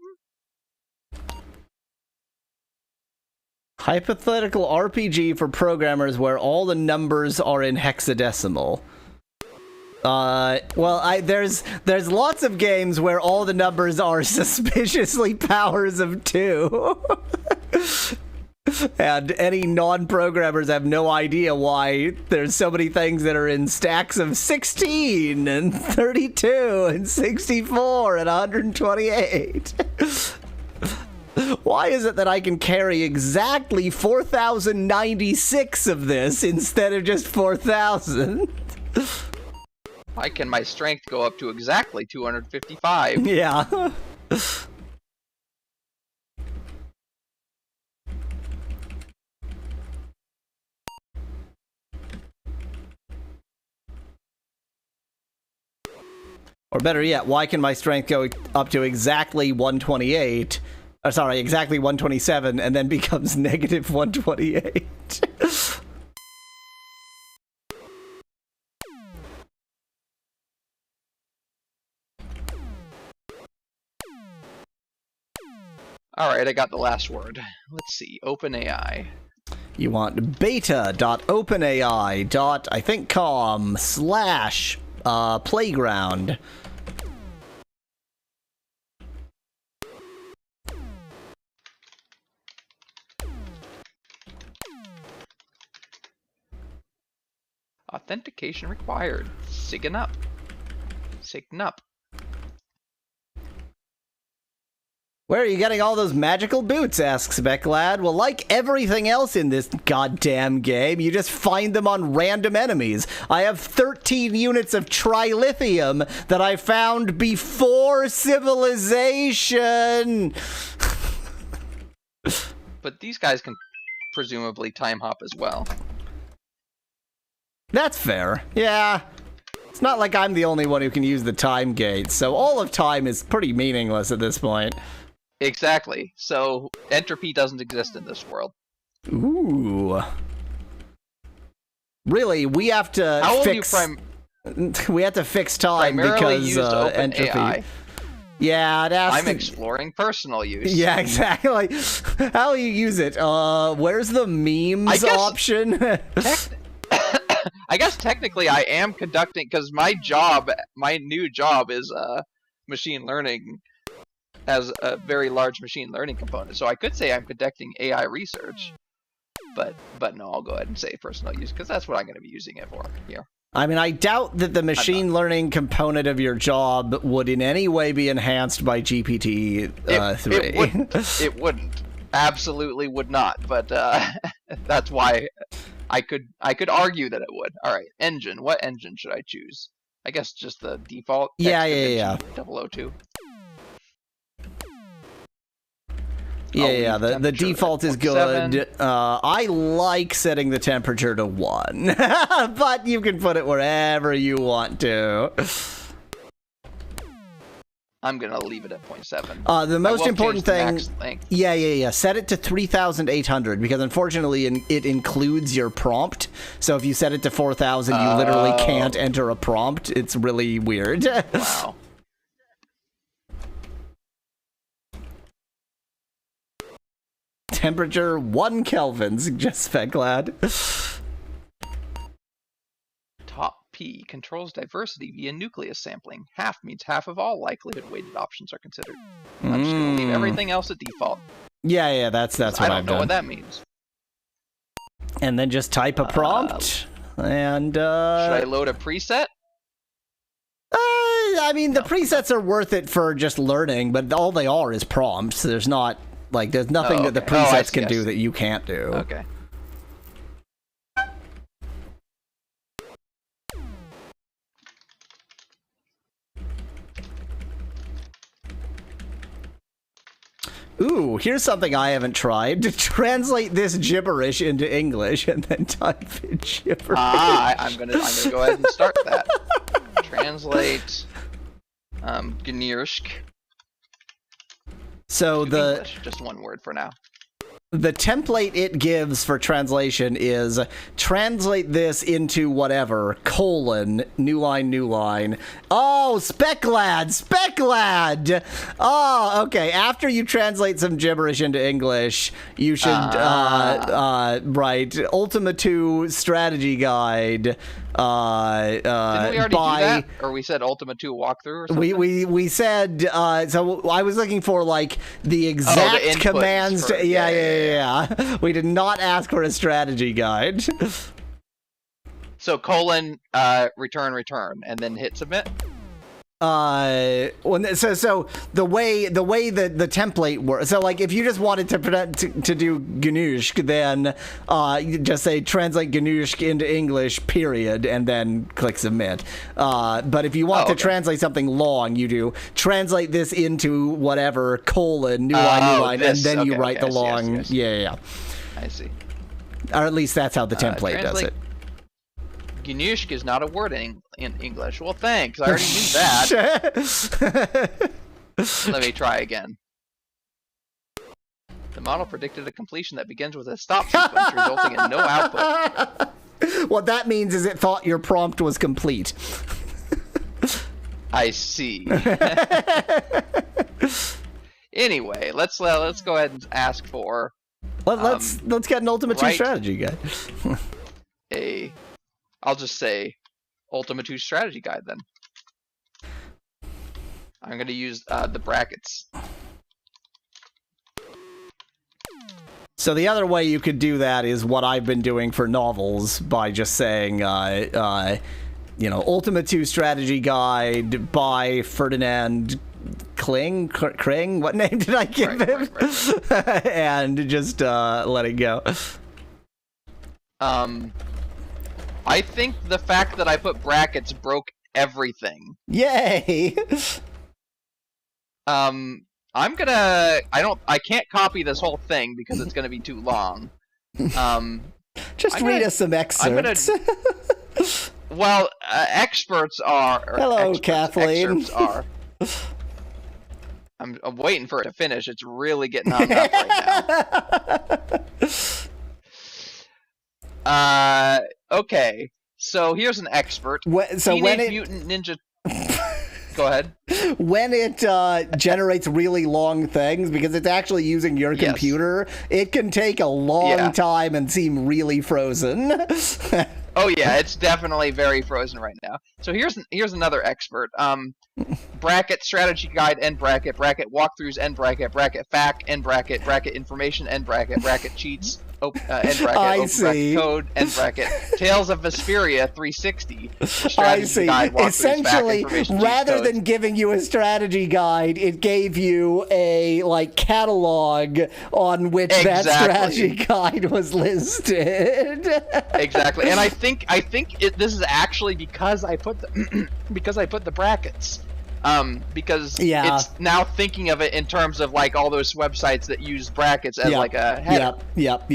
Hypothetical RPG for programmers where all the numbers are in hexadecimal. Well, there's lots of games where all the numbers are suspiciously powers of 2. And any non-programmers have no idea why there's so many things that are in stacks of 16 and 32 and 64 and 128. Why is it that I can carry exactly 4,096 of this instead of just 4,000? Why can my strength go up to exactly 255? Yeah. Or better yet, why can my strength go up to exactly 128? Sorry, exactly 127, and then becomes negative 128. Alright, I got the last word. Let's see, OpenAI. You want beta.openai.com/playground. Authentication required. Sign up. Sign up. Where are you getting all those magical boots, asks Becklad. Well, like everything else in this goddamn game, you just find them on random enemies. I have 13 units of trilithium that I found before civilization. But these guys can presumably time hop as well. That's fair. Yeah. It's not like I'm the only one who can use the time gate, so all of time is pretty meaningless at this point. Exactly. So entropy doesn't exist in this world. Ooh. Really, we have to we have to fix time because entropy. AI. Yeah, I'm exploring personal use. Yeah, exactly. How will you use it? Where's the memes option? I guess technically I am conducting, because my new job is machine learning, has a very large machine learning component. So I could say I'm conducting AI research, but no, I'll go ahead and say personal use, because that's what I'm going to be using it for here. I mean, I doubt that the machine learning component of your job would in any way be enhanced by GPT-3. It wouldn't. Absolutely would not. But that's why I could argue that it would. All right, engine. What engine should I choose? I guess just the default. Yeah. 002. Yeah, the default is good. I like setting the temperature to 1, but you can put it wherever you want to. I'm gonna leave it at 0.7. The most important thing, length. yeah. Set it to 3,800 because unfortunately it includes your prompt. So if you set it to 4,000, you literally can't enter a prompt. It's really weird. Wow. Temperature 1 Kelvin, suggests Speglad. Top P controls diversity via nucleus sampling. Half means half of all likelihood weighted options are considered. I'm just gonna leave everything else at default. Yeah, that's what I've done. I don't know what that means. And then just type a prompt. And should I load a preset? I mean, the presets are worth it for just learning, but all they are is prompts. There's not there's nothing that the presets can do that you can't do. Okay. Ooh, here's something I haven't tried. To translate this gibberish into English and then type in gibberish. I'm gonna go ahead and start that. Translate Gnirsk. So English, just one word for now. The template it gives for translation is translate this into whatever, : new line. Oh, Speglad! Oh, okay. After you translate some gibberish into English, you should write Ultima II strategy guide. Didn't we already do that? Or we said Ultima II walkthrough or something? We said, so I was looking for, the exact the commands. for, Yeah. We did not ask for a strategy guide. So : return, and then hit submit? So the way that the template works, so if you just wanted to do Gnushk, then you just say translate Gnushk into English, period, and then click submit. But if you want to translate something long, you do translate this into whatever : new line, and then you write the long. Yeah. I see. Or at least that's how the template does it. Gnushk is not a word in English. Well, thanks. I already knew that. Let me try again. The model predicted a completion that begins with a stop sequence, resulting in no output. What that means is it thought your prompt was complete. I see. Anyway, let's go ahead and ask for. Let's get an Ultima II strategy guide. I'll just say Ultima II strategy guide then. I'm going to use the brackets. So the other way you could do that is what I've been doing for novels by just saying, Ultima II strategy guide by Ferdinand Kring? What name did I give him? Right. And just let it go. I think the fact that I put brackets broke everything. Yay! I can't copy this whole thing because it's gonna be too long. Just read us some excerpts. Well, experts are. Hello, Kathleen. Excerpts are. I'm waiting for it to finish. It's really getting on up right now. Okay. So here's an expert. Teenage Mutant Ninja. Go ahead. When it generates really long things, because it's actually using your computer, it can take a long time and seem really frozen. Oh yeah, it's definitely very frozen right now. So here's another expert. Bracket strategy guide end bracket walkthroughs end bracket fact end bracket information end bracket cheats end bracket I see. Code end bracket Tales of Vesperia 360. I see. Guide, Essentially, rather than giving you a strategy guide, it gave you a catalog on which that strategy guide was listed. Exactly, and I think this is actually because I put the brackets. Because it's now thinking of it in terms of all those websites that use brackets as a header. Yep.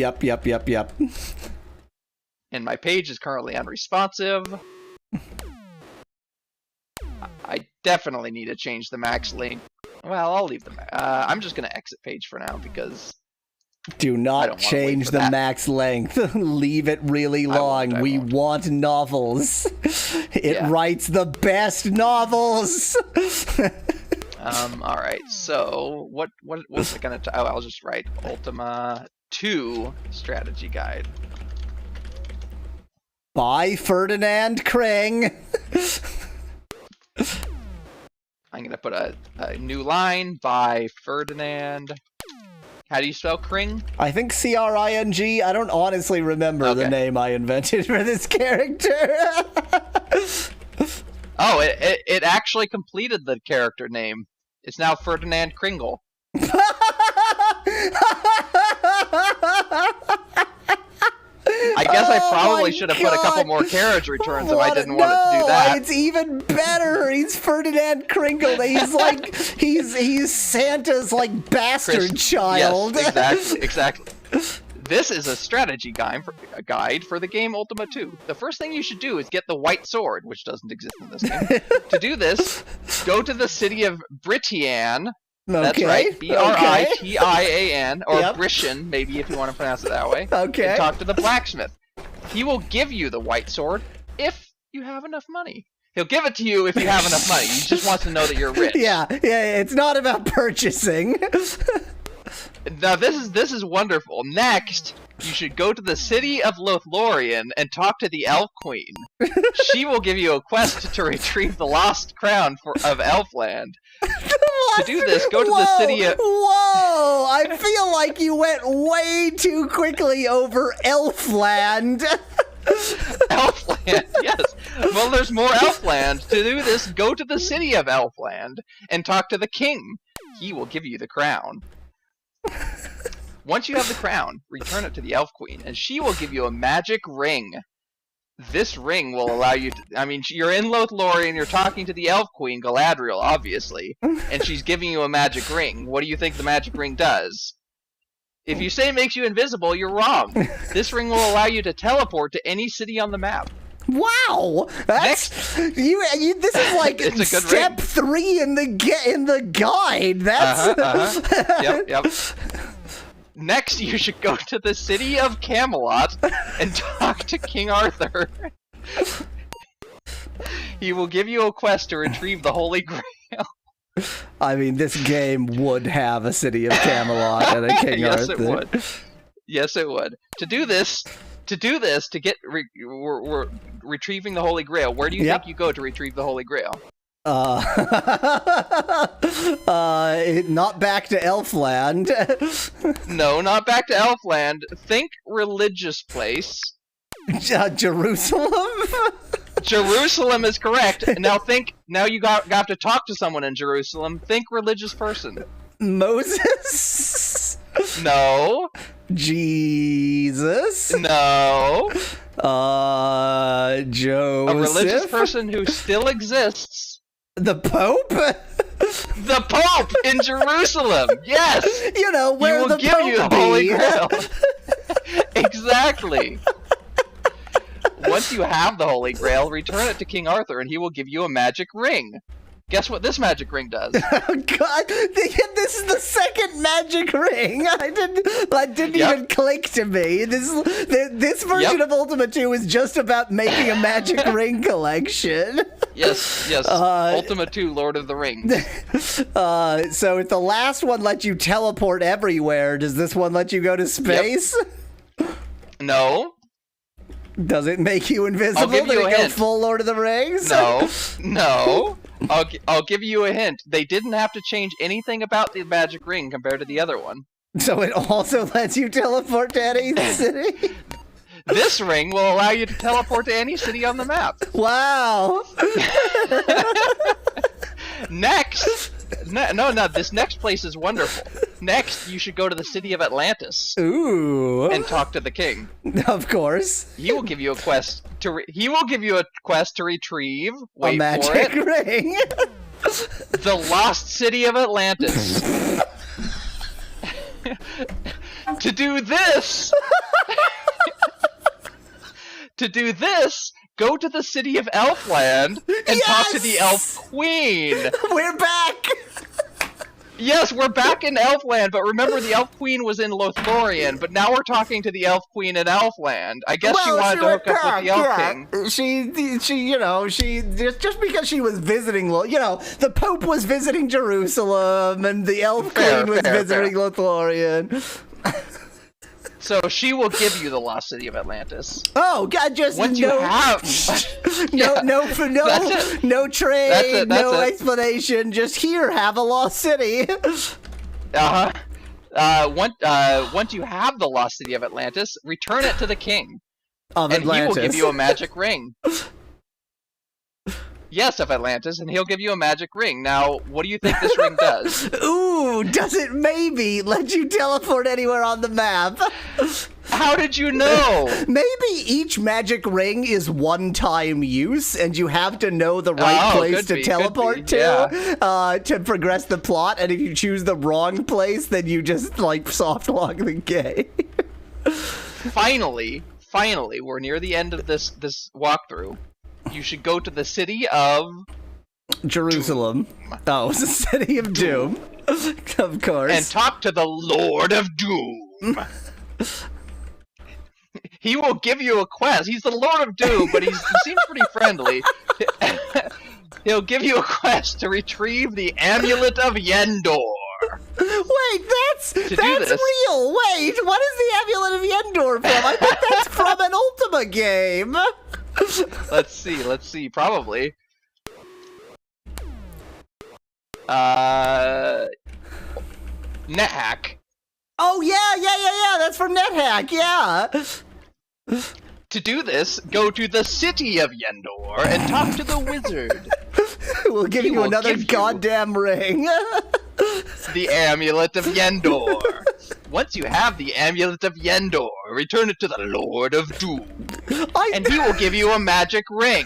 And my page is currently unresponsive. I definitely need to change the max length. Well, I'll leave I'm just gonna exit page for now because do not change the max length. Leave it really long. We want novels. It writes the best novels. All right. So what's it gonna? I'll just write Ultima II strategy guide. By Ferdinand Kring. I'm gonna put a new line by Ferdinand. How do you spell Kring? I think Cring. I don't honestly remember the name I invented for this character. Oh, it actually completed the character name. It's now Ferdinand Kringle. I guess I probably should have put a couple more carriage returns if I didn't want it to do that. It's even better. He's Ferdinand Kringle. He's like he's Santa's like bastard child. Yes, exactly. This is a strategy guide for the game Ultima II. The first thing you should do is get the white sword, which doesn't exist in this game. To do this, go to the city of Britian. That's right, Britian, or Britian, maybe if you want to pronounce it that way. Okay. And talk to the blacksmith. He will give you the white sword if you have enough money. He'll give it to you if you have enough money. He just wants to know that you're rich. Yeah, it's not about purchasing. Now this is wonderful. Next, you should go to the city of Lothlorien and talk to the Elf Queen. She will give you a quest to retrieve the lost crown of Elfland. To do this, go to the city of... Whoa! I feel like you went way too quickly over Elfland. Elfland, yes. Well, there's more Elfland. To do this, go to the city of Elfland and talk to the king. He will give you the crown. Once you have the crown, return it to the Elf Queen, and she will give you a magic ring. This ring will allow you to... I mean, you're in Lothlorien, you're talking to the Elf Queen, Galadriel, obviously, and she's giving you a magic ring. What do you think the magic ring does? If you say it makes you invisible, you're wrong. This ring will allow you to teleport to any city on the map. Wow, that's you. This is like step 3 in the guide. That's Yep. Next, you should go to the city of Camelot and talk to King Arthur. He will give you a quest to retrieve the Holy Grail. I mean, this game would have a city of Camelot and a King Yes, Arthur. It would. Yes, it would. To do this, to get we're retrieving the Holy Grail. Where do you think you go to retrieve the Holy Grail? Not back to Elfland. No, not back to Elfland. Think religious place. Jerusalem? Jerusalem is correct. Now you have to talk to someone in Jerusalem. Think religious person. Moses? No. Jesus? No. Joseph? A religious person who still exists. The Pope? The Pope in Jerusalem. Yes. You know where he will the give Pope you the Holy Grail. Exactly. Once you have the Holy Grail, return it to King Arthur, and he will give you a magic ring. Guess what this magic ring does? Oh God! This is the second magic ring. That didn't even click to me. This version of Ultima II is just about making a magic ring collection. Yes. Ultima II, Lord of the Rings. So if the last one let you teleport everywhere, does this one let you go to space? Yep. No. Does it make you invisible? I'll give you a hint. Go full Lord of the Rings? No. I'll give you a hint. They didn't have to change anything about the magic ring compared to the other one. So it also lets you teleport to any city? This ring will allow you to teleport to any city on the map. Wow. Next. No, this next place is wonderful. Next, you should go to the city of Atlantis. Ooh. And talk to the king. Of course. He will give you a quest to retrieve. Wait a magic ring. The lost city of Atlantis. To do this, go to the city of Elfland and talk to the Elf Queen. We're back. Yes, we're back in Elfland, but remember the Elf Queen was in Lothlorien, but now we're talking to the Elf Queen in Elfland. I guess she wanted to hook up with the Elf King. She just because she was visiting, the Pope was visiting Jerusalem and the Elf Queen was visiting Lothlorien. So she will give you the lost city of Atlantis. Oh God! Just once you have no trade, no explanation. Just here, have a lost city. Once you have the lost city of Atlantis, return it to the king of and Atlantis. he will give you a magic ring. Yes, of Atlantis, and he'll give you a magic ring. Now, what do you think this ring does? Ooh, does it maybe let you teleport anywhere on the map? How did you know? Maybe each magic ring is one-time use, and you have to know the right place to teleport to progress the plot, and if you choose the wrong place, then you just, soft lock the game. Finally, we're near the end of this walkthrough. You should go to the city of... Jerusalem. Doom. Oh, it's the city of Doom. Of course. And talk to the Lord of Doom. He will give you a quest. He's the Lord of Doom, but he seems pretty friendly. He'll give you a quest to retrieve the Amulet of Yendor. Wait, that's real. Wait, what is the Amulet of Yendor from? I think that's from an Ultima game. Let's see, probably. NetHack. Oh, yeah, that's from NetHack, yeah. To do this, go to the city of Yendor and talk to the wizard. We'll give you another goddamn ring. The Amulet of Yendor. Once you have the Amulet of Yendor, return it to the Lord of Doom. And he will give you a magic ring.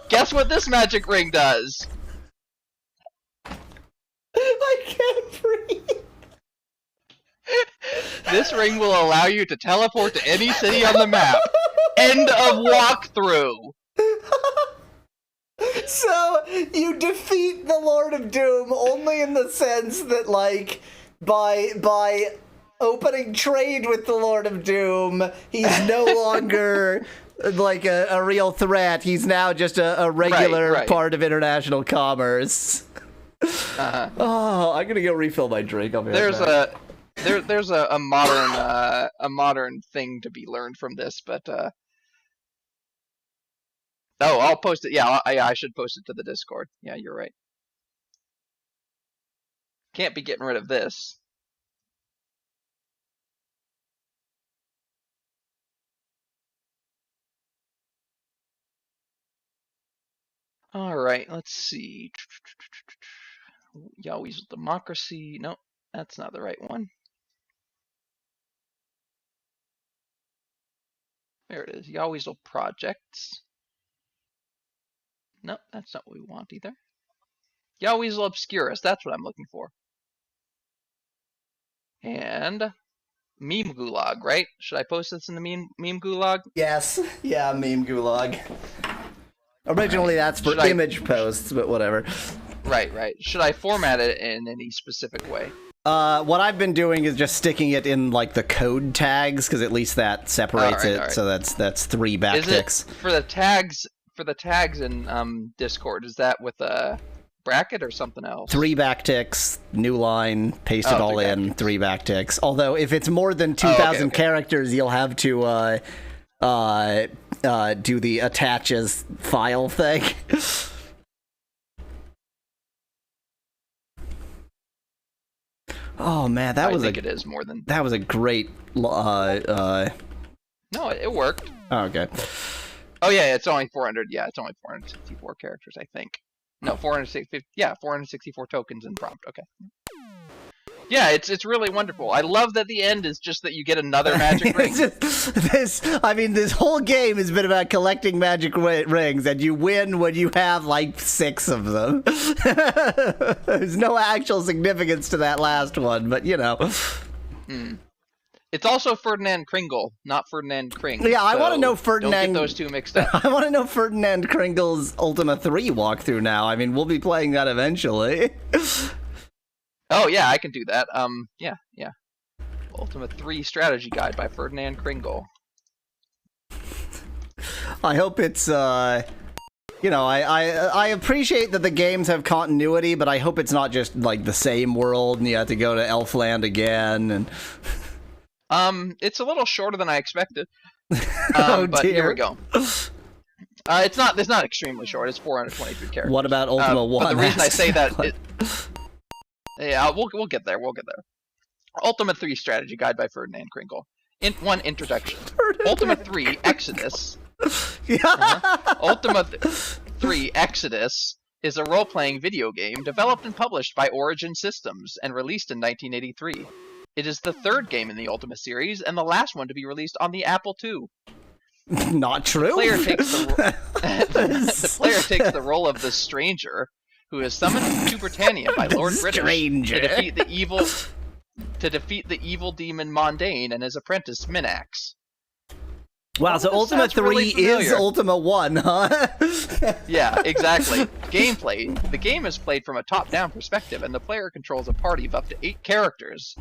Guess what this magic ring does? I can't breathe. This ring will allow you to teleport to any city on the map. End of walkthrough. So, you defeat the Lord of Doom only in the sense that, by opening trade with the Lord of Doom, he's no longer, a real threat. He's now just a regular part of international commerce. Oh, I'm gonna go refill my drink. There's a modern thing to be learned from this, but I'll post it. Yeah, I should post it to the Discord. Yeah, you're right. Can't be getting rid of this. All right, let's see. Yahweh's Democracy. No, that's not the right one. There it is. Yahweh's Projects. No, that's not what we want either. Yahweh's Obscurus. That's what I'm looking for. And Meme Gulag, right? Should I post this in the meme Gulag? Yes. Yeah, Meme Gulag. Originally, that's for image posts, but whatever. Right. Should I format it in any specific way? What I've been doing is just sticking it in the code tags, because at least that separates it. Right. So that's 3 backticks. For the tags in Discord, is that with a bracket or something else? 3 backticks, new line, paste it all in, 3 backticks. Although if it's more than 2,000 characters, you'll have to do the attach as file thing. Oh man, I think it is more than that was a great. No, it worked. Oh, okay. Oh yeah, it's only 400. Yeah, it's only 464 characters, I think. No, 460. Yeah, 464 tokens in prompt. Okay. Yeah, it's really wonderful. I love that the end is just that you get another magic ring. This whole game has been about collecting magic rings, and you win when you have 6 of them. There's no actual significance to that last one, but you know. It's also Ferdinand Kringle, not Ferdinand Kring. Yeah, I so want to know Ferdinand. Don't get those two mixed up. I want to know Ferdinand Kringle's Ultima 3 walkthrough now. I mean, we'll be playing that eventually. Oh yeah, I can do that. Yeah. Ultima 3 strategy guide by Ferdinand Kringle. I hope it's you know, I appreciate that the games have continuity, but I hope it's not just like the same world and you have to go to Elfland again and It's a little shorter than I expected. Oh, but dear. Here we go. It's not extremely short. It's 423 characters. What about Ultima 1? But the reason I say that yeah, we'll get there. We'll get there. Ultima 3 strategy guide by Ferdinand Kringle. Introduction. Ultima 3 Exodus. Ultima 3 Exodus is a role-playing video game developed and published by Origin Systems and released in 1983. It is the third game in the Ultima series and the last one to be released on the Apple II. Not true. The player takes the player takes the role of the Stranger, who is summoned to Britannia by Lord British to defeat the evil demon Mondaine and his apprentice Minax. Wow, so Ultima 3 really is Ultima 1, huh? Yeah, exactly. Gameplay. The game is played from a top-down perspective, and the player controls a party of up to 8 characters.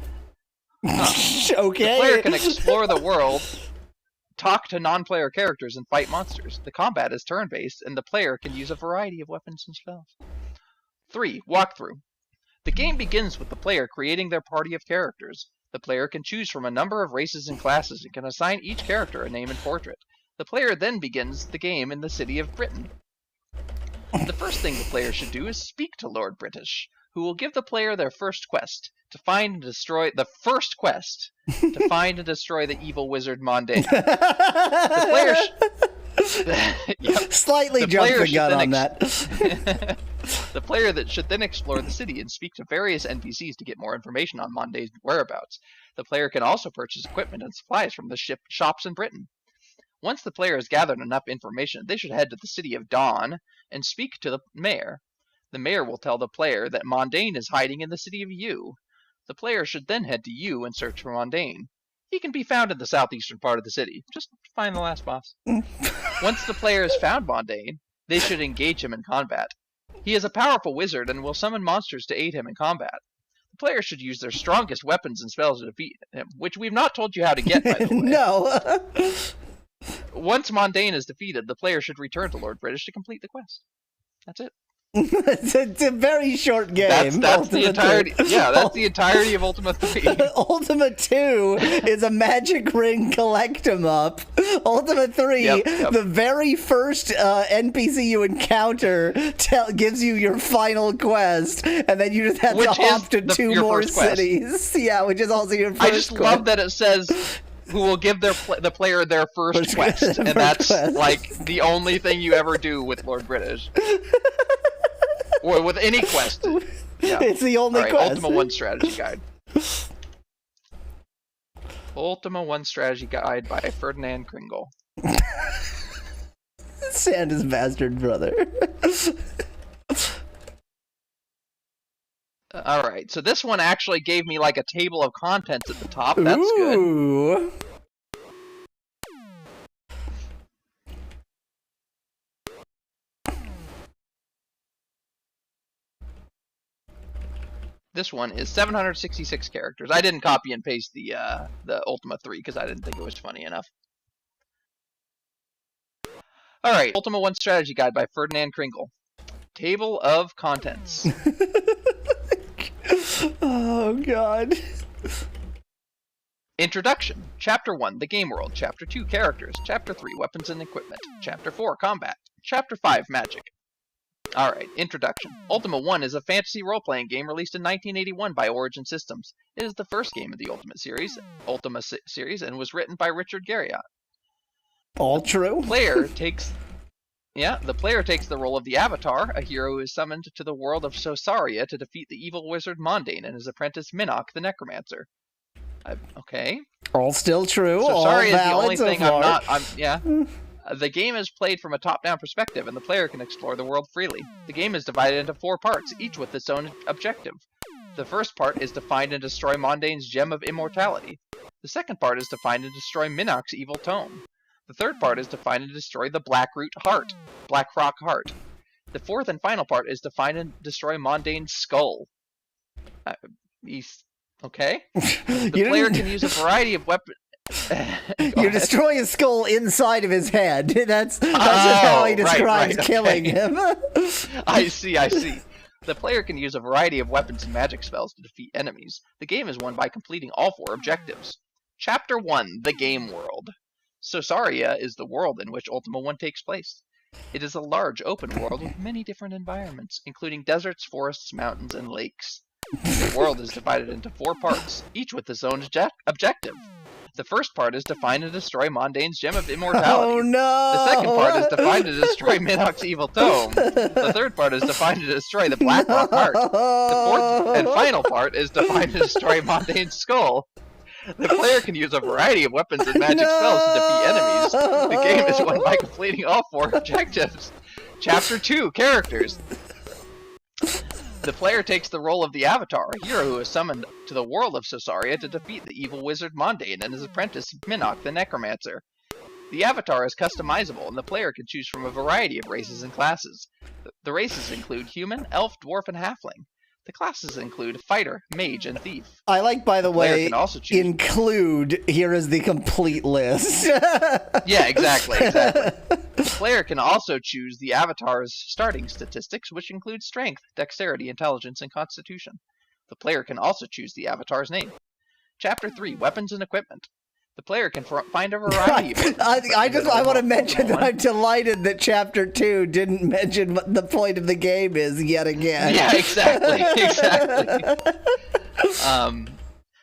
Okay. The player can explore the world, talk to non-player characters, and fight monsters. The combat is turn-based, and the player can use a variety of weapons and spells. 3. Walkthrough. The game begins with the player creating their party of characters. The player can choose from a number of races and classes and can assign each character a name and portrait. The player then begins the game in the city of Britain. The first thing the player should do is speak to Lord British, who will give the player their first quest, to find and destroy the evil wizard Mondaine. The player yep. Slightly jumped the gun on that. The player that should then explore the city and speak to various NPCs to get more information on Mondaine's whereabouts. The player can also purchase equipment and supplies from the shops in Britain. Once the player has gathered enough information, they should head to the city of Dawn and speak to the mayor. The mayor will tell the player that Mondaine is hiding in the city of U. The player should then head to U and search for Mondaine. He can be found in the southeastern part of the city. Just find the last boss. Once the player has found Mondaine, they should engage him in combat. He is a powerful wizard and will summon monsters to aid him in combat. The player should use their strongest weapons and spells to defeat him, which we've not told you how to get, by the way. No. Once Mondaine is defeated, the player should return to Lord British to complete the quest. That's it. It's a very short game. That's the entirety. Yeah, that's the entirety of Ultima 3. Ultima 2 is a magic ring collect 'em up. Ultima 3, Yep. the very first NPC you encounter gives you your final quest, and then you just have to hop to 2 more cities. Yeah, which is also your first I just quest. love that it says who will give the player their first quest, and that's like the only thing you ever do with Lord British. Or with any quest. Yeah. It's the only quest. Ultima 1 strategy guide. Ultima 1 strategy guide by Ferdinand Kringle. Santa's bastard brother. Alright, so this one actually gave me like a table of contents at the top. That's Ooh. good. This one is 766 characters. I didn't copy and paste the Ultima 3 because I didn't think it was funny enough. Alright, Ultima 1 strategy guide by Ferdinand Kringle. Table of contents. Oh, God. Introduction. Chapter 1, the game world. Chapter 2, characters. Chapter 3, weapons and equipment. Chapter 4, combat. Chapter 5, magic. Alright, introduction. Ultima 1 is a fantasy role-playing game released in 1981 by Origin Systems. It is the first game of the Ultima series, and was written by Richard Garriott. All true. The player takes the role of the Avatar, a hero who is summoned to the world of Sosaria to defeat the evil wizard Mondaine and his apprentice Minok the Necromancer. Okay. All still true. Sosaria is the only thing so far. The game is played from a top-down perspective, and the player can explore the world freely. The game is divided into 4 parts, each with its own objective. The first part is to find and destroy Mondaine's Gem of Immortality. The second part is to find and destroy Minok's evil tome. The third part is to find and destroy the Black Rock Heart. The fourth and final part is to find and destroy Mondane's skull. Okay. The player can use a variety of weapons. You destroy his skull inside of his head. That's just how he describes killing him. I see. The player can use a variety of weapons and magic spells to defeat enemies. The game is won by completing all 4 objectives. Chapter 1, The Game World. Sosaria is the world in which Ultima I takes place. It is a large open world with many different environments, including deserts, forests, mountains, and lakes. The world is divided into 4 parts, each with its own objective. The first part is to find and destroy Mondane's Gem of Immortality. Oh no! The second part is to find and destroy Minok's evil tome. The third part is to find and destroy the Black Rock Heart. The fourth and final part is to find and destroy Mondane's skull. The player can use a variety of weapons and magic spells to defeat enemies. The game is won by completing all 4 objectives. Chapter 2, Characters. The player takes the role of the Avatar, a hero who is summoned to the world of Sosaria to defeat the evil wizard Mondane and his apprentice Minok the Necromancer. The Avatar is customizable, and the player can choose from a variety of races and classes. The races include human, elf, dwarf, and halfling. The classes include fighter, mage, and thief. I like, by the way, Can also choose... include, here is the complete list. Yeah, exactly. The player can also choose the Avatar's starting statistics, which include strength, dexterity, intelligence, and constitution. The player can also choose the Avatar's name. Chapter 3, Weapons and Equipment. The player can find a variety of I want to mention that I'm delighted that Chapter 2 didn't mention what the point of the game is yet again. Yeah, exactly.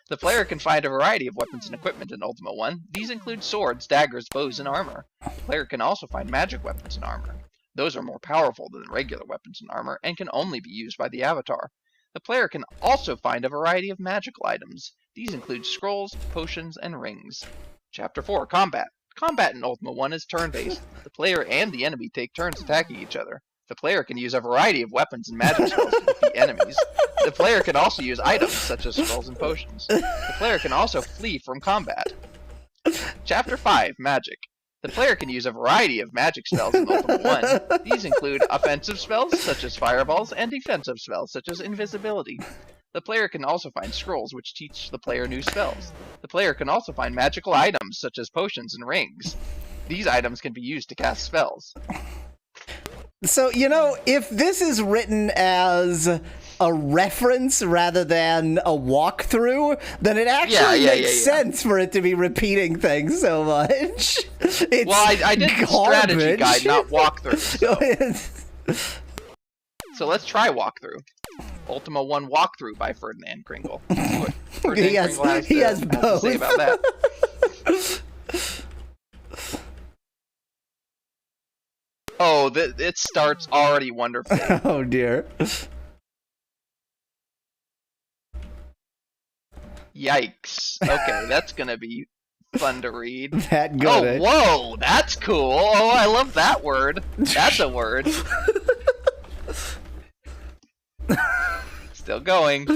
The player can find a variety of weapons and equipment in Ultima I. These include swords, daggers, bows, and armor. The player can also find magic weapons and armor. Those are more powerful than regular weapons and armor and can only be used by the Avatar. The player can also find a variety of magical items. These include scrolls, potions, and rings. Chapter 4, Combat. Combat in Ultima I is turn-based. The player and the enemy take turns attacking each other. The player can use a variety of weapons and magic spells to defeat enemies. The player can also use items such as scrolls and potions. The player can also flee from combat. Chapter 5, Magic. The player can use a variety of magic spells in Ultima I. These include offensive spells such as fireballs and defensive spells such as invisibility. The player can also find scrolls which teach the player new spells. The player can also find magical items such as potions and rings. These items can be used to cast spells. So, if this is written as a reference rather than a walkthrough, then it actually makes sense for it to be repeating things so much. It's I did the strategy guide, not walkthrough. So let's try walkthrough. Ultima I walkthrough by Ferdinand Kringle. He has both. Say about that. Oh, it starts already wonderfully. Oh dear. Yikes. Okay, that's gonna be fun to read. That good. Oh, whoa, that's cool. Oh, I love that word. That's a word. Still going.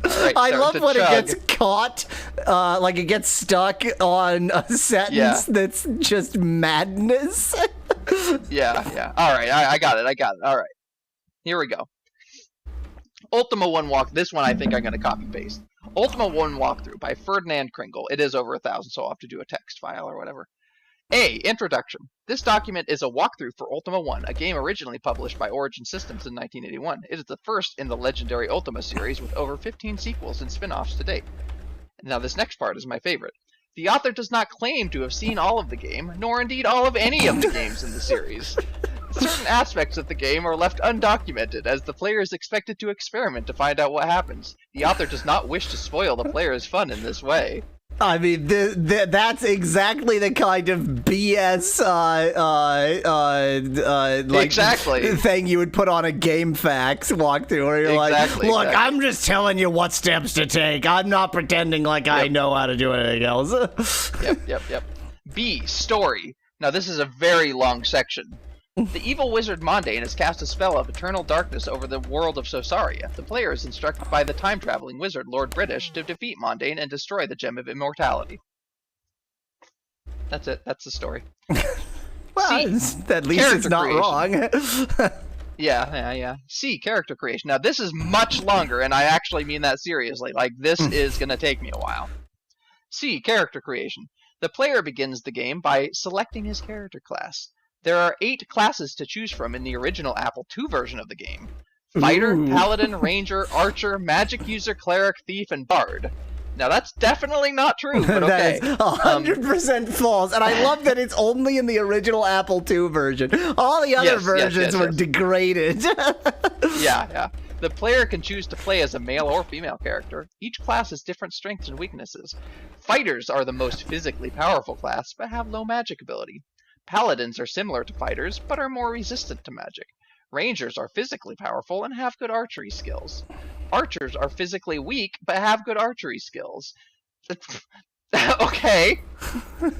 Right, I love when chug. it gets caught, like it gets stuck on a sentence that's just madness. Yeah. Alright, I got it. Alright. Here we go. Ultima I walk. This one I think I'm going to copy paste. Ultima I walkthrough by Ferdinand Kringle. It is over 1,000, so I'll have to do a text file or whatever. A. Introduction. This document is a walkthrough for Ultima I, a game originally published by Origin Systems in 1981. It is the first in the legendary Ultima series with over 15 sequels and spin-offs to date. Now this next part is my favorite. The author does not claim to have seen all of the game, nor indeed all of any of the games in the series. Certain aspects of the game are left undocumented, as the player is expected to experiment to find out what happens. The author does not wish to spoil the player's fun in this way. I mean, that's exactly the kind of BS, exactly thing you would put on a GameFAQs walkthrough, where you're look, I'm just telling you what steps to take. I'm not pretending like I know how to do anything else. Yep. B, story. Now, this is a very long section. The evil wizard Mondane has cast a spell of eternal darkness over the world of Sosaria. The player is instructed by the time-traveling wizard Lord British to defeat Mondane and destroy the Gem of Immortality. That's it. That's the story. Well, at least it's not wrong. Yeah. C, character creation. Now, this is much longer, and I actually mean that seriously. Like, this is going to take me a while. C, character creation. The player begins the game by selecting his character class. There are 8 classes to choose from in the original Apple II version of the game. Fighter, Paladin, Ranger, Archer, Magic User, Cleric, Thief, and Bard. Now, that's definitely not true, but okay. That is 100% false, and I love that it's only in the original Apple II version. All the other versions were degraded. Yeah. The player can choose to play as a male or female character. Each class has different strengths and weaknesses. Fighters are the most physically powerful class, but have low magic ability. Paladins are similar to fighters, but are more resistant to magic. Rangers are physically powerful and have good archery skills. Archers are physically weak, but have good archery skills. Okay.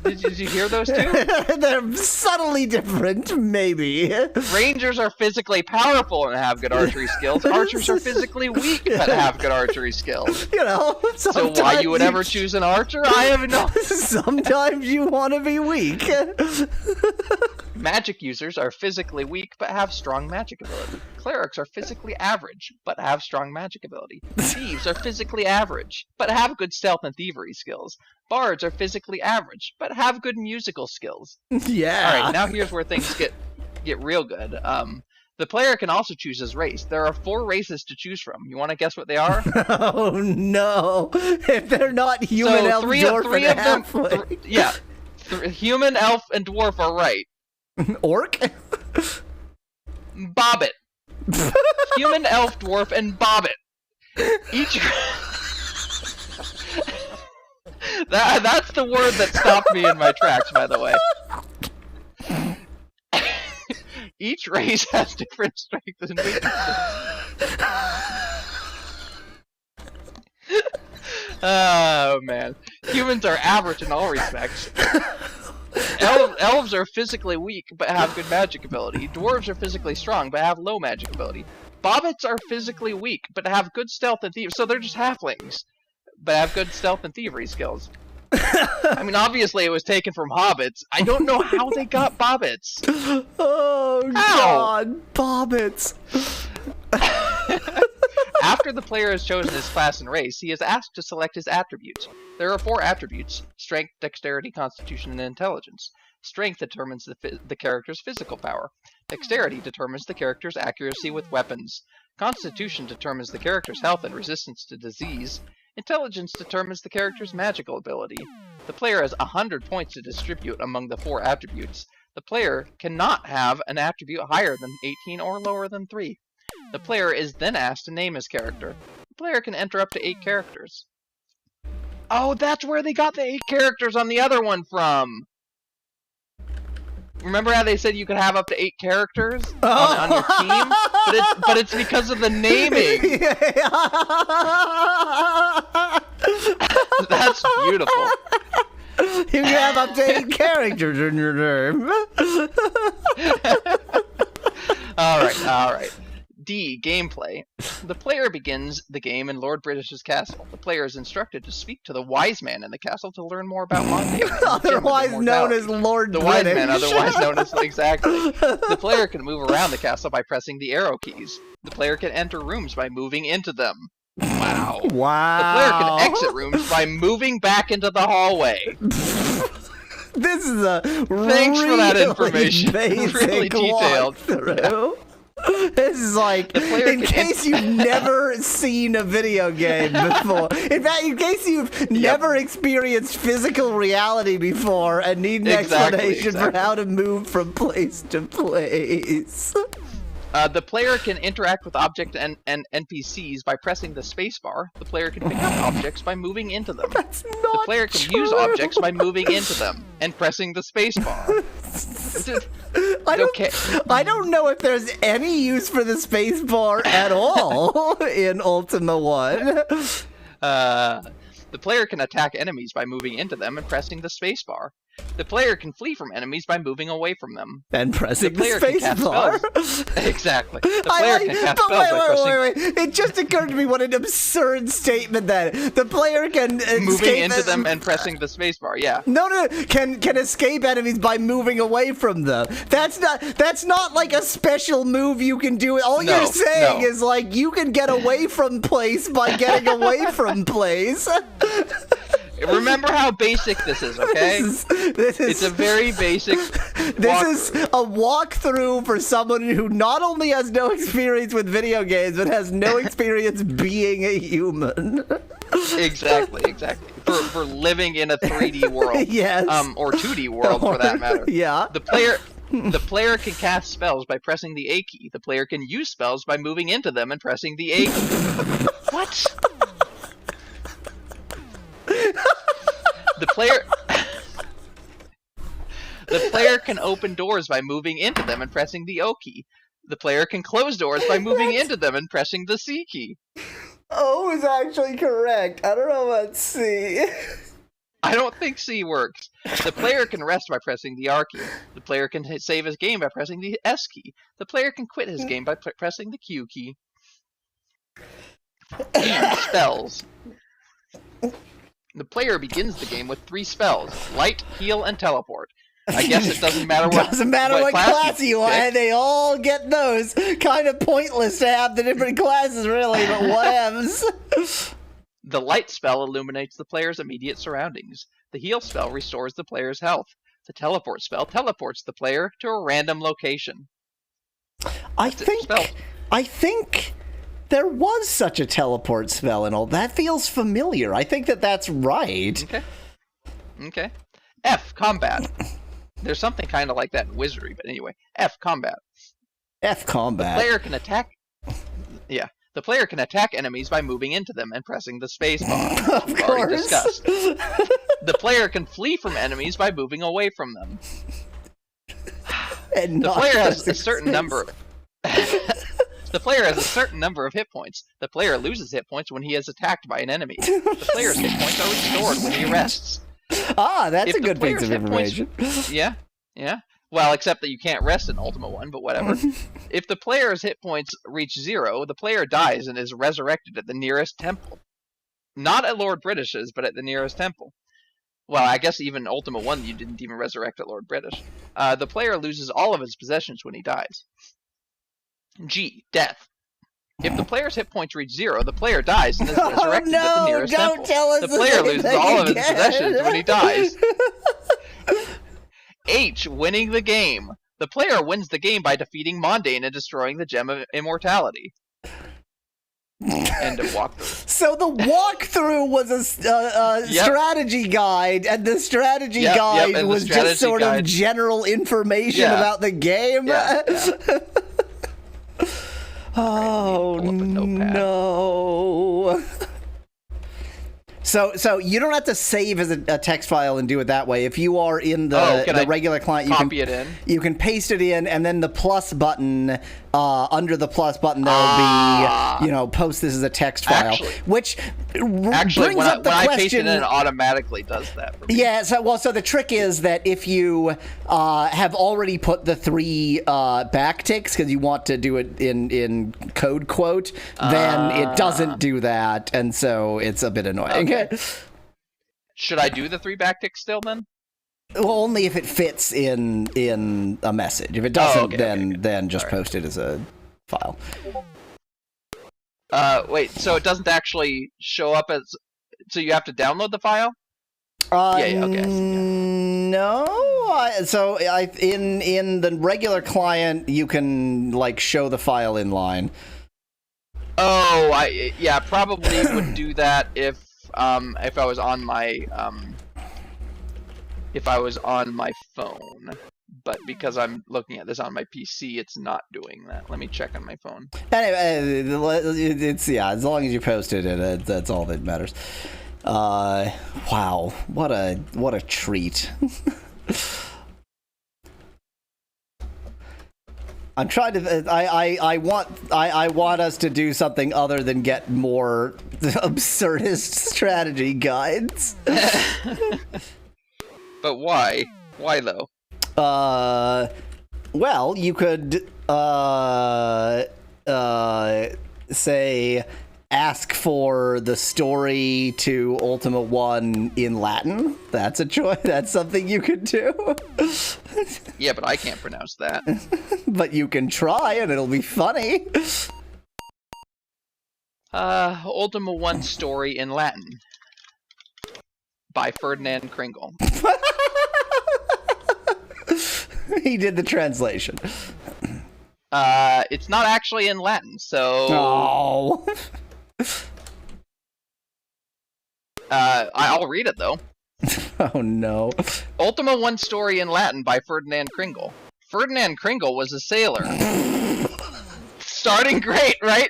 Did you hear those two? They're subtly different, maybe. Rangers are physically powerful and have good archery skills. Archers are physically weak, but have good archery skills. You know, so why you would ever choose an archer? I have no... Sometimes you want to be weak. Magic users are physically weak, but have strong magic ability. Clerics are physically average, but have strong magic ability. Thieves are physically average, but have good stealth and thievery skills. Bards are physically average, but have good musical skills. Yeah. Alright, now here's where things get real good. The player can also choose his race. There are 4 races to choose from. You want to guess what they are? Oh, no. If they're not human, elf, dwarf, and halfling. Human, elf, and dwarf are right. Orc? Bobbit. Human, elf, dwarf, and bobbit. Each... That's the word that stopped me in my tracks, by the way. Each race has different strengths and weaknesses. Oh, man. Humans are average in all respects. Elves are physically weak, but have good magic ability. Dwarves are physically strong, but have low magic ability. Bobbits are physically weak, but have good stealth and thieves. So they're just halflings, but have good stealth and thievery skills. I mean, obviously it was taken from hobbits. I don't know how they got bobbits. Oh, God, bobbits. After the player has chosen his class and race, he is asked to select his attributes. There are 4 attributes: strength, dexterity, constitution, and intelligence. Strength determines the character's physical power. Dexterity determines the character's accuracy with weapons. Constitution determines the character's health and resistance to disease. Intelligence determines the character's magical ability. The player has 100 points to distribute among the 4 attributes. The player cannot have an attribute higher than 18 or lower than 3. The player is then asked to name his character. The player can enter up to 8 characters. Oh, that's where they got the 8 characters on the other one from! Remember how they said you could have up to 8 characters on your team? But it's because of the naming! That's beautiful. You can have up to 8 characters in your name. Alright. D. Gameplay. The player begins the game in Lord British's castle. The player is instructed to speak to the wise man in the castle to learn more about Mondane. Otherwise known as Lord British. The wise man, otherwise known as... Exactly. The player can move around the castle by pressing the arrow keys. The player can enter rooms by moving into them. Wow. The player can exit rooms by moving back into the hallway. This is a Thanks for that information. Really detailed. This is like, in case you've never seen a video game before. In fact, in case you've never experienced physical reality before and need an explanation for how to move from place to place. The player can interact with objects and NPCs by pressing the spacebar. The player can pick up objects by moving into them. That's not The player can true. use objects by moving into them and pressing the spacebar. I don't know if there's any use for the spacebar at all in Ultima 1. The player can attack enemies by moving into them and pressing the spacebar. The player can flee from enemies by moving away from them. And pressing the player can space cast bar. spells. Exactly. The player can cast spells by pressing... Wait. It just occurred to me what an absurd statement that the player can moving into them and pressing the space bar, yeah. No, can escape enemies by moving away from them. That's not like a special move you can do. All you're saying is like you can get away from place by getting away from place. Remember how basic this is, okay? It's a very basic This is a walkthrough for someone who not only has no experience with video games, but has no experience being a human. Exactly. For living in a 3D world. Yes. Or 2D world, for that matter. Yeah. The player can cast spells by pressing the A key. The player can use spells by moving into them and pressing the A key. What? The player can open doors by moving into them and pressing the O key. The player can close doors by moving into them and pressing the C key. O is actually correct. I don't know about C. I don't think C works. The player can rest by pressing the R key. The player can save his game by pressing the S key. The player can quit his game by pressing the Q key. Spells. The player begins the game with 3 spells: Light, Heal, and Teleport. I guess it doesn't matter what class you are, and they all get those. Kind of pointless to have the different classes, really, but whatevs. The Light spell illuminates the player's immediate surroundings. The Heal spell restores the player's health. The Teleport spell teleports the player to a random location. I think there was such a teleport spell and all. That feels familiar. I think that's right. Okay. F, combat. There's something kind of like that in wizardry, but anyway. F, combat. F, combat. The player can attack... Yeah. The player can attack enemies by moving into them and pressing the space bar, which we've already discussed. The player can flee from enemies by moving away from them. And the player has a certain number... The player has a certain number of hit points. The player loses hit points when he is attacked by an enemy. The player's hit points are restored when he rests. Ah, that's a good piece of information. Yeah. Well, except that you can't rest in Ultima 1, but whatever. If the player's hit points reach 0, the player dies and is resurrected at the nearest temple. Not at Lord British's, but at the nearest temple. Well, I guess even Ultima 1 you didn't even resurrect at Lord British. The player loses all of his possessions when he dies. G. Death. If the player's hit points reach 0, the player dies and is resurrected at the nearest temple. The player loses all of his possessions when he dies. H. Winning the game. The player wins the game by defeating Mondane and destroying the Gem of Immortality. End of walkthrough. So the walkthrough was a strategy guide, and the strategy guide was just sort of general information about the game. Oh no. So you don't have to save as a text file and do it that way. If you are in the regular client, you can paste it in, and then the plus button, under the plus button, there will be, post this as a text file, which brings up the question. When I paste it in, it automatically does that for me. Yeah, so the trick is that if you have already put the 3 backticks because you want to do it in code quote, then it doesn't do that, and so it's a bit annoying. Okay. Should I do the 3 backticks still then? Well, only if it fits in a message. If it doesn't, then just post it as a file. Wait, so it doesn't actually show up as... So you have to download the file? No. In the regular client, you can, show the file in line. Oh, I probably would do that if I was on my phone, but because I'm looking at this on my PC, it's not doing that. Let me check on my phone. Anyway, as long as you posted it, that's all that matters. Wow, what a treat. I'm trying to. I want us to do something other than get more absurdist strategy guides. But why? Why though? Well, you could, say, ask for the story to Ultima 1 in Latin. That's a choice. That's something you could do. Yeah, but I can't pronounce that. But you can try, and it'll be funny. Ultima 1 story in Latin by Ferdinand Kringle. He did the translation. It's not actually in Latin, so... Oh. I'll read it, though. Oh, no. Ultima 1 story in Latin by Ferdinand Kringle. Ferdinand Kringle was a sailor. Starting great, right?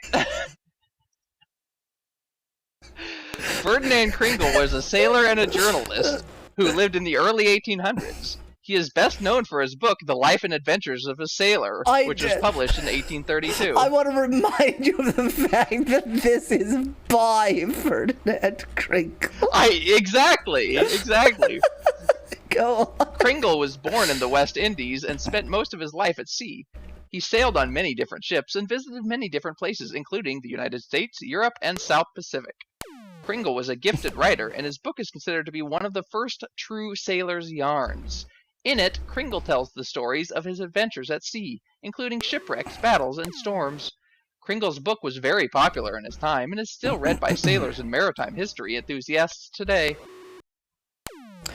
Ferdinand Kringle was a sailor and a journalist who lived in the early 1800s. He is best known for his book, The Life and Adventures of a Sailor, which was published in 1832. I want to remind you of the fact that this is by Ferdinand Kringle. Exactly. Go on. Kringle was born in the West Indies and spent most of his life at sea. He sailed on many different ships and visited many different places, including the United States, Europe, and South Pacific. Kringle was a gifted writer, and his book is considered to be one of the first true sailor's yarns. In it, Kringle tells the stories of his adventures at sea, including shipwrecks, battles, and storms. Kringle's book was very popular in his time and is still read by sailors and maritime history enthusiasts today.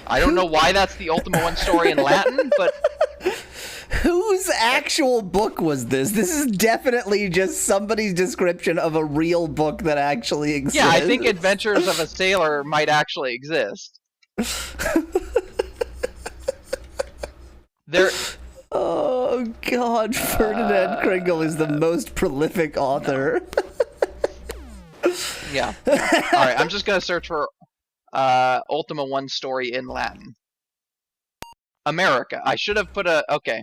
I don't know why that's the Ultima 1 story in Latin, but... Whose actual book was this? This is definitely just somebody's description of a real book that actually exists. Yeah, I think Adventures of a Sailor might actually exist. Oh, God. Ferdinand Kringle is the most prolific author. Yeah. Alright, I'm just going to search for Ultima 1 story in Latin. America. I should have put a... Okay.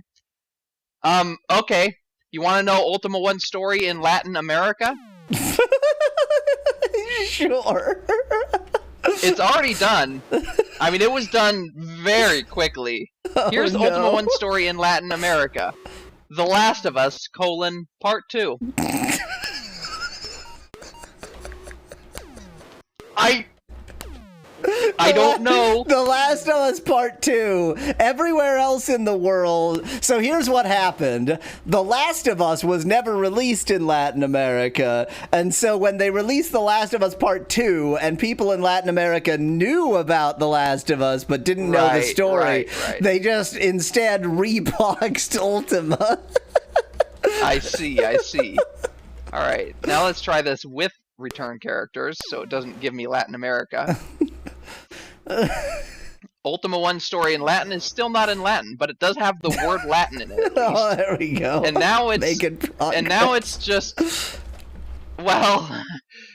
Okay. You want to know Ultima 1 story in Latin America? Sure. It's already done. I mean, it was done very quickly. Here's no. Ultima 1 story in Latin America. The Last of Us, Part 2. I don't know. The Last of Us Part 2. Everywhere else in the world. So here's what happened. The Last of Us was never released in Latin America. And so when they released The Last of Us Part 2, and people in Latin America knew about The Last of Us but didn't know the story, right. they just instead reboxed Ultima. I see. Alright, now let's try this with return characters so it doesn't give me Latin America. Ultima 1 story in Latin is still not in Latin, but it does have the word Latin in it. At least. Oh, there we go. And now it's just, well,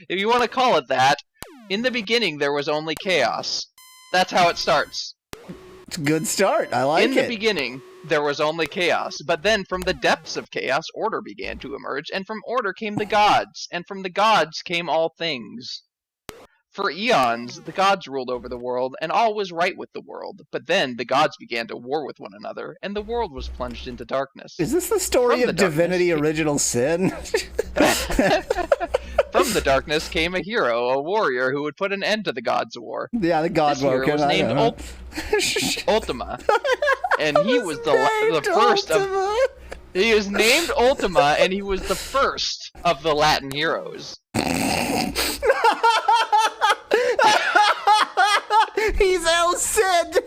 if you want to call it that, in the beginning there was only chaos. That's how it starts. It's a good start. I like it. In the beginning, there was only chaos, but then from the depths of chaos, order began to emerge, and from order came the gods, and from the gods came all things. For eons, the gods ruled over the world, and all was right with the world. But then the gods began to war with one another, and the world was plunged into darkness. Is this the story of Divinity Original Sin? From the darkness came a hero, a warrior who would put an end to the gods' war. Yeah, the god hero was named Ultima, and he was the first Ultima. He was named Ultima, and he was the first of the Latin heroes. He's El Cid!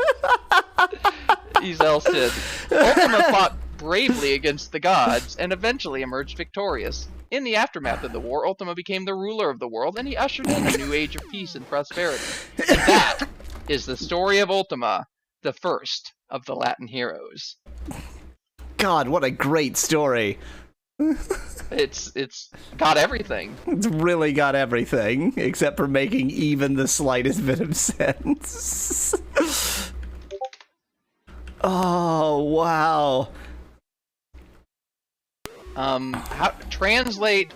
He's El Cid. Ultima fought bravely against the gods, and eventually emerged victorious. In the aftermath of the war, Ultima became the ruler of the world, and he ushered in a new age of peace and prosperity. And that is the story of Ultima, the first of the Latin heroes. God, what a great story. It's got everything. It's really got everything, except for making even the slightest bit of sense. Oh, wow. How translate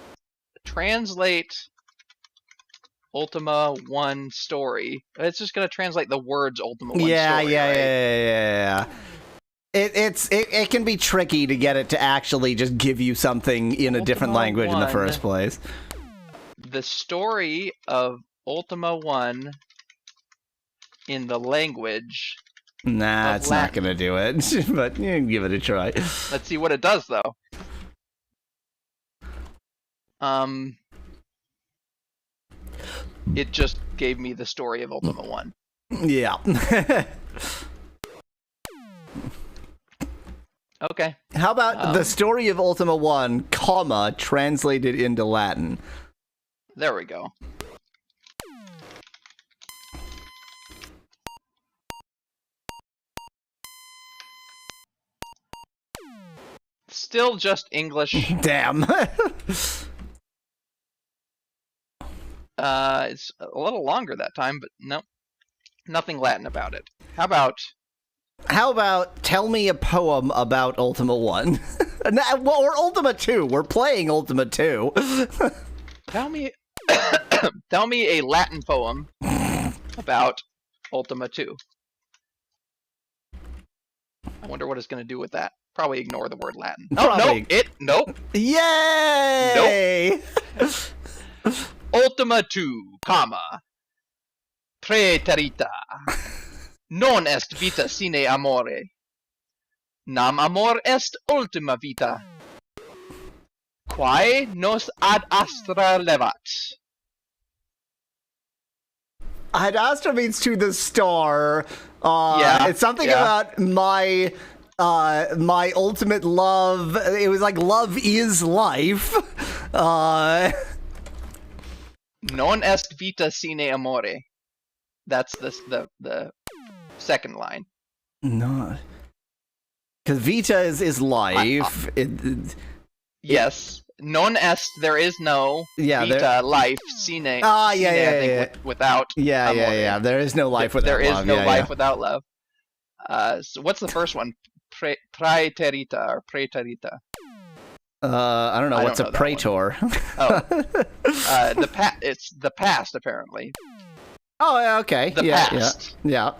Ultima 1 story. It's just going to translate the words Ultima 1 story, right? Yeah. It can be tricky to get it to actually just give you something in a different language in the first place. The story of Ultima 1 in the language. Nah, it's not gonna do it, but you can give it a try. Let's see what it does, though. It just gave me the story of Ultima 1. Yeah. Okay. How about the story of Ultima 1, comma, translated into Latin? There we go. Still just English. Damn. It's a little longer that time, but no. Nothing Latin about it. How about tell me a poem about Ultima 1? Or Ultima 2. We're playing Ultima 2. tell me a Latin poem about Ultima 2. I wonder what it's going to do with that. Probably ignore the word Latin. Oh, nope. Yay! Nope. Ultima 2, comma, praeterita. Non est vita sine amore. Nam amor est ultima vita. Quae nos ad astra levat. Ad astra means to the star. Yeah. It's something about my ultimate love. It was like love is life. Non est vita sine amore. That's the second line. No. Because vita is life. Yes. Non est, there is no. Vita, life. Sine. Yeah. Without. Yeah. There is no life without love. There is no life without love. So what's the first one? Praeterita or praeterita? I don't know. What's a praetor? It's the past, apparently. Oh, yeah, okay. The past. Yeah.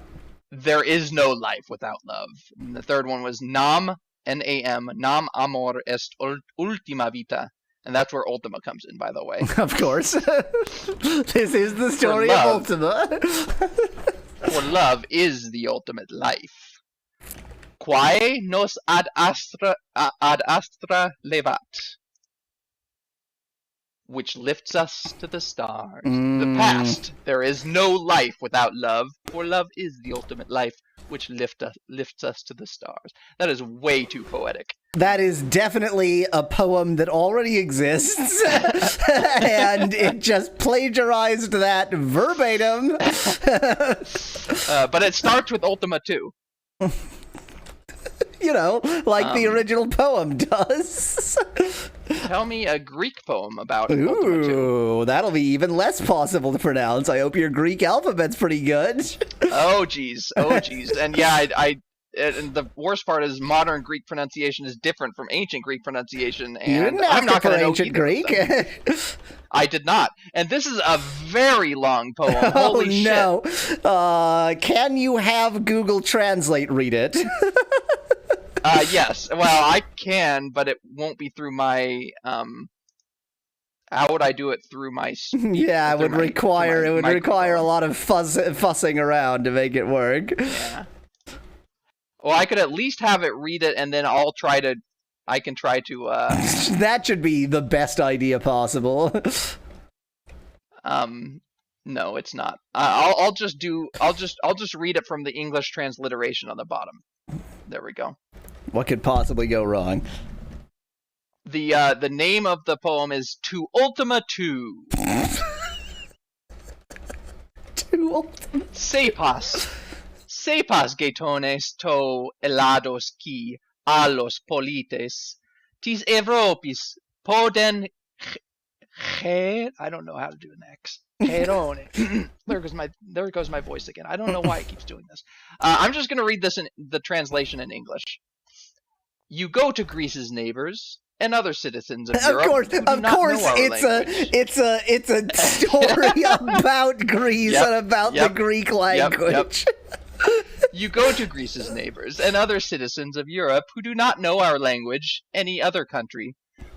There is no life without love. And the third one was nam, N-A-M, nam amor est ultima vita. And that's where Ultima comes in, by the way. Of course. This is the story of Ultima. For love is the ultimate life. Quae nos ad astra levat. Which lifts us to the stars. The past. There is no life without love, for love is the ultimate life, which lifts us to the stars. That is way too poetic. That is definitely a poem that already exists, and it just plagiarized that verbatim. But it starts with Ultima 2. You know, like the original poem does. Tell me a Greek poem about Ultima 2. Ooh, that'll be even less possible to pronounce. I hope your Greek alphabet's pretty good. Oh, jeez. And yeah, and the worst part is modern Greek pronunciation is different from ancient Greek pronunciation, and I'm not going to know ancient Greek. I did not. And this is a very long poem. Holy shit. No. Can you have Google Translate read it? Yes. Well, I can, but it won't be through my how would I do it through my Yeah, it would require a lot of fussing around to make it work. Yeah. Well, I could at least have it read it, and then I can try to That should be the best idea possible. No, it's not. I'll just read it from the English transliteration on the bottom. There we go. What could possibly go wrong? The name of the poem is To Ultima II. To Ultima. Sepas getones to elados qui alos polites tis Europis poden I don't know how to do an X. There goes my voice again. I don't know why it keeps doing this. I'm just going to read this in the translation in English. You go to Greece's neighbors, and other citizens of Of Europe course, who do not know our language. it's a story about Greece Yep, and about yep, the Greek yep. language. You go to Greece's neighbors and other citizens of Europe who do not know our language, any other country,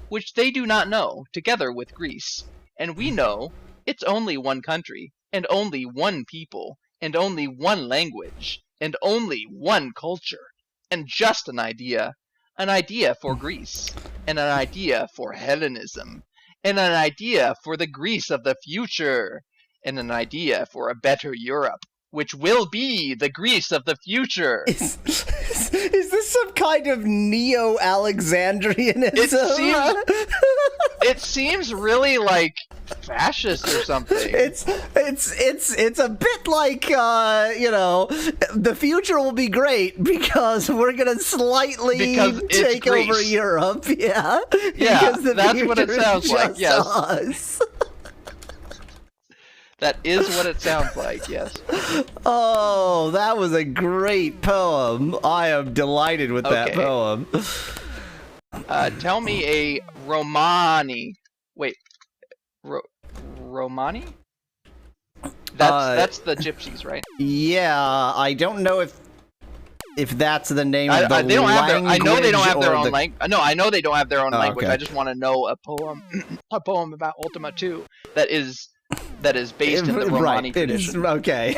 which they do not know, together with Greece. And we know it's only one country, and only one people, and only one language, and only one culture, and just an idea for Greece, and an idea for Hellenism, and an idea for the Greece of the future, and an idea for a better Europe, which will be the Greece of the future. Is this some kind of neo-Alexandrianism? It seems really like fascist or something. It's a bit like the future will be great because we're gonna slightly take over Greece. Europe. Yeah. Yeah, Because the that's what it future is sounds like, just yes. us. That is what it sounds like, yes. Oh, that was a great poem. I am delighted with that Okay. poem. Tell me a Romani. Wait, Romani? That's the gypsies, right? Yeah, I don't know if that's the name of the they don't have their, I know they don't have their or own the- language. No, I know they don't have their own Oh, language. okay. I just want to know a poem about Ultima II that is based in the Romani Right, it is tradition. okay.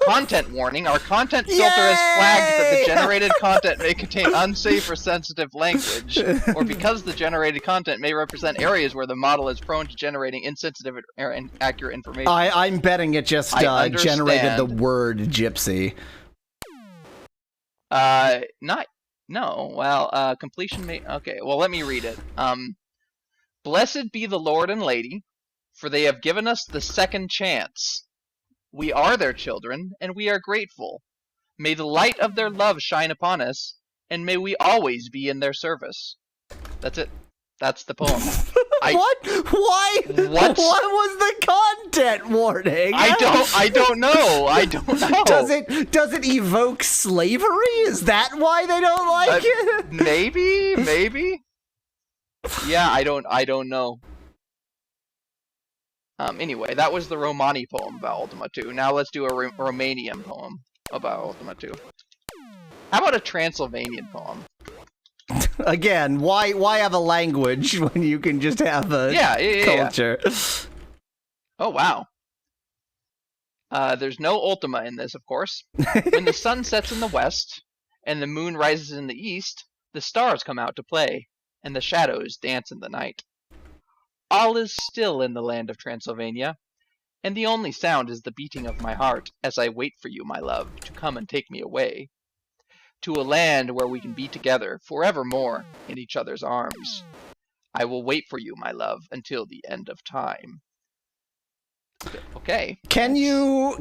Content warning: our content filter has flagged that the generated content may contain unsafe or sensitive language, or because the generated content may represent areas where the model is prone to generating insensitive or inaccurate information. I'm betting it just I generated the understand. word gypsy. Completion may. Okay, well, let me read it. Blessed be the Lord and Lady, for they have given us the second chance. We are their children, and we are grateful. May the light of their love shine upon us, and may we always be in their service. That's it. That's the poem. What? Why? What was the content warning? I don't know. I don't know. Does it evoke slavery? Is that why they don't like it? Maybe. Yeah, I don't know. Anyway, that was the Romani poem about Ultima II. Now let's do a Romanian poem about Ultima II. How about a Transylvanian poem? Again, why have a language when you can just have a culture? Yeah. Oh, wow. There's no Ultima in this, of course. When the sun sets in the west, and the moon rises in the east, the stars come out to play, and the shadows dance in the night. All is still in the land of Transylvania, and the only sound is the beating of my heart as I wait for you, my love, to come and take me away. To a land where we can be together forevermore in each other's arms. I will wait for you, my love, until the end of time. Okay. Can you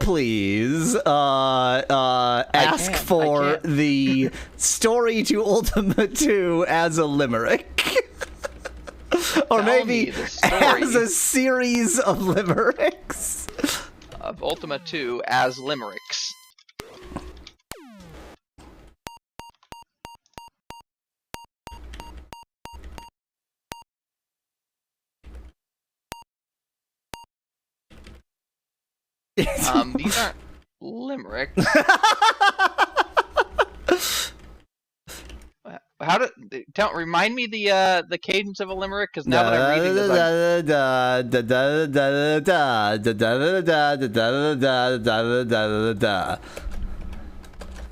please ask for the story to Ultima 2 as a limerick? Or maybe as a series of limericks? Of Ultima 2 as limericks. These aren't limericks. Remind me the cadence of a limerick, because now that I'm reading this,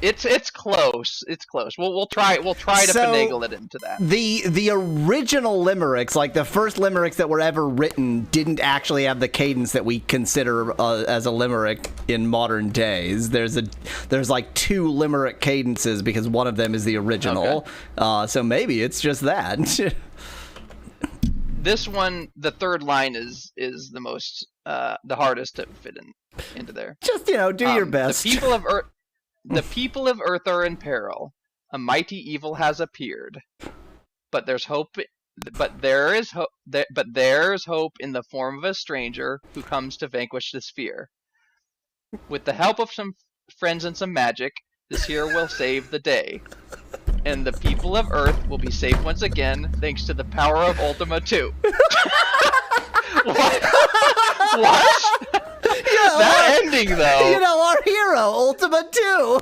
it's close. It's close. We'll try to finagle it into that. The original limericks, like the first limericks that were ever written, didn't actually have the cadence that we consider as a limerick in modern days. There's like two limerick cadences because one of them is the original. Okay. So maybe it's just that. This one, the third line is the most the hardest to fit into there. Just do your best. The people of Earth are in peril. A mighty evil has appeared. But there's hope. But there's hope in the form of a stranger who comes to vanquish this fear. With the help of some friends and some magic, this hero will save the day. and the people of Earth will be safe once again thanks to the power of Ultima II. What? What? That ending, though. You know, our hero, Ultima II.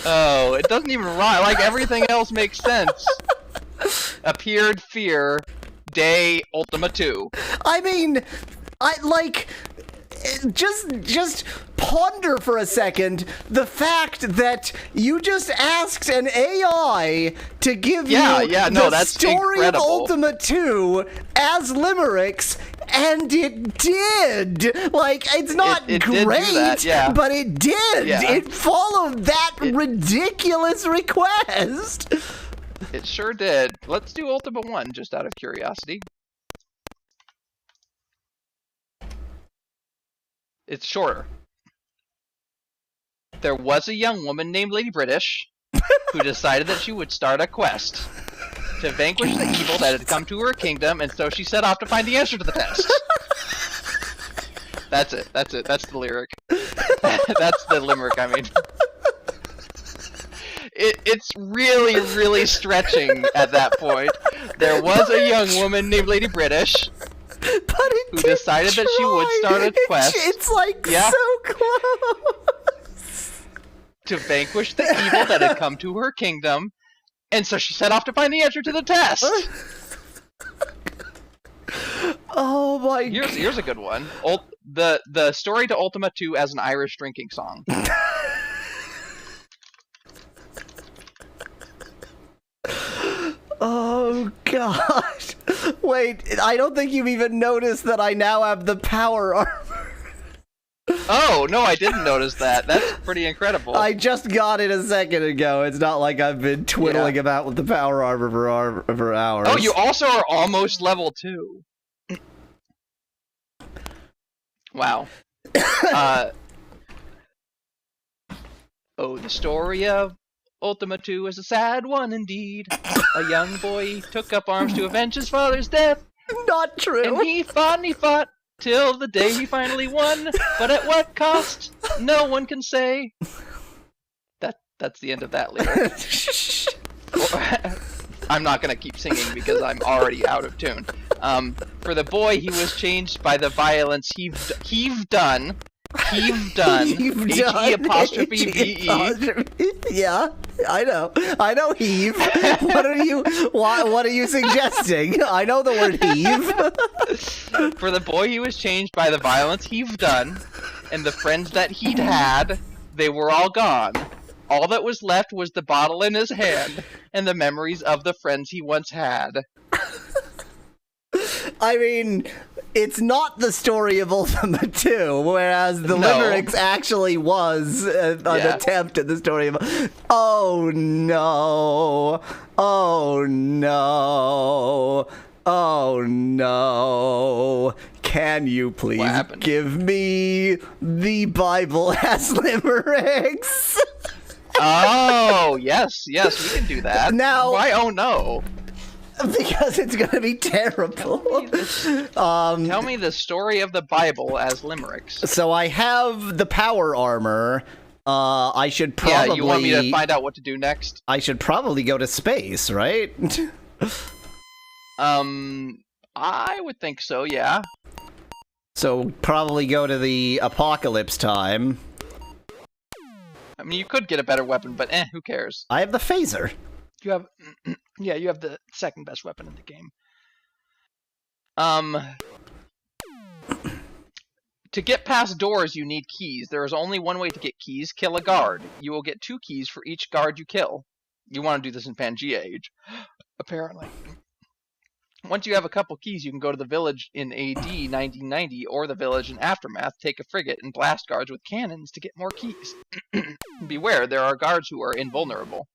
Oh, it doesn't even rhyme. Like, everything else makes sense. Appeared fear, day, Ultima II. I mean, just ponder for a second the fact that you just asked an AI to give the story incredible. of Ultima II as limericks, and it did. Like, it's not it great, did do that, yeah. but it did. Yeah. It followed that ridiculous request. It sure did. Let's do Ultima 1, just out of curiosity. It's shorter. There was a young woman named Lady British who decided that she would start a quest to vanquish the evil that had come to her kingdom, and so she set off to find the answer to the test. That's it. That's the lyric. That's the limerick, I mean. It's really, really stretching at that point. There was a young woman named Lady British who decided that she would start a quest. It's like so close. To vanquish the evil that had come to her kingdom, and so she set off to find the answer to the test. Oh my god. Here's a good one. The story to Ultima 2 as an Irish drinking song. Oh gosh. Wait, I don't think you've even noticed that I now have the power armor. Oh, no, I didn't notice that. That's pretty incredible. I just got it a second ago. It's not like I've been twiddling about with the power armor for hours. Oh, you also are almost level 2. Wow. The story of Ultima 2 is a sad one indeed. A young boy took up arms to avenge his father's death. Not true. And he fought, till the day he finally won. But at what cost? No one can say. That's the end of that lyric. I'm not gonna keep singing because I'm already out of tune. For the boy, he was changed by the violence he've done. H-E apostrophe V-E. Yeah, I know heave. What are you suggesting? I know the word heave. For the boy, he was changed by the violence he've done, and the friends that he'd had, they were all gone. All that was left was the bottle in his hand, and the memories of the friends he once had. I mean, it's not the story of Ultima II, whereas the limericks actually was an attempt at the story of... Oh no. Oh no. Oh no. Can you please give me the Bible as limericks? Oh, yes, we can do that. Now... Why oh no? Because it's gonna be terrible. Tell me the story of the Bible as limericks. So I have the power armor. I should probably... Yeah, you want me to find out what to do next? I should probably go to space, right? I would think so, yeah. So probably go to the apocalypse time. I mean, you could get a better weapon, but who cares? I have the phaser. You have... Yeah, you have the second best weapon in the game. To get past doors, you need keys. There is only one way to get keys. Kill a guard. You will get 2 keys for each guard you kill. You want to do this in Pangea Age, apparently. Once you have a couple keys, you can go to the village in AD 1990 or the village in Aftermath, take a frigate, and blast guards with cannons to get more keys. Beware, there are guards who are invulnerable.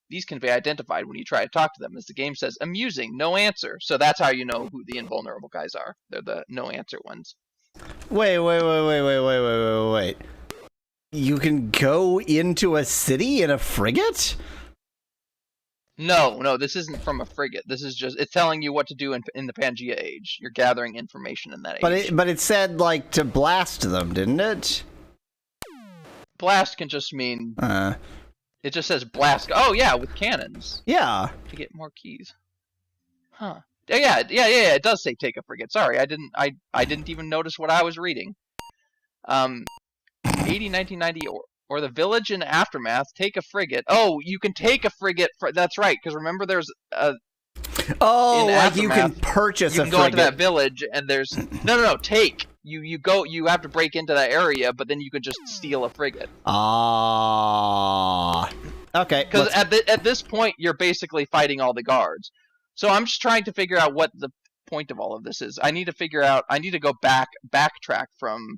These can be identified when you try to talk to them, as the game says, amusing, no answer. So that's how you know who the invulnerable guys are. They're the no answer ones. Wait. You can go into a city in a frigate? No, this isn't from a frigate. This is just, it's telling you what to do in the Pangea Age. You're gathering information in that age. But it said, like, to blast them, didn't it? Blast can just mean... It just says blast. Oh yeah, with cannons. Yeah. To get more keys. Huh. Yeah. It does say take a frigate. Sorry, I didn't even notice what I was reading. 1990, or the village in aftermath. Take a frigate. Oh, you can take a frigate. That's right. Because remember, there's a. Oh, like you can purchase a frigate. You can go into that village, and there's no. Take. You go. You have to break into that area, but then you can just steal a frigate. Ah. Okay. Because at this point, you're basically fighting all the guards. So I'm just trying to figure out what the point of all of this is. I need to figure out. I need to go backtrack from,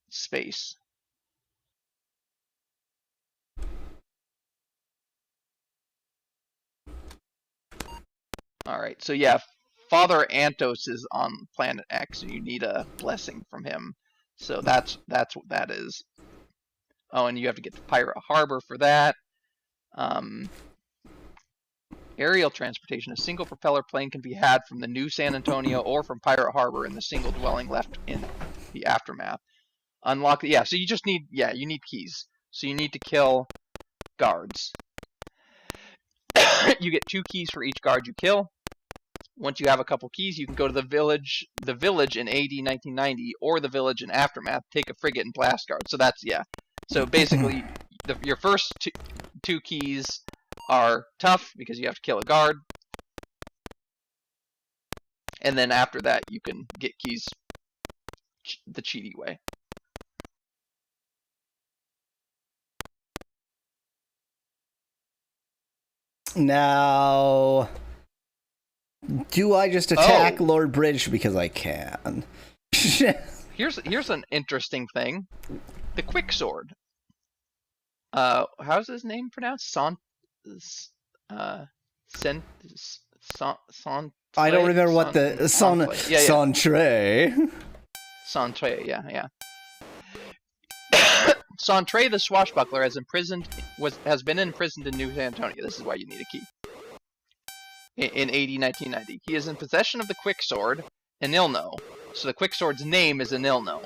space. All right. So yeah. Father Antos is on planet X, and you need a blessing from him. So that's what that is. Oh, and you have to get to Pirate Harbor for that. Aerial transportation. A single propeller plane can be had from the New San Antonio or from Pirate Harbor in the single dwelling left in the aftermath. Unlock. Yeah. So you just need. Yeah, you need keys. So you need to kill guards. You get 2 keys for each guard you kill. Once you have a couple keys, you can go to the village in AD 1990, or the village in Aftermath, take a frigate and blast guard. So that's, yeah. So basically, your first two keys are tough, because you have to kill a guard. And then after that, you can get keys the cheaty way. Now... do I just attack Lord Bridge because I can? Here's an interesting thing. The Quicksword. How's his name pronounced? I don't remember what the Santre. Santre, yeah. Santre the Swashbuckler has been imprisoned in New San Antonio. This is why you need a key. In AD 1990. He is in possession of the Quicksword, Anilno. So the Quicksword's name is Anilno,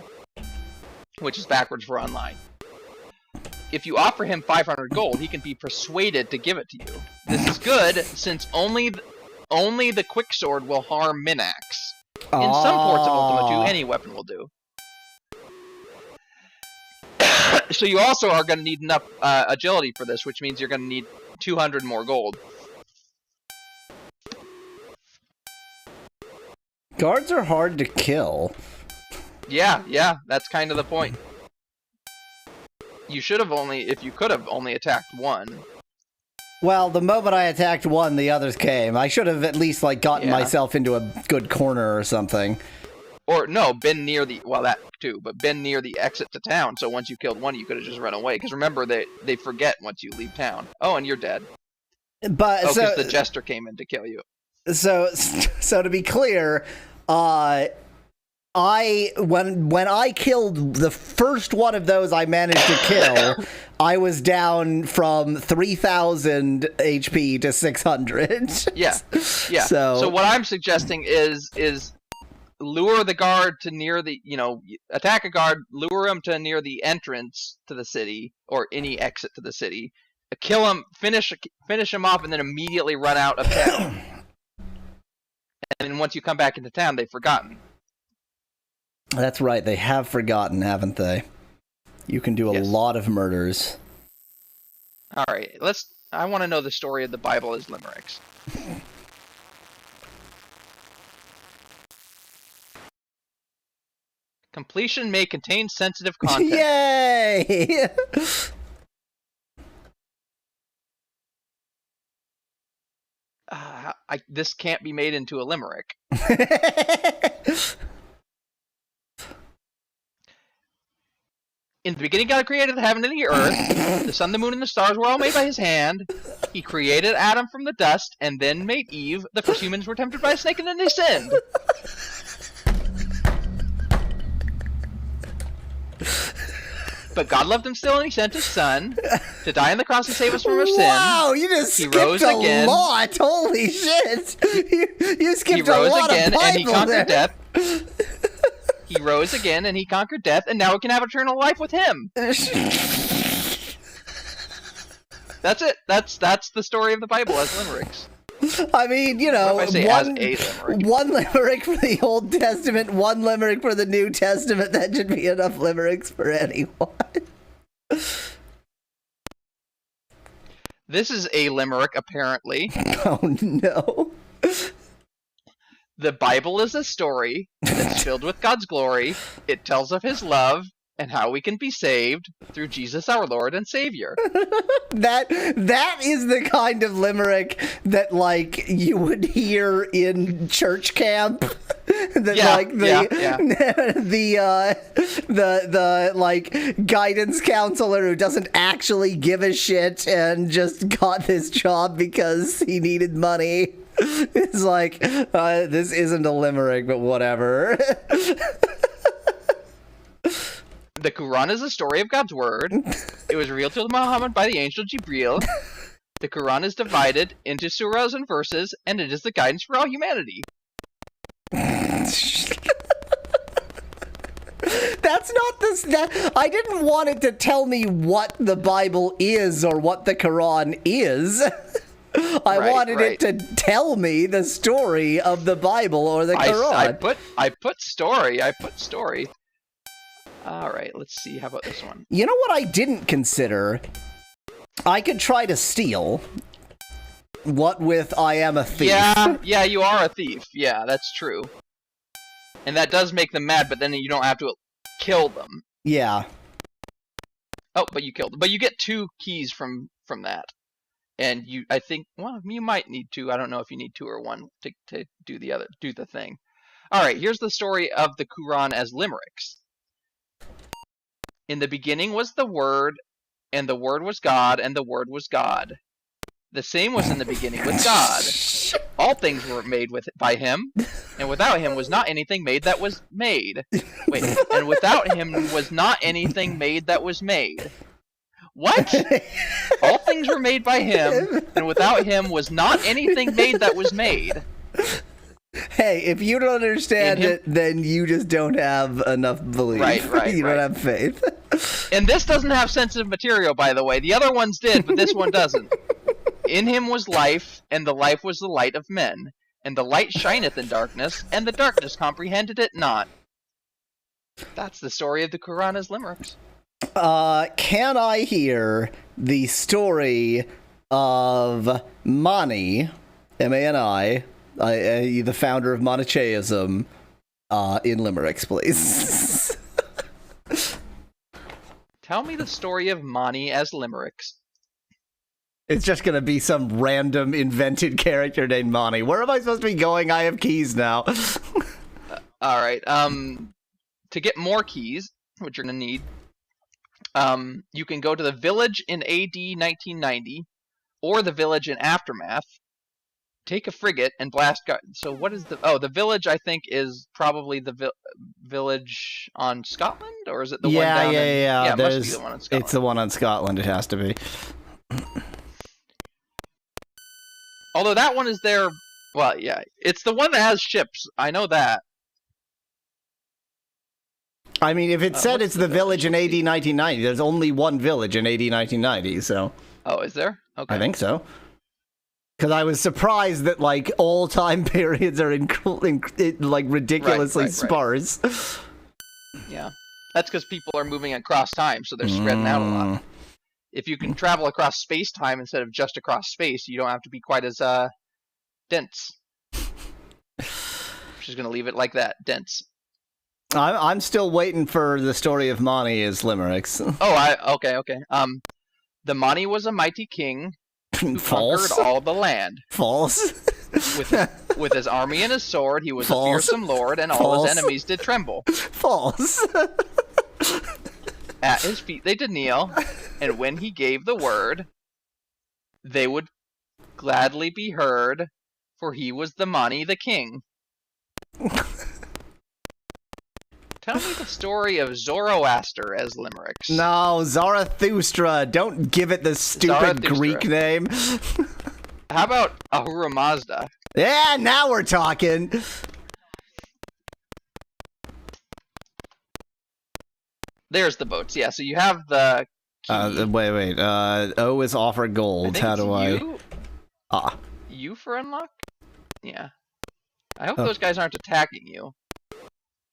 which is backwards for online. If you offer him 500 gold, he can be persuaded to give it to you. This is good, since only the Quicksword will harm Minax. In some ports of Ultima II, any weapon will do. So you also are going to need enough agility for this, which means you're going to need 200 more gold. Guards are hard to kill. Yeah, that's kind of the point. You should have if you could have only attacked one. Well, the moment I attacked one, the others came. I should have at least, gotten myself into a good corner or something. Or, no, been near that too, but been near the exit to town, so once you killed one, you could have just run away. Because remember, they forget once you leave town. Oh, and you're dead. But because the Jester came in to kill you. So to be clear, when I killed the first one of those I managed to kill, I was down from 3,000 HP to 600. Yeah. So what I'm suggesting is lure the guard to near the, attack a guard, lure him to near the entrance to the city, or any exit to the city, kill him, finish him off, and then immediately run out of town. And then once you come back into town, they've forgotten. That's right, they have forgotten, haven't they? You can do a lot of murders. Alright, I want to know the story of the Bible as limericks. Completion may contain sensitive content. Yay! This can't be made into a limerick. In the beginning, God created the heaven and the earth. The sun, the moon, and the stars were all made by his hand. He created Adam from the dust, and then made Eve. The first humans were tempted by a snake, and then they sinned. But God loved them still, and he sent his son to die on the cross and save us from our sins. Wow, you just skipped a lot. Holy shit. You skipped a lot of Bible and he conquered there. death. He rose again, and he conquered death, and now we can have eternal life with him. That's it. That's the story of the Bible as limericks. I mean, you know, What if I say as a limerick? one limerick for the Old Testament, one limerick for the New Testament. That should be enough limericks for anyone. This is a limerick, apparently. Oh, no. The Bible is a story that's filled with God's glory. It tells of his love and how we can be saved through Jesus our Lord and Savior. That is the kind of limerick that, like, you would hear in church camp. That, Yeah, like, the like guidance counselor who doesn't actually give a shit and just got this job because he needed money. It's like, this isn't a limerick, but whatever. The Quran is a story of God's word. It was revealed to Muhammad by the angel Jibril. The Quran is divided into surahs and verses, and it is the guidance for all humanity. That's not this. I didn't want it to tell me what the Bible is or what the Quran is. I wanted it to tell me the story of the Bible or the Quran. I put story. All right, let's see. How about this one? You know what I didn't consider? I could try to steal. What with I am a thief? Yeah, you are a thief. Yeah, that's true. And that does make them mad, but then you don't have to kill them. Yeah. Oh, but you killed them. But you get 2 keys from that. And I think, well, you might need 2. I don't know if you need 2 or 1 to do the thing. All right, here's the story of the Quran as limericks. In the beginning was the Word, and the Word was God, and the Word was God. The same was in the beginning with God. All things were made by him, and without him was not anything made that was made. Wait, and without him was not anything made that was made. What? All things were made by him, and without him was not anything made that was made. Hey, if you don't understand it, then you just don't have enough belief. Right. You don't have faith. And this doesn't have sensitive material, by the way. The other ones did, but this one doesn't. In him was life, and the life was the light of men. And the light shineth in darkness, and the darkness comprehended it not. That's the story of the Quran as limericks. Can I hear the story of Mani, M-A-N-I, the founder of Manichaeism, in limericks, please? Tell me the story of Mani as limericks. It's just gonna be some random invented character named Mani. Where am I supposed to be going? I have keys now. Alright, to get more keys, which you're gonna need, you can go to the village in AD 1990, or the village in Aftermath, take a frigate, and blast so what is the village, I think, is probably the village on Scotland? Or is it the one down Yeah, it must be the one on Scotland. It's the one on Scotland, it has to be. Although that one is there, well, yeah, it's the one that has ships. I know that. I mean, if it said it's the village in AD 1990, there's only one village in AD 1990, so... Oh, is there? Okay. I think so. Because I was surprised that, like, all time periods are like ridiculously sparse. Yeah. That's because people are moving across time, so they're spreading out a lot. If you can travel across space-time instead of just across space, you don't have to be quite as dense. Just gonna leave it like that, dense. I'm still waiting for the story of Mani as limericks. Oh, okay. The Mani was a mighty king who conquered all the land. False. With his army and his sword, he was a fearsome lord, and all his enemies did tremble. False. At his feet they did kneel, and when he gave the word, they would gladly be heard, for he was the Mani the king. Tell me the story of Zoroaster as limericks. No, Zarathustra. Don't give it the stupid Greek name. How about Ahura Mazda? Yeah, now we're talking. There's the boats. Yeah, so you have the Wait. O is offer I gold. think How it's do I? you. You for unlock? Yeah. I hope those guys aren't attacking you.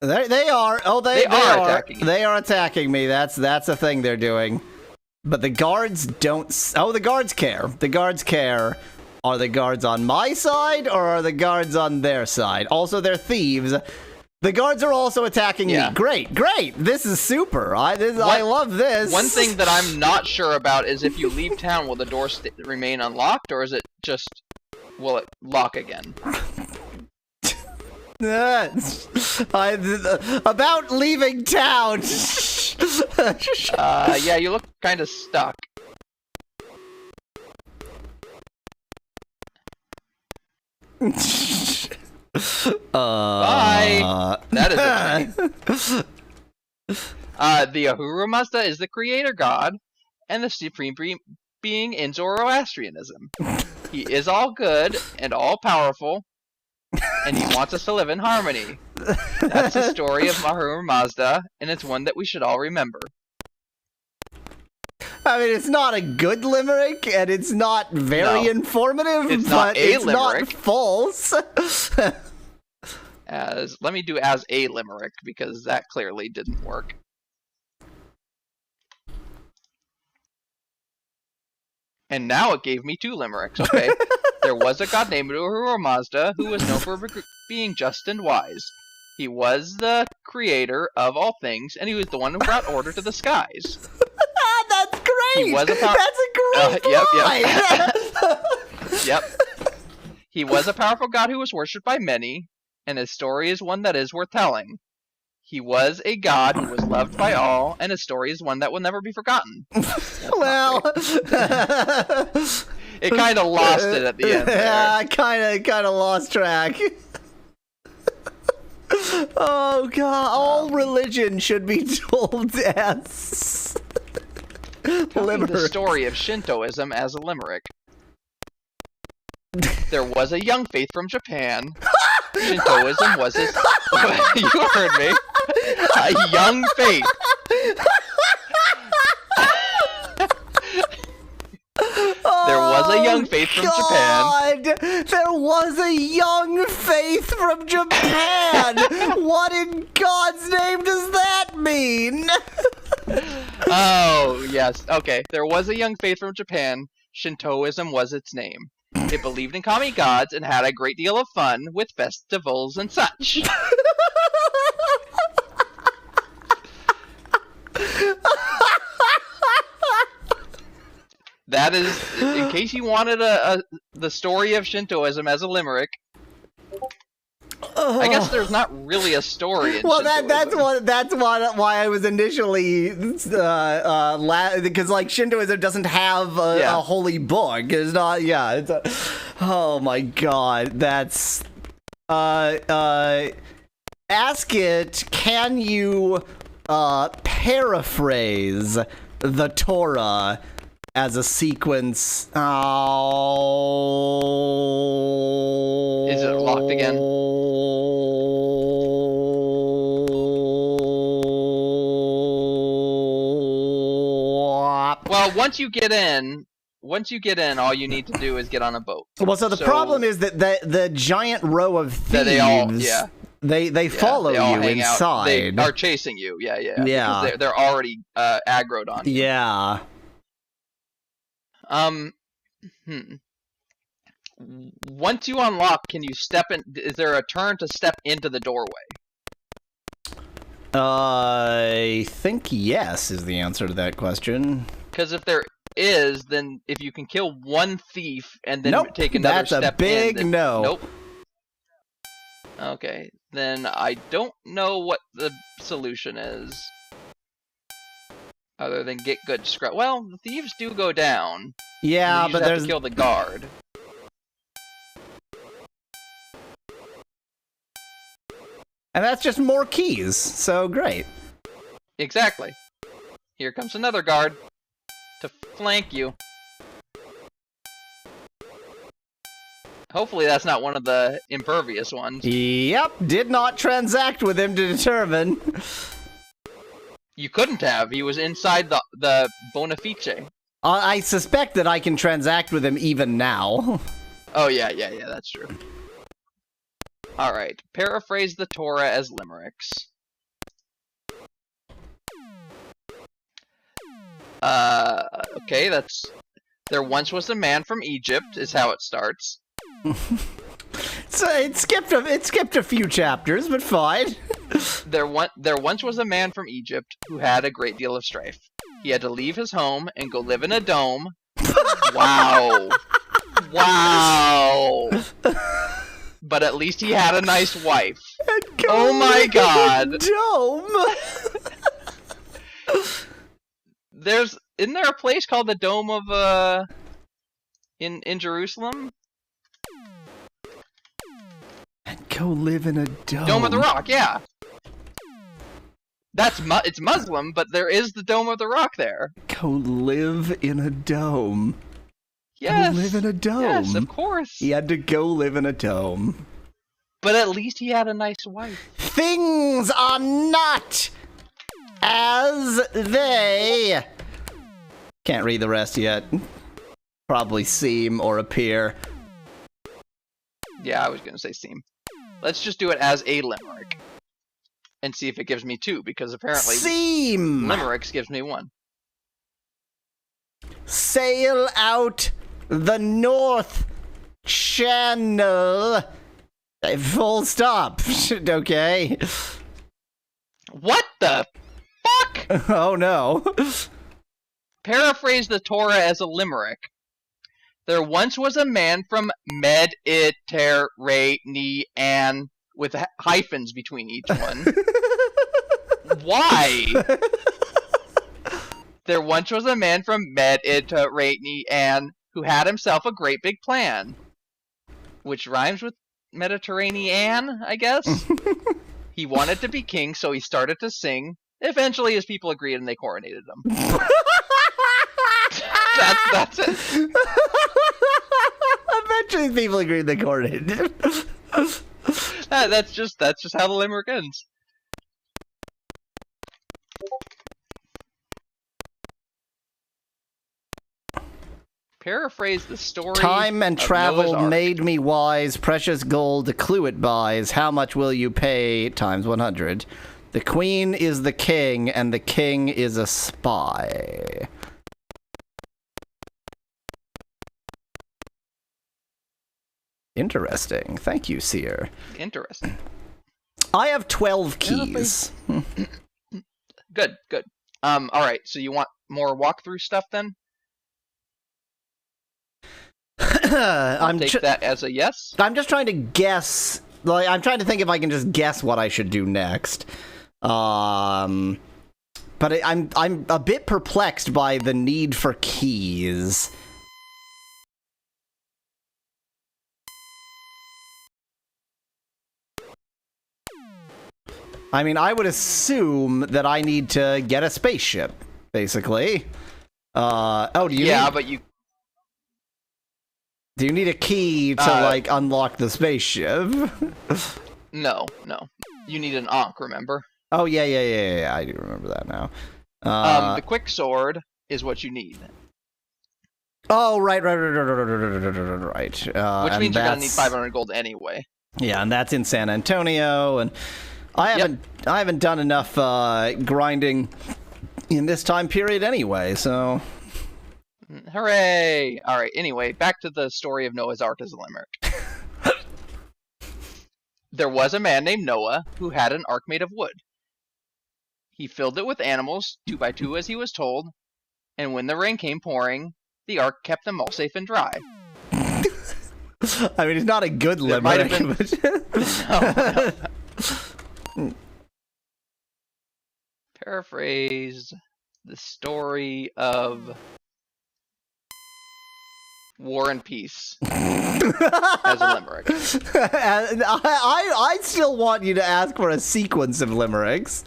They are. Oh, they are are. attacking you. They are attacking me. That's a thing they're doing. But the guards don't. Oh, the guards care. The guards care. Are the guards on my side or are the guards on their side? Also, they're thieves. The guards are also attacking me. Great. This is super. I love this. One thing that I'm not sure about is if you leave town, will the door remain unlocked, or is it just will it lock again? About leaving town. Yeah, you look kind of stuck. Bye. That is it. The Ahura Mazda is the creator god and the supreme being in Zoroastrianism. He is all good and all powerful, and he wants us to live in harmony. That's the story of Ahura Mazda, and it's one that we should all remember. I mean, it's not a good limerick, and it's not very informative, it's but it's limerick. not false. Let me do as a limerick, because that clearly didn't work. And now it gave me 2 limericks, okay? There was a god named Ahura Mazda who was known for being just and wise. He was the creator of all things, and he was the one who brought order to the skies. That's great! He was a That's a great line! Yep. He was a powerful god who was worshipped by many, and his story is one that is worth telling. He was a god who was loved by all, and his story is one that will never be forgotten. Well... It kind of lost it at the end there. Yeah, I kind of lost track. Oh god, all religion should be told as limerick. The story of Shintoism as a limerick. There was a young faith from Japan. Shintoism was his... You heard me. A young faith. There was a young faith from Japan. There was a young faith from Japan! What in God's name does that mean? Oh, yes. Okay. There was a young faith from Japan. Shintoism was its name. It believed in kami gods and had a great deal of fun with festivals and such. That is, in case you wanted the story of Shintoism as a limerick. I guess there's not really a story in Shintoism. that's why I was initially because like Shintoism doesn't have a holy book. It's not. Yeah. It's oh my god. That's ask it. Can you paraphrase the Torah as a sequence? Oh. Is it locked again? Well, once you get in, all you need to do is get on a boat. Well, so the problem is that the giant row of thieves, they follow you inside. They are chasing you. Yeah. They're already aggroed on you. Yeah. Once you unlock, can you step in? Is there a turn to step into the doorway? I think yes is the answer to that question. Because if there is, then if you can kill one thief and then take another step in... That's a big no. Nope. Okay, then I don't know what the solution is. Other than get good scrap. Well, the thieves do go down. Yeah, but there's... have to kill the guard. And that's just more keys, so great. Exactly. Here comes another guard to flank you. Hopefully that's not one of the impervious ones. Yep, did not transact with him to determine. You couldn't have. He was inside the Bonafice. I suspect that I can transact with him even now. Oh, yeah, that's true. Alright, paraphrase the Torah as limericks. Okay, that's... There once was a man from Egypt, is how it starts. So it skipped a few chapters, but fine. There once was a man from Egypt who had a great deal of strife. He had to leave his home and go live in a dome. Wow. Wow. But at least he had a nice wife. Oh my god. Dome. Isn't there a place called the Dome of in Jerusalem? And go live in a dome. Dome of the Rock, yeah. It's Muslim, but there is the Dome of the Rock there. Go live in a dome. Yes. Go live in a dome. Yes, of course. He had to go live in a dome. But at least he had a nice wife. Things are not as they... Can't read the rest yet. Probably seem or appear. Yeah, I was gonna say seem. Let's just do it as a limerick. And see if it gives me 2, because apparently Seem! limericks gives me 1. Sail out the North Channel. Full stop. Okay. What the fuck? Oh no. Paraphrase the Torah as a limerick. There once was a man from Mediterranean with hyphens between each one. Why? There once was a man from Mediterranean who had himself a great big plan. Which rhymes with Mediterranean, I guess? He wanted to be king, so he started to sing. Eventually his people agreed and they coronated him. That's it. Eventually people agreed they coronated him. That's just how the limerick ends. Paraphrase the story. Time and of travel Noah's Ark. made me wise. Precious gold a clue it buys. How much will you pay? Times 100. The queen is the king, and the king is a spy. Interesting. Thank you, Seer. Interesting. I have 12 keys. Good. All right. So you want more walkthrough stuff then? I'll take that as a yes. I'm just trying to guess. Like, I'm trying to think if I can just guess what I should do next. But I'm a bit perplexed by the need for keys. I mean, I would assume that I need to get a spaceship, basically. Oh, do you? Yeah, need, but you. Do you need a key to like unlock the spaceship? No. You need an Ankh, remember? Oh yeah. I do remember that now. The quick sword is what you need. Oh right. Which means you're gonna need 500 gold anyway. Yeah, and that's in San Antonio, and I haven't done enough grinding in this time period anyway, so. Hooray! All right. Anyway, back to the story of Noah's Ark as a limerick. There was a man named Noah who had an ark made of wood. He filled it with animals, 2 by 2 as he was told, and when the rain came pouring, the ark kept them all safe and dry. I mean, it's not a good limerick. No. Paraphrase the story of War and Peace as a limerick. I still want you to ask for a sequence of limericks.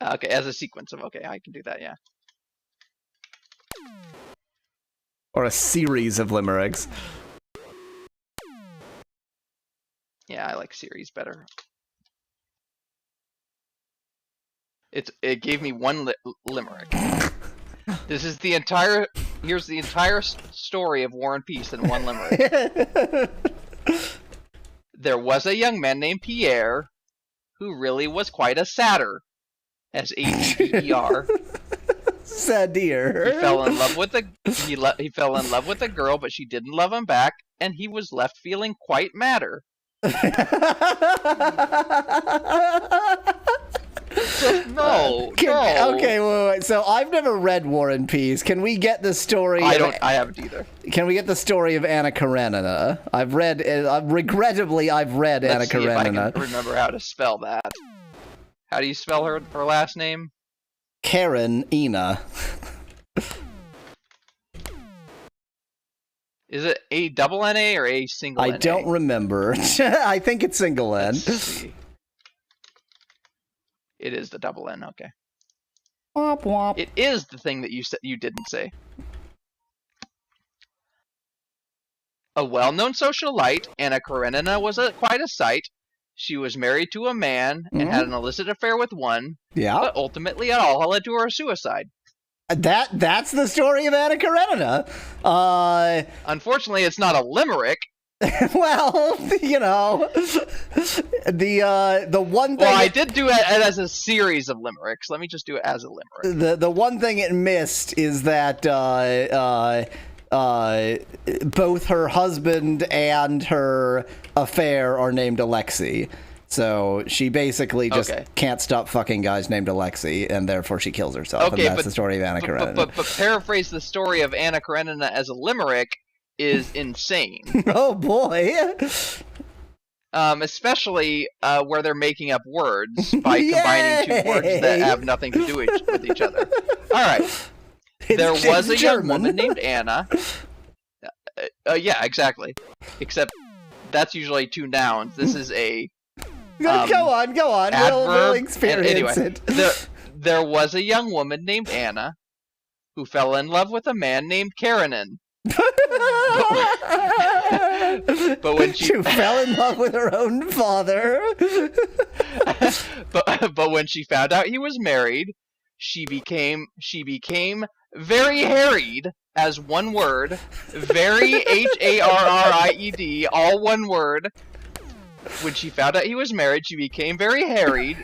Okay, as a sequence of, okay, I can do that, yeah. Or a series of limericks. Yeah, I like series better. It gave me one limerick. Here's the entire story of War and Peace in one limerick. There was a young man named Pierre who really was quite a satyr. Sader. Sadir. He fell in love with a girl, but she didn't love him back, and he was left feeling quite matter. No. Okay, wait. So I've never read War and Peace. Can we get the story? I haven't either. Can we get the story of Anna Karenina? Regrettably, I've read Anna Karenina. Let's see if I can remember how to spell that. How do you spell her last name? Karenina. Is it a double N-A or a single N-A? I don't remember. I think it's single N. Let's see. It is the double N, okay. Womp womp. It is the thing that you didn't say. A well-known socialite, Anna Karenina was quite a sight. She was married to a man and had an illicit affair with one. Yeah. But ultimately, it all led to her suicide. That's the story of Anna Karenina. Unfortunately, it's not a limerick. Well, you know, the one thing. Well, I did do it as a series of limericks. Let me just do it as a limerick. The one thing it missed is that both her husband and her affair are named Alexei. So she basically just can't stop fucking guys named Alexei, and therefore she kills herself. Okay, and that's the story of Anna Karenina. But paraphrase the story of Anna Karenina as a limerick is insane. Oh boy. Especially where they're making up words by combining two words that have nothing to do with each other. All right. There was a young woman named Anna. Yeah, exactly. Except that's usually two nouns. This is a go on. We'll experience it. There was a young woman named Anna who fell in love with a man named Karenin. But when she fell in love with her own father. but when she found out he was married, she became very harried, as one word. Very harried, all one word. When she found out he was married, she became very harried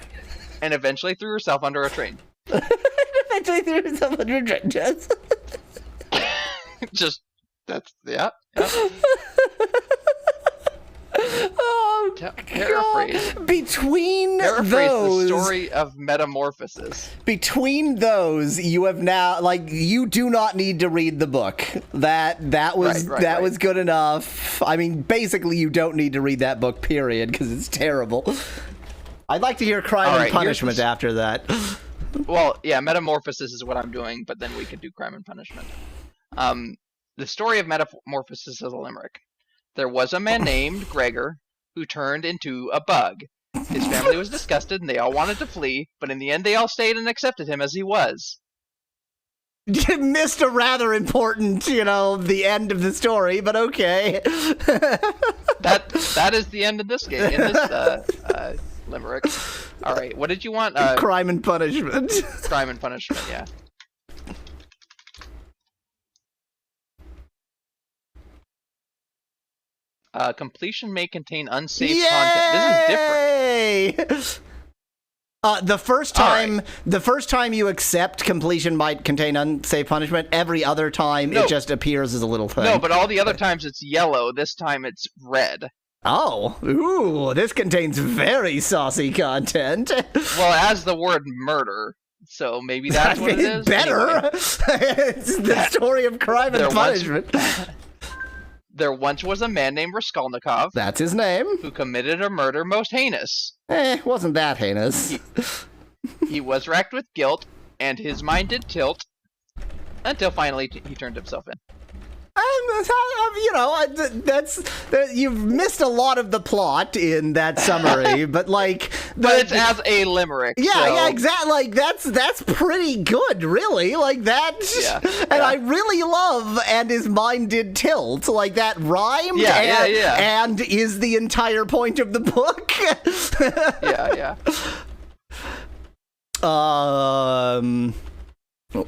and eventually threw herself under a train. Eventually threw herself under a train, Jess. Just, that's, yeah. Oh, paraphrase. Between Paraphrase those, the story of metamorphosis. Between those, you have now, like, you do not need to read the book. That was was good enough. I mean, basically, you don't need to read that book, period, because it's terrible. I'd like to hear Crime and Punishment after that. Well, yeah, Metamorphosis is what I'm doing, but then we could do Crime and Punishment. The story of Metamorphosis is a limerick. There was a man named Gregor who turned into a bug. His family was disgusted and they all wanted to flee, but in the end they all stayed and accepted him as he was. You missed a rather important, the end of the story, but okay. That is the end of this game, in this limerick. Alright, what did you want? Crime and Punishment. Crime and Punishment, yeah. Completion may contain unsafe content. This is different. The first time you accept completion might contain unsafe punishment. Every other time it just appears as a little thing. No, but all the other times it's yellow. This time it's red. Oh, ooh, this contains very saucy content. Well, it has the word murder, so maybe that's what it is. Better. Anyway. It's the story of crime and punishment. There once was a man named Raskolnikov. That's his name. Who committed a murder most heinous. Wasn't that heinous. He was racked with guilt, and his mind did tilt, until finally he turned himself in. You've missed a lot of the plot in that summary, but but it's as a limerick. Yeah, so. Yeah, exactly. Like that's pretty good, really. Like that, and I really love. And his mind did tilt. Like that rhymed. And is the entire point of the book. Yeah.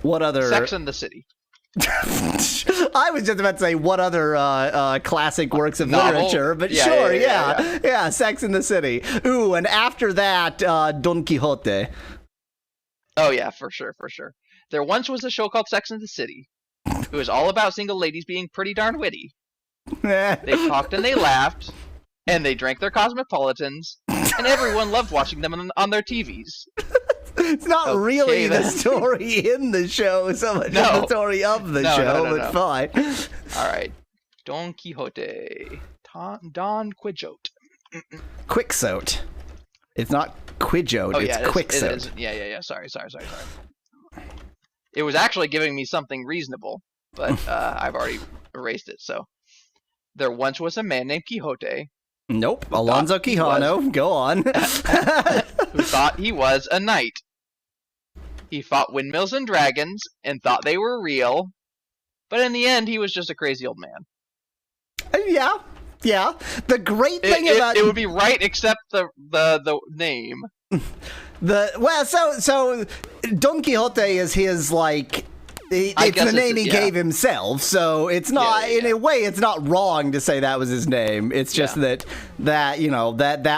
What other? Sex and the City. I was just about to say what other classic works of Novel? literature, but Yeah, sure, yeah. Sex in the City. Ooh, and after that, Don Quixote. Oh yeah, for sure. There once was a show called Sex and the City. It was all about single ladies being pretty darn witty. They talked and they laughed, and they drank their cosmopolitans, and everyone loved watching them on their TVs. It's not really the story in the show so much as the story of the show, but fine. All right. Don Quixote. Don Quixote. Quixote. It's not Quixote, it's Quixote. Yeah. Sorry. It was actually giving me something reasonable, but I've already erased it, so. There once was a man named Quixote. Nope. Alonso Quijano. Go on. Who thought he was a knight. He fought windmills and dragons and thought they were real, but in the end, he was just a crazy old man. Yeah. The great thing about it would be right except the name. So Don Quixote is his it's the name he gave himself, so it's not in a way it's not wrong to say that was his name. It's just that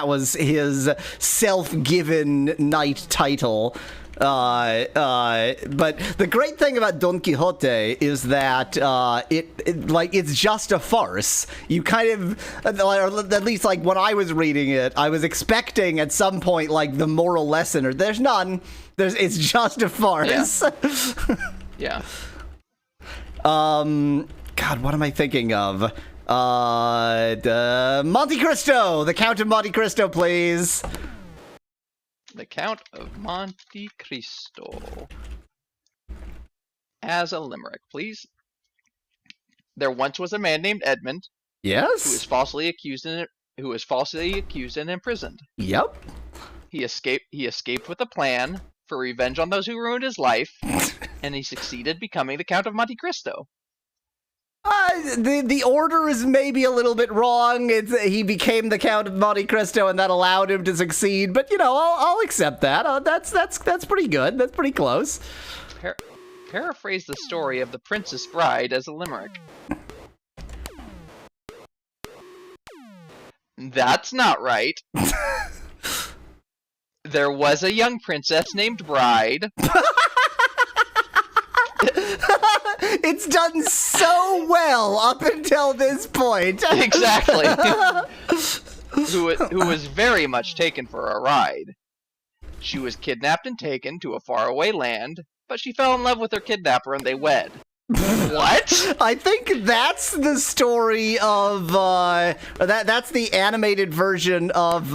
was his self-given knight title. But the great thing about Don Quixote is that it's just a farce. You kind of, or at least when I was reading it, I was expecting at some point the moral lesson, or there's none. It's just a farce. Yeah. God, what am I thinking of? Monte Cristo, the Count of Monte Cristo, please. The Count of Monte Cristo. As a limerick, please. There once was a man named Edmund. Yes. Who was falsely accused and imprisoned. Yep. He escaped with a plan for revenge on those who ruined his life, and he succeeded becoming the Count of Monte Cristo. The order is maybe a little bit wrong. He became the Count of Monte Cristo, and that allowed him to succeed. But I'll accept that. That's pretty good. That's pretty close. Paraphrase the story of the Princess Bride as a limerick. That's not right. There was a young princess named Bride. It's done so well up until this point. Exactly. Who was very much taken for a ride. She was kidnapped and taken to a faraway land, but she fell in love with her kidnapper and they wed. What? I think that's the story of that's the animated version of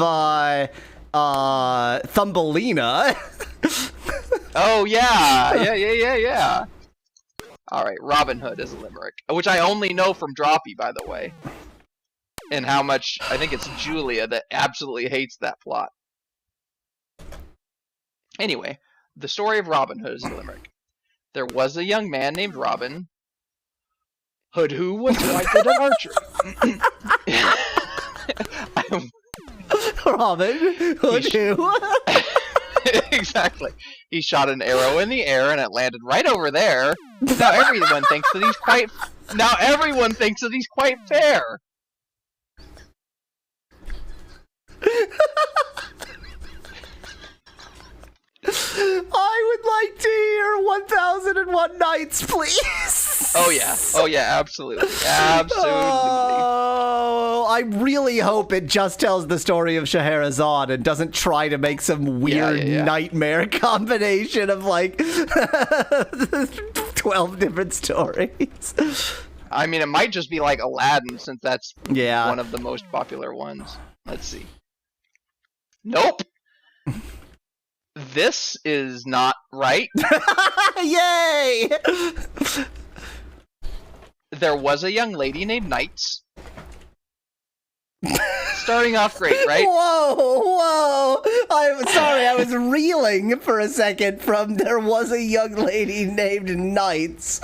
Thumbelina. Oh yeah. All right, Robin Hood is a limerick, which I only know from Droppy, by the way, and how much I think it's Julia that absolutely hates that plot. Anyway, the story of Robin Hood is a limerick. There was a young man named Robin Hood who was quite good at archery. Robin Hood who? Exactly. He shot an arrow in the air and it landed right over there. Now everyone thinks that he's quite fair. I would like to hear 1001 Nights, please. Oh yeah, absolutely. Oh, I really hope it just tells the story of Scheherazade and doesn't try to make some weird nightmare combination of 12 different stories. I mean, it might just be like Aladdin, since that's one of the most popular ones. Let's see. Nope. This is not right. Yay! There was a young lady named Knights. Starting off great, right? Whoa! I'm sorry, I was reeling for a second from there was a young lady named Knights.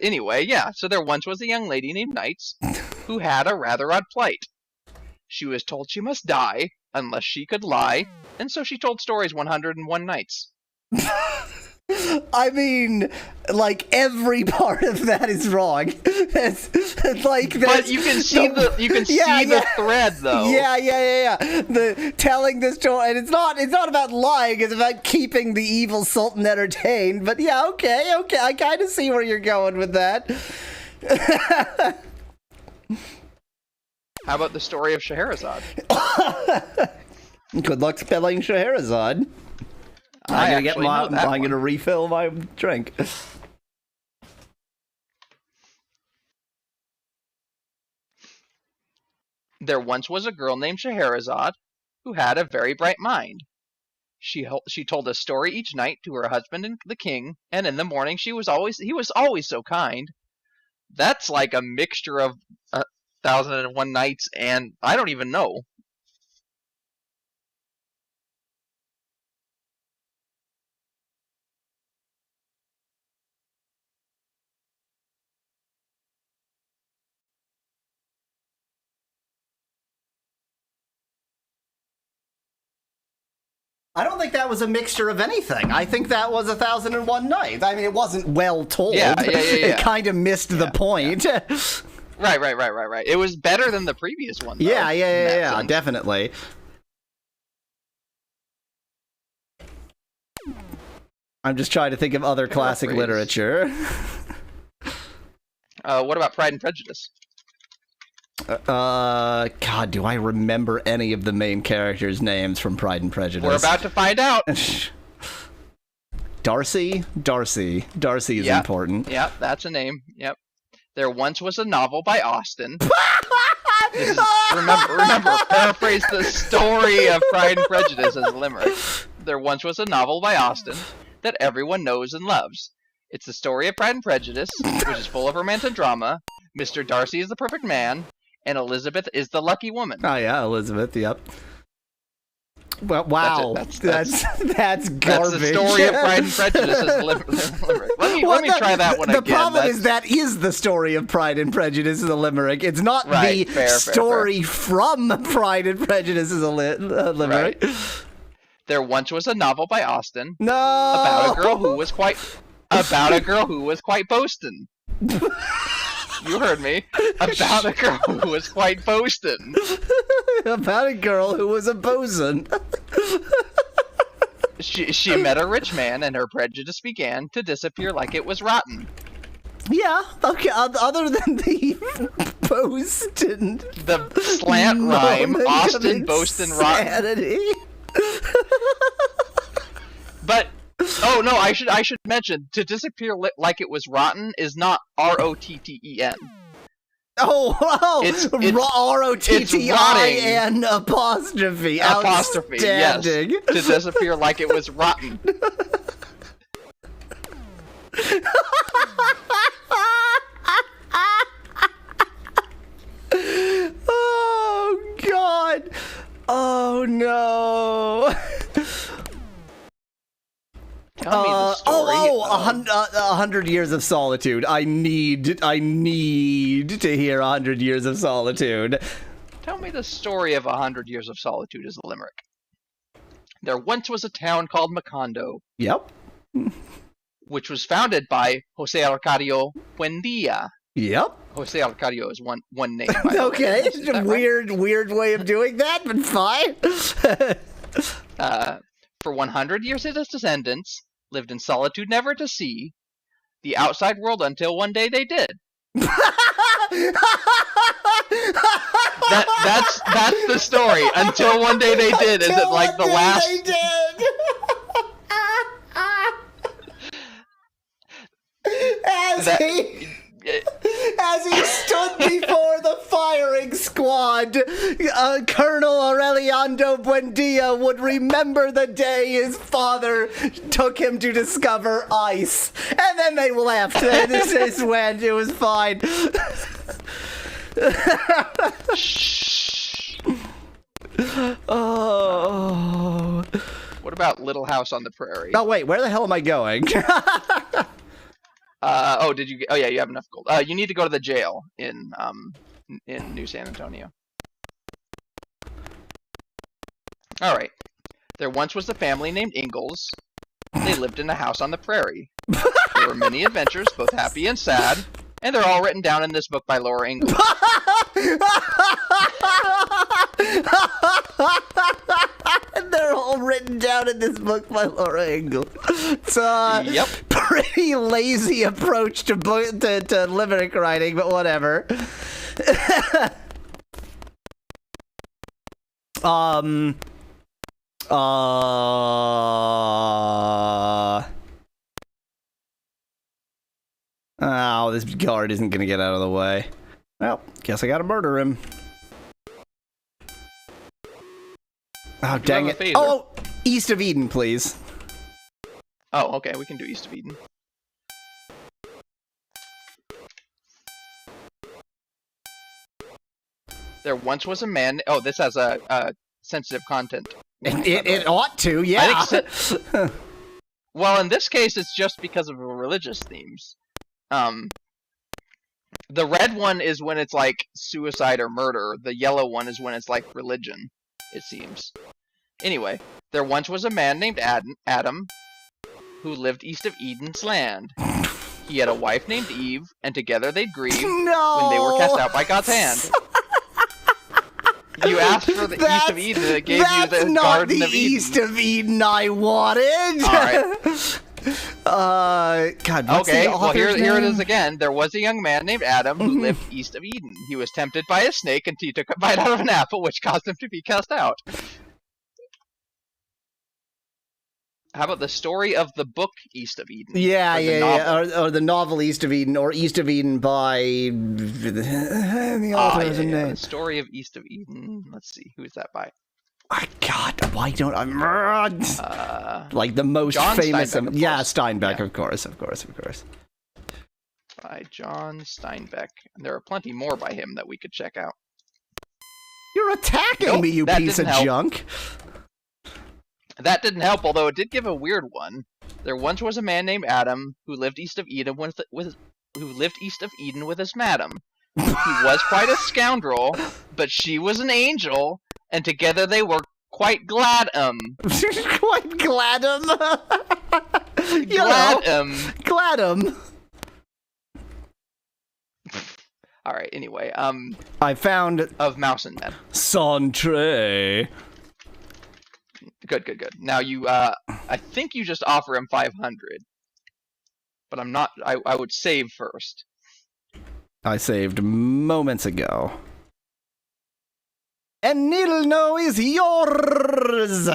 Anyway, so there once was a young lady named Knights who had a rather odd plight. She was told she must die unless she could lie, and so she told stories 101 nights. I mean, like, every part of that is wrong. It's like, but you can see the thread, though. Yeah. The telling this story, and it's not about lying. It's about keeping the evil sultan entertained. But yeah, okay. I kind of see where you're going with that. How about the story of Scheherazade? Good luck spelling Scheherazade. I'm gonna refill my drink. There once was a girl named Scheherazade who had a very bright mind. She told a story each night to her husband and the king, and in the morning he was always so kind. That's like a mixture of 1,001 Nights and I don't even know. I don't think that was a mixture of anything. I think that was 1,001 Nights. I mean, it wasn't well told. Yeah. It kind of missed the point. Yeah. Right. It was better than the previous one, though. Yeah, definitely. I'm just trying to think of other classic literature. What about Pride and Prejudice? God, do I remember any of the main characters' names from Pride and Prejudice? We're about to find out. Darcy is important. Yep, that's a name. Yep. There once was a novel by Austen. Remember, paraphrase the story of Pride and Prejudice as a limerick. There once was a novel by Austen that everyone knows and loves. It's the story of Pride and Prejudice, which is full of romance and drama. Mr. Darcy is the perfect man, and Elizabeth is the lucky woman. Oh yeah, Elizabeth. Yep. Well, wow, that's garbage. That's the story of Pride and Prejudice as a limerick. Let me try that one again. The problem is that is the story of Pride and Prejudice as a limerick. It's not the story from Pride and Prejudice as a limerick. Right. There once was a novel by Austen. No. About a girl who was quite boasting. You heard me. About a girl who was quite boasting. About a girl who was a bosun. She met a rich man, and her prejudice began to disappear like it was rotten. Yeah, okay, other than the boastin'. The slant rhyme, Austen, boastin', rotten. But... Oh no! I should mention to disappear like it was rotten is not ROTTEN. It's ROTTIN apostrophe. Apostrophe. Yes. To disappear like it was rotten. Oh God! Oh no! Tell me the story. 100 Years of Solitude. I need to hear 100 Years of Solitude. Tell me the story of 100 Years of Solitude as a limerick. There once was a town called Macondo. Yep. Which was founded by Jose Arcadio Buendia. Yep. Jose Arcadio is one name. Okay, it's a weird way of doing that, but fine. For 100 years his descendants lived in solitude never to see the outside world until one day they did. That's the story. Until one day they did. Is it like the last? They did. As he stood before the firing squad, Colonel Aureliano Buendia would remember the day his father took him to discover ice. And then they laughed. This went. It was fine. Oh. What about Little House on the Prairie? Oh, wait. Where the hell am I going? Did you? Oh, yeah, you have enough gold. You need to go to the jail in New San Antonio. Alright. There once was a family named Ingalls. They lived in a house on the prairie. There were many adventures, both happy and sad, and they're all written down in this book by Laura Ingalls. They're all written down in this book by Laura Ingalls. It's a Yep. pretty lazy approach to limerick writing, but whatever. Oh, this guard isn't gonna get out of the way. Well, guess I gotta murder him. Oh, dang it. Oh, East of Eden, please. Oh, okay, we can do East of Eden. There once was a man... Oh, this has a sensitive content. It ought to, yeah. Well, in this case, it's just because of religious themes. The red one is when it's like suicide or murder. The yellow one is when it's like religion, it seems. Anyway, there once was a man named Adam who lived east of Eden's land. He had a wife named Eve, and together they'd grieve when they were cast out by God's hand. You asked for the East of Eden, and it gave you the Garden of Eden. That's not the East of Eden I wanted! Alright. God, what's the author's name? Here it is again. There was a young man named Adam who lived east of Eden. He was tempted by a snake, and he took a bite out of an apple, which caused him to be cast out. How about the story of the book East of Eden? Or the novel East of Eden, or East of Eden by the author's name. The story of East of Eden. Let's see, who is that by? God, why don't I? Like the most John famous. Steinbeck, of course. By John Steinbeck. And there are plenty more by him that we could check out. You're attacking me, you piece of junk. That didn't help, although it did give a weird one. There once was a man named Adam who lived east of Eden with his madam. He was quite a scoundrel, but she was an angel, and together they were quite glad-um. Quite glad-um? Glad-um. Alright, anyway, I found... Of Mouse and Men. Santre. Good. Now you, I think you just offer him 500. But I'm not, I would save first. I saved moments ago. And Nilno is yours!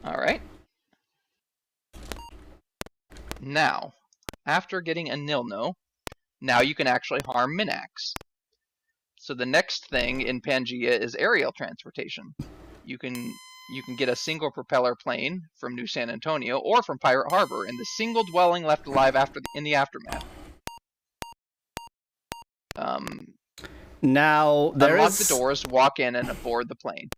Alright. Now, after getting a Nilno, now you can actually harm Minax. So the next thing in Pangea is aerial transportation. You can get a single propeller plane from New San Antonio or from Pirate Harbor in the single dwelling left alive in the aftermath. Now there unlock the doors, walk in, and aboard the plane.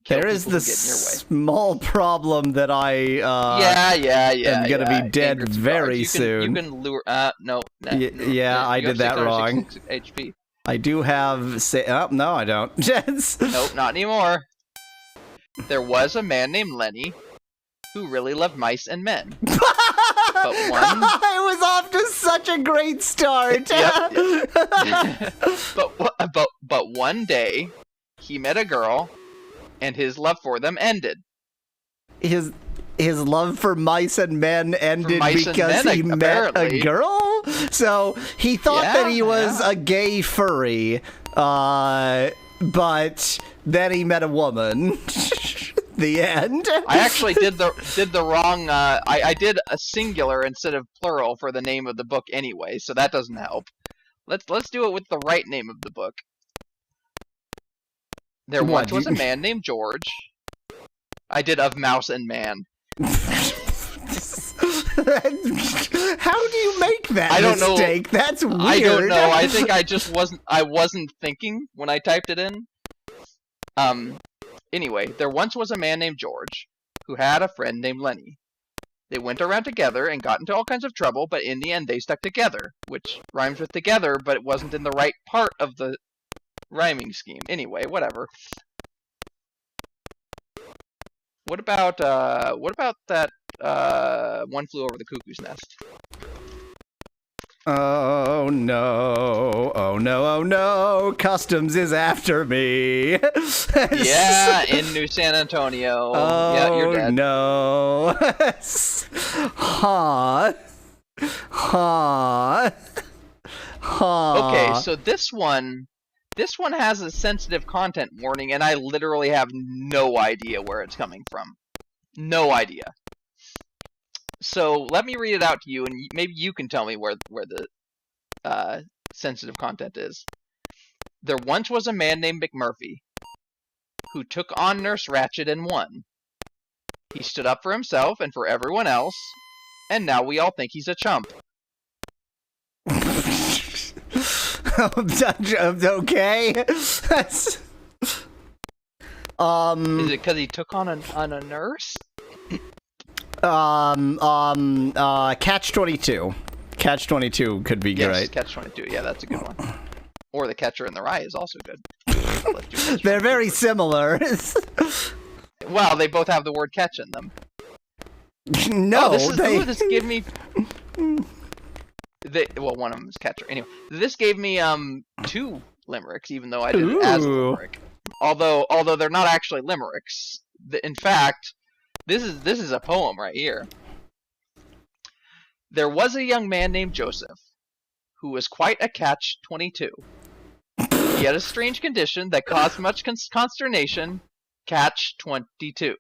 There is the small problem that I am gonna be dead very soon. You can lure. No. I did that wrong. HP. I do have. No, I don't. Nope, not anymore. There was a man named Lenny who really loved mice and men. But I was off to such a great start. But one day he met a girl, and his love for them ended. His love for mice and men ended because he met a girl? So he thought that he was a gay furry, but then he met a woman. The end. I actually did the wrong. I did a singular instead of plural for the name of the book anyway, so that doesn't help. Let's do it with the right name of the book. There once was a man named George. I did Of Mouse and Man. How do you make that mistake? That's weird. I don't know. I think I wasn't thinking when I typed it in. Anyway, there once was a man named George who had a friend named Lenny. They went around together and got into all kinds of trouble, but in the end they stuck together, which rhymes with together, but it wasn't in the right part of the rhyming scheme. Anyway, whatever. What about that One Flew Over the Cuckoo's Nest? Oh no, oh no, oh no, Customs is after me. Yeah, in New San Antonio. Oh yeah, you're dead. No. Huh. Huh. Huh. Okay, so this one has a sensitive content warning, and I literally have no idea where it's coming from. No idea. So let me read it out to you, and maybe you can tell me where the sensitive content is. There once was a man named McMurphy who took on Nurse Ratched and won. He stood up for himself and for everyone else, and now we all think he's a chump. Okay. Is it because he took on a nurse? Catch-22. Catch-22 could be Yes, great. Catch-22. Yeah, that's a good one. Or The Catcher in the Rye is also good. They're very similar. Well, they both have the word catch in them. No, this gave me. Well, one of them is catcher. Anyway, this gave me 2 limericks, even though I did it as a limerick. Although they're not actually limericks. In fact, this is a poem right here. There was a young man named Joseph, who was quite a catch-22. He had a strange condition that caused much consternation. Catch-22.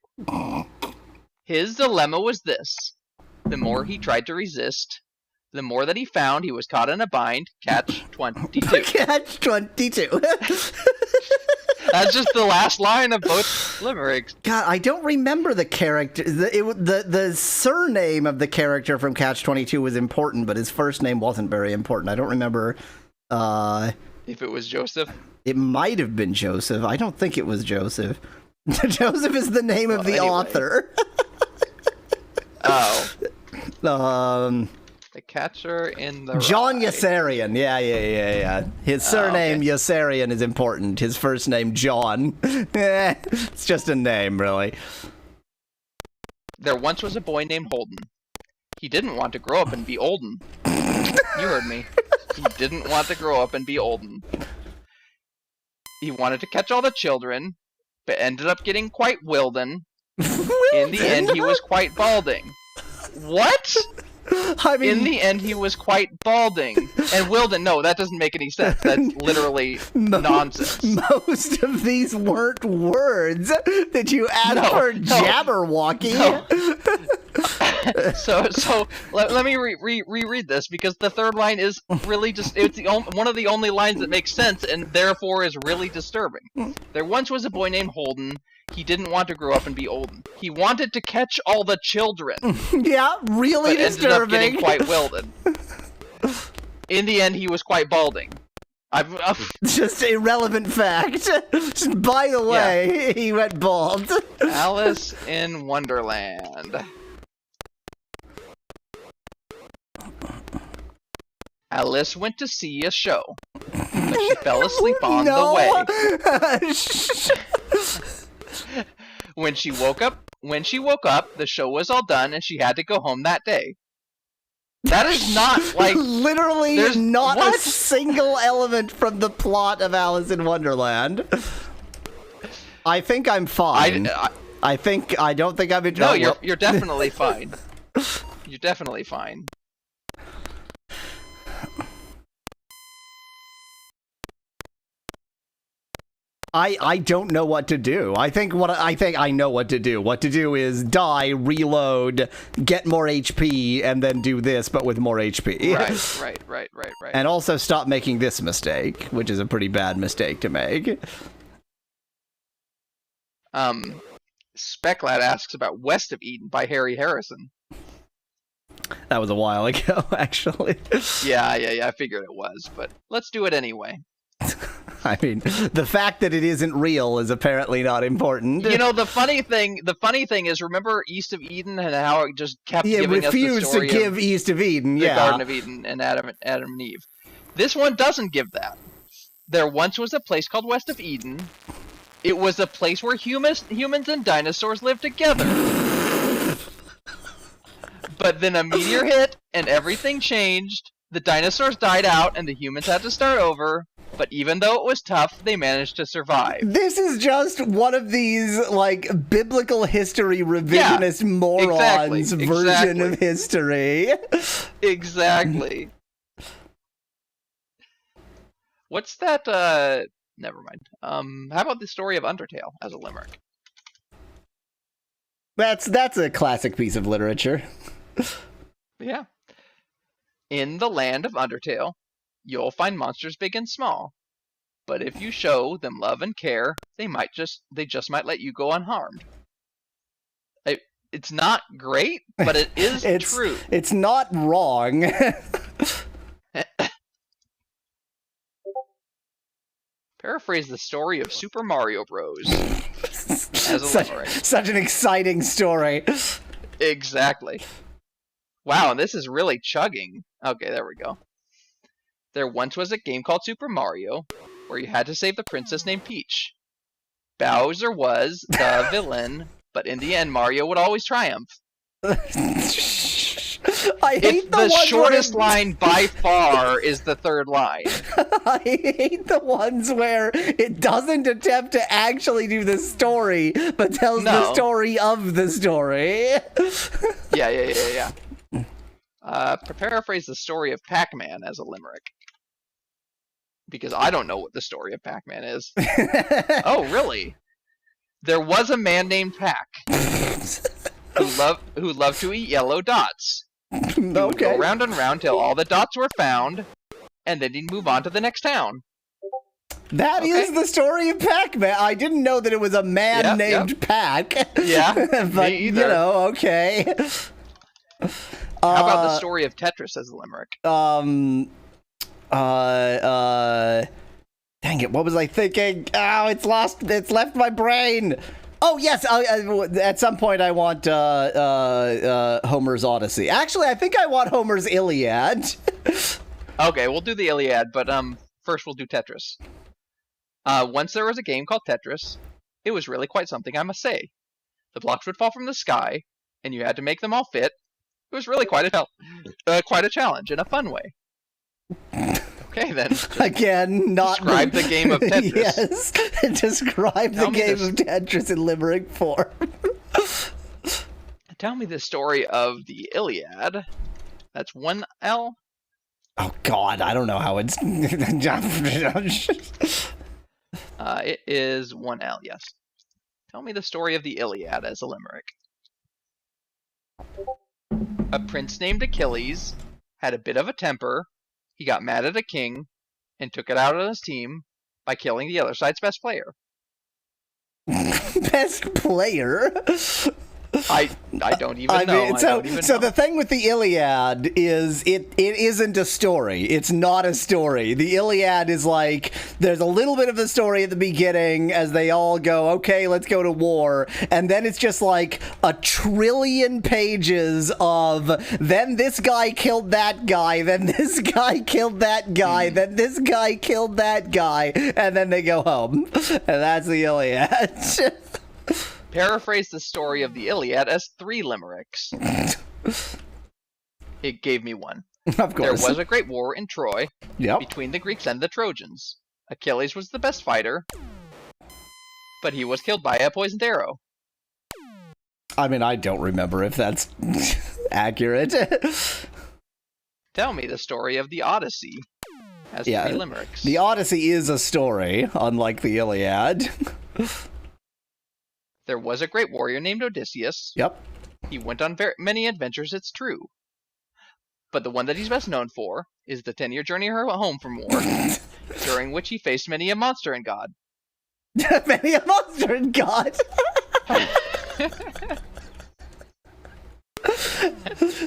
His dilemma was this: the more he tried to resist, the more that he found he was caught in a bind. Catch-22. Catch-22. That's just the last line of both limericks. God, I don't remember the character. The surname of the character from Catch-22 was important, but his first name wasn't very important. I don't remember. If it was Joseph? It might have been Joseph. I don't think it was Joseph. Joseph is the name of the author. Oh. The Catcher in the John Rye. Yossarian. Yeah. His surname, okay. Yossarian, is important. His first name, John. It's just a name, really. There once was a boy named Holden. He didn't want to grow up and be olden. You heard me. He didn't want to grow up and be olden. He wanted to catch all the children, but ended up getting quite wilden. In the end, he was quite balding. What? I mean, in the end, he was quite balding. And Wilden, no, that doesn't make any sense. That's literally nonsense. Most of these weren't words that you add for Jabberwocky. No. So let me reread this, because the third line is really just, it's one of the only lines that makes sense and therefore is really disturbing. There once was a boy named Holden. He didn't want to grow up and be olden. He wanted to catch all the children. Yeah, really but disturbing. Ended up getting quite wilden. In the end, he was quite balding. Just irrelevant fact. By the way, he went bald. Alice in Wonderland. Alice went to see a show, but she fell asleep on the way. When she woke up, the show was all done, and she had to go home that day. That is not like literally not a single element from the plot of Alice in Wonderland. I think I'm fine. I don't think I'm in trouble. No, you're definitely fine. You're definitely fine. I don't know what to do. I think I know what to do. What to do is die, reload, get more HP, and then do this, but with more HP. Right. And also stop making this mistake, which is a pretty bad mistake to make. Specklad asks about West of Eden by Harry Harrison. That was a while ago, actually. Yeah, I figured it was, but let's do it anyway. I mean, the fact that it isn't real is apparently not important. You know, the funny thing is, remember East of Eden and how it just kept giving us the story refused to give East of Eden, the Garden of Eden and Adam and Eve. This one doesn't give that. There once was a place called West of Eden. It was a place where humans and dinosaurs lived together. But then a meteor hit and everything changed. The dinosaurs died out and the humans had to start over. But even though it was tough, they managed to survive. This is just one of these, like, biblical history revisionist morons version of history. Exactly. What's that, never mind. How about the story of Undertale as a limerick? That's a classic piece of literature. Yeah. In the land of Undertale, you'll find monsters big and small. But if you show them love and care, they just might let you go unharmed. It's not great, but it is true. It's not wrong. Paraphrase the story of Super Mario Bros. As a limerick. Such an exciting story. Exactly. Wow, this is really chugging. Okay, there we go. There once was a game called Super Mario, where you had to save the princess named Peach. Bowser was the villain, but in the end, Mario would always triumph. I hate the shortest line by far is the third line. I hate the ones where it doesn't attempt to actually do the story, but tells the story of the story. Yeah. Paraphrase the story of Pac-Man as a limerick. Because I don't know what the story of Pac-Man is. Oh, really? There was a man named Pac who loved to eat yellow dots. He would go round and round till all the dots were found, and then he'd move on to the next town. That is the story of Pac-Man. I didn't know that it was a man named Pac. Yeah, but, me either. You know, okay. How about the story of Tetris as a limerick? Dang it, what was I thinking? Oh, it's left my brain. Oh, yes, at some point I want Homer's Odyssey. Actually, I think I want Homer's Iliad. Okay, we'll do the Iliad, but first we'll do Tetris. Once there was a game called Tetris. It was really quite something, I must say. The blocks would fall from the sky, and you had to make them all fit. It was really quite a challenge in a fun way. Okay, then. Again, not describe the game of Tetris. Yes, describe the game of Tetris in limerick form. Tell me the story of the Iliad. That's one L. Oh God, I don't know how it's. It is one L. Yes. Tell me the story of the Iliad as a limerick. A prince named Achilles had a bit of a temper. He got mad at a king and took it out on his team by killing the other side's best player. Best player? I don't even know. So the thing with the Iliad is it isn't a story. It's not a story. The Iliad is like, there's a little bit of the story at the beginning as they all go, okay, let's go to war. And then it's just like a trillion pages of, then this guy killed that guy, then this guy killed that guy, then this guy killed that guy, and then they go home. And that's the Iliad. Paraphrase the story of the Iliad as 3 limericks. It gave me one. Of course. There was a great war in Troy between the Greeks and the Trojans. Achilles was the best fighter, but he was killed by a poisoned arrow. I mean, I don't remember if that's accurate. Tell me the story of the Odyssey as 3 limericks. The Odyssey is a story, unlike the Iliad. There was a great warrior named Odysseus. Yep. He went on many adventures, it's true. But the one that he's best known for is the 10-year journey home from war, during which he faced many a monster and god. Many a monster and god?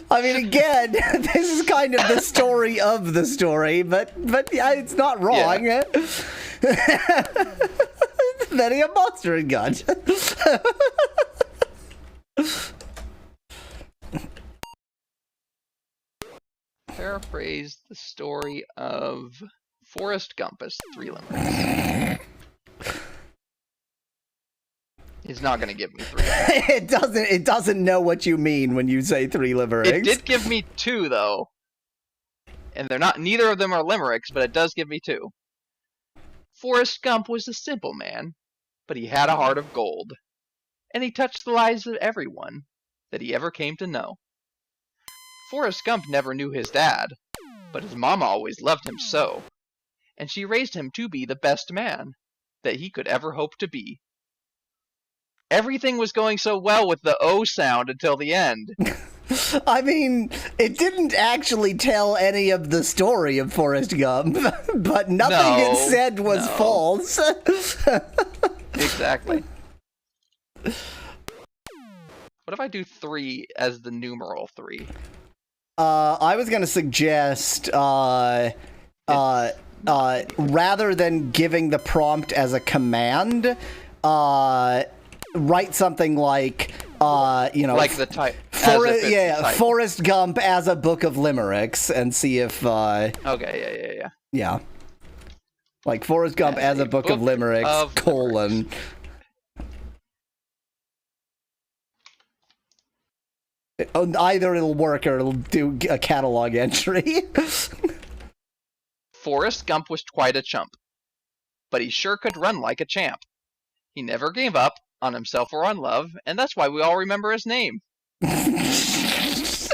I mean, again, this is kind of the story of the story, but yeah, it's not wrong. Yeah. Many a monster and god. Paraphrase the story of Forrest Gump as 3 limericks. He's not going to give me 3. It doesn't know what you mean when you say 3 limericks. It did give me 2 though. And neither of them are limericks, but it does give me 2. Forrest Gump was a simple man, but he had a heart of gold. And he touched the lives of everyone that he ever came to know. Forrest Gump never knew his dad, but his mama always loved him so. And she raised him to be the best man that he could ever hope to be. Everything was going so well with the O sound until the end. I mean, it didn't actually tell any of the story of Forrest Gump, but nothing it said was false. Exactly. What if I do 3 as the numeral 3? I was gonna suggest, rather than giving the prompt as a command, write something like, like the type. Forrest Gump as a book of limericks, and see if. Okay, yeah. Like Forrest Gump as a book of limericks, colon. Either it'll work or it'll do a catalog entry. Forrest Gump was quite a chump, but he sure could run like a champ. He never gave up on himself or on love, and that's why we all remember his name. Is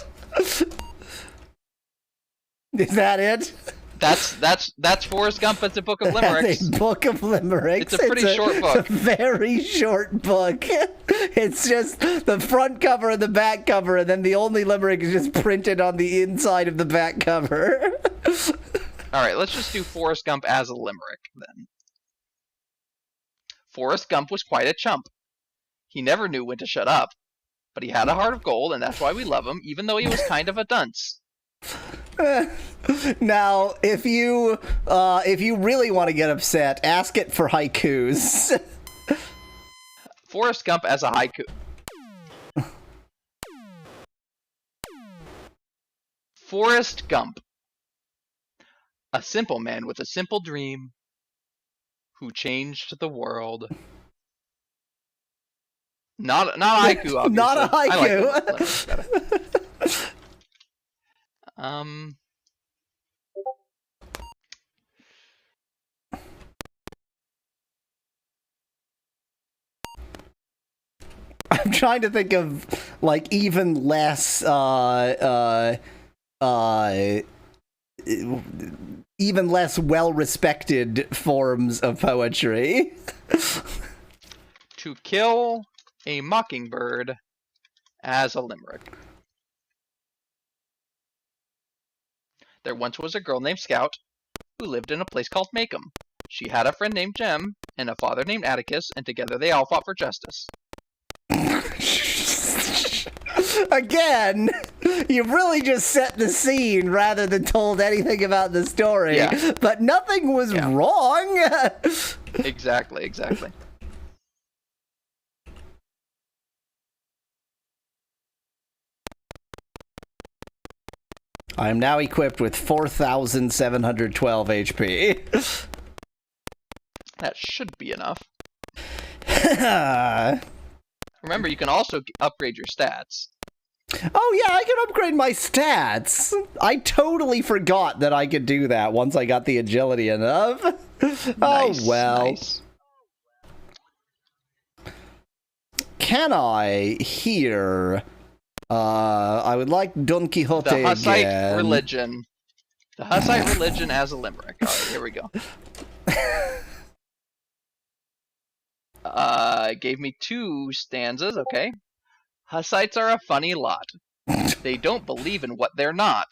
that it? That's Forrest Gump as a book of limericks. A book of limericks. It's a pretty short book. It's a very short book. It's just the front cover and the back cover, and then the only limerick is just printed on the inside of the back cover. All right, let's just do Forrest Gump as a limerick then. Forrest Gump was quite a chump. He never knew when to shut up, but he had a heart of gold, and that's why we love him, even though he was kind of a dunce. Now, if you really want to get upset, ask it for haikus. Forrest Gump as a haiku. Forrest Gump. A simple man with a simple dream who changed the world. Not a haiku, obviously. Not a haiku. I'm trying to think of like even less even less well-respected forms of poetry. To kill a mockingbird as a limerick. There once was a girl named Scout who lived in a place called Macomb. She had a friend named Jem and a father named Atticus, and together they all fought for justice. Again, you've really just set the scene rather than told anything about the story. Yeah. But nothing was wrong. Exactly. I am now equipped with 4,712 HP. That should be enough. Remember, you can also upgrade your stats. Oh yeah, I can upgrade my stats. I totally forgot that I could do that once I got the agility enough. Nice, oh well. Nice. Can I hear... I would like Don Quixote The Hussite again. religion. The Hussite religion as a limerick. All right, here we go. It gave me 2 stanzas, okay. Hussites are a funny lot. They don't believe in what they're not.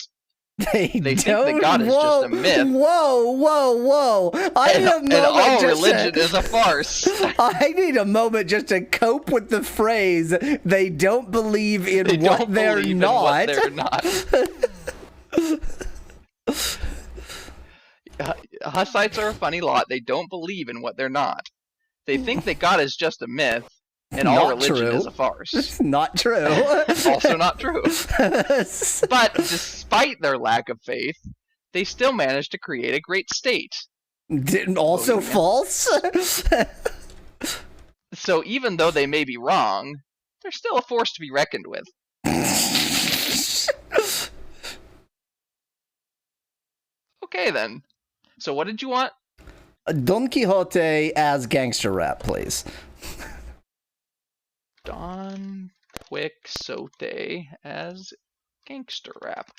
They think that God is just a myth. Whoa. And all religion is a farce. I need a moment just to cope with the phrase, they don't believe in what they're not. Hussites are a funny lot. They don't believe in what they're not. They think that God is just a myth, and all religion is a farce. Not true. Also not true. But despite their lack of faith, they still managed to create a great state. Also false? So even though they may be wrong, they're still a force to be reckoned with. Okay, then. So what did you want? Don Quixote as gangster rap, please. Don Quixote as gangster rap.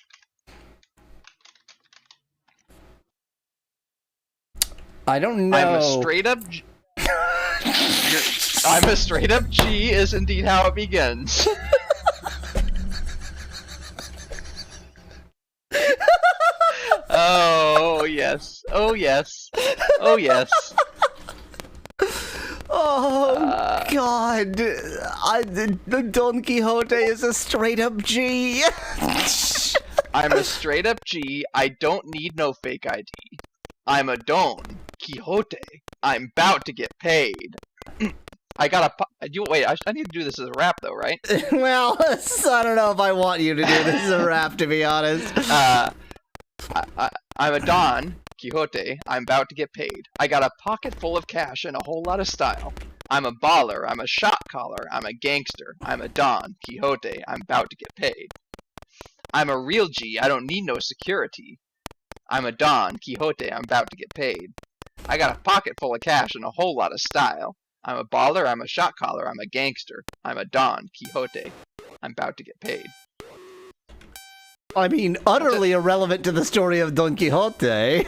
I don't know. I'm a straight up G is indeed how it begins. Oh yes. Oh yes. Oh yes. Oh God! The Don Quixote is a straight up G. I'm a straight up G. I don't need no fake ID. I'm a Don Quixote. I'm about to get paid. I gotta. Wait. I need to do this as a rap though, right? Well, I don't know if I want you to do this as a rap, to be honest. I'm a Don Quixote. I'm about to get paid. I got a pocket full of cash and a whole lot of style. I'm a baller. I'm a shot caller. I'm a gangster. I'm a Don Quixote. I'm about to get paid. I'm a real G. I don't need no security. I'm a Don Quixote. I'm about to get paid. I got a pocket full of cash and a whole lot of style. I'm a baller. I'm a shot caller. I'm a gangster. I'm a Don Quixote. I'm about to get paid. I mean, utterly irrelevant to the story of Don Quixote.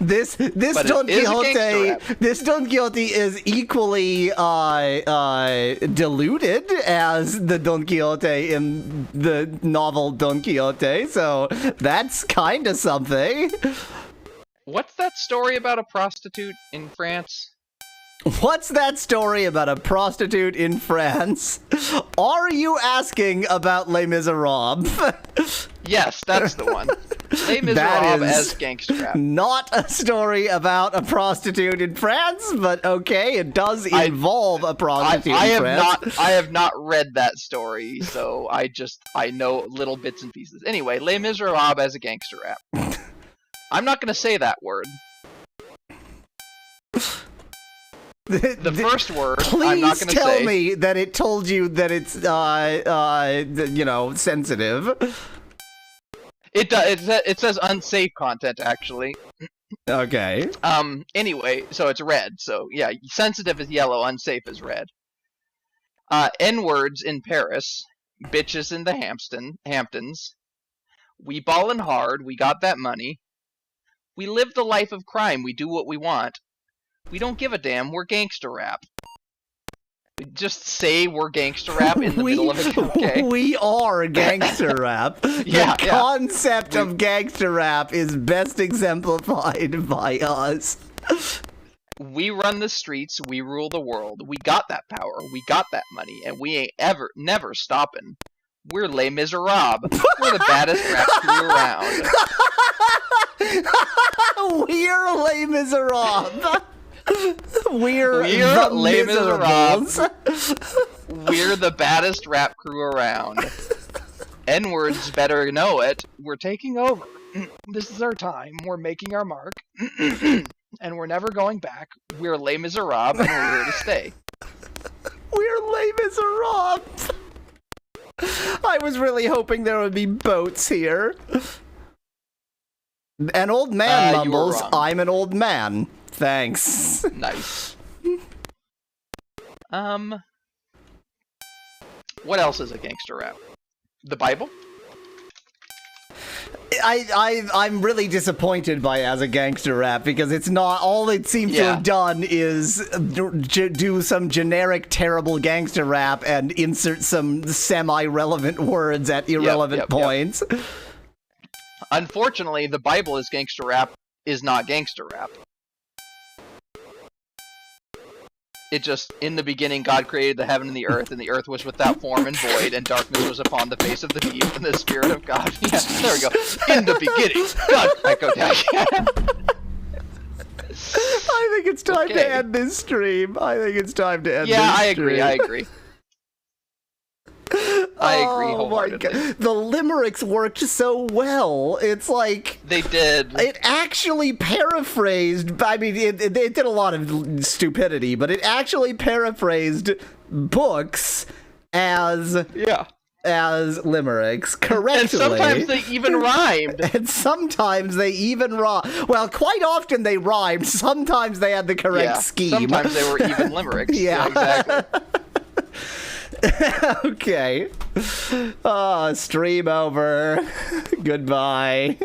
This Don Quixote is equally diluted as the Don Quixote in the novel Don Quixote, so that's kind of something. What's that story about a prostitute in France? What's that story about a prostitute in France? Are you asking about Les Miserables? Yes, that's the one. Les Miserables as gangster rap. Not a story about a prostitute in France, but okay, it does involve a prostitute in France. I have not read that story, so I know little bits and pieces. Anyway, Les Miserables as a gangster rap. I'm not going to say that word. The first word, I'm not going to say. Please tell me that it told you that it's, sensitive. It does. It says unsafe content, actually. Okay. Anyway, so it's red. So yeah, sensitive is yellow, unsafe is red. N-words in Paris, bitches in the Hamptons. We ballin' hard. We got that money. We live the life of crime. We do what we want. We don't give a damn. We're gangster rap. We just say we're gangster rap in the middle of it. Okay. We are gangster rap. The concept of gangster rap is best exemplified by us. We run the streets. We rule the world. We got that power. We got that money, and we ain't never stopping. We're Les Miserables. We're the baddest rap crew around. We're Les Miserables. We're Les Miserables. We're the baddest rap crew around. N-words better know it. We're taking over. This is our time. We're making our mark. And we're never going back. We're Les Miserables, and we're here to stay. We're Les Miserables. I was really hoping there would be boats here. An old man mumbles, I'm an old man. Thanks. Nice. What else is a gangster rap? The Bible? I'm really disappointed by as a gangster rap because it's not, all it seems to have done is do some generic terrible gangster rap and insert some semi-relevant words at irrelevant points. Yep. Unfortunately, the Bible is gangster rap is not gangster rap. It just, in the beginning, God created the heaven and the earth was without form and void, and darkness was upon the face of the deep, and the Spirit of God. Yeah, there we go. In the beginning, God. I go down. I think it's time to end this stream. Yeah, I agree. I agree Oh my wholeheartedly. God. The limericks worked so well. It's like They did. it actually paraphrased. I mean, it did a lot of stupidity, but it actually paraphrased books as limericks correctly. And sometimes they even rhymed. And sometimes they even well, quite often they rhymed. Sometimes they had the correct scheme. Sometimes they were even limericks. Yeah. Exactly. Okay. Stream over. Goodbye.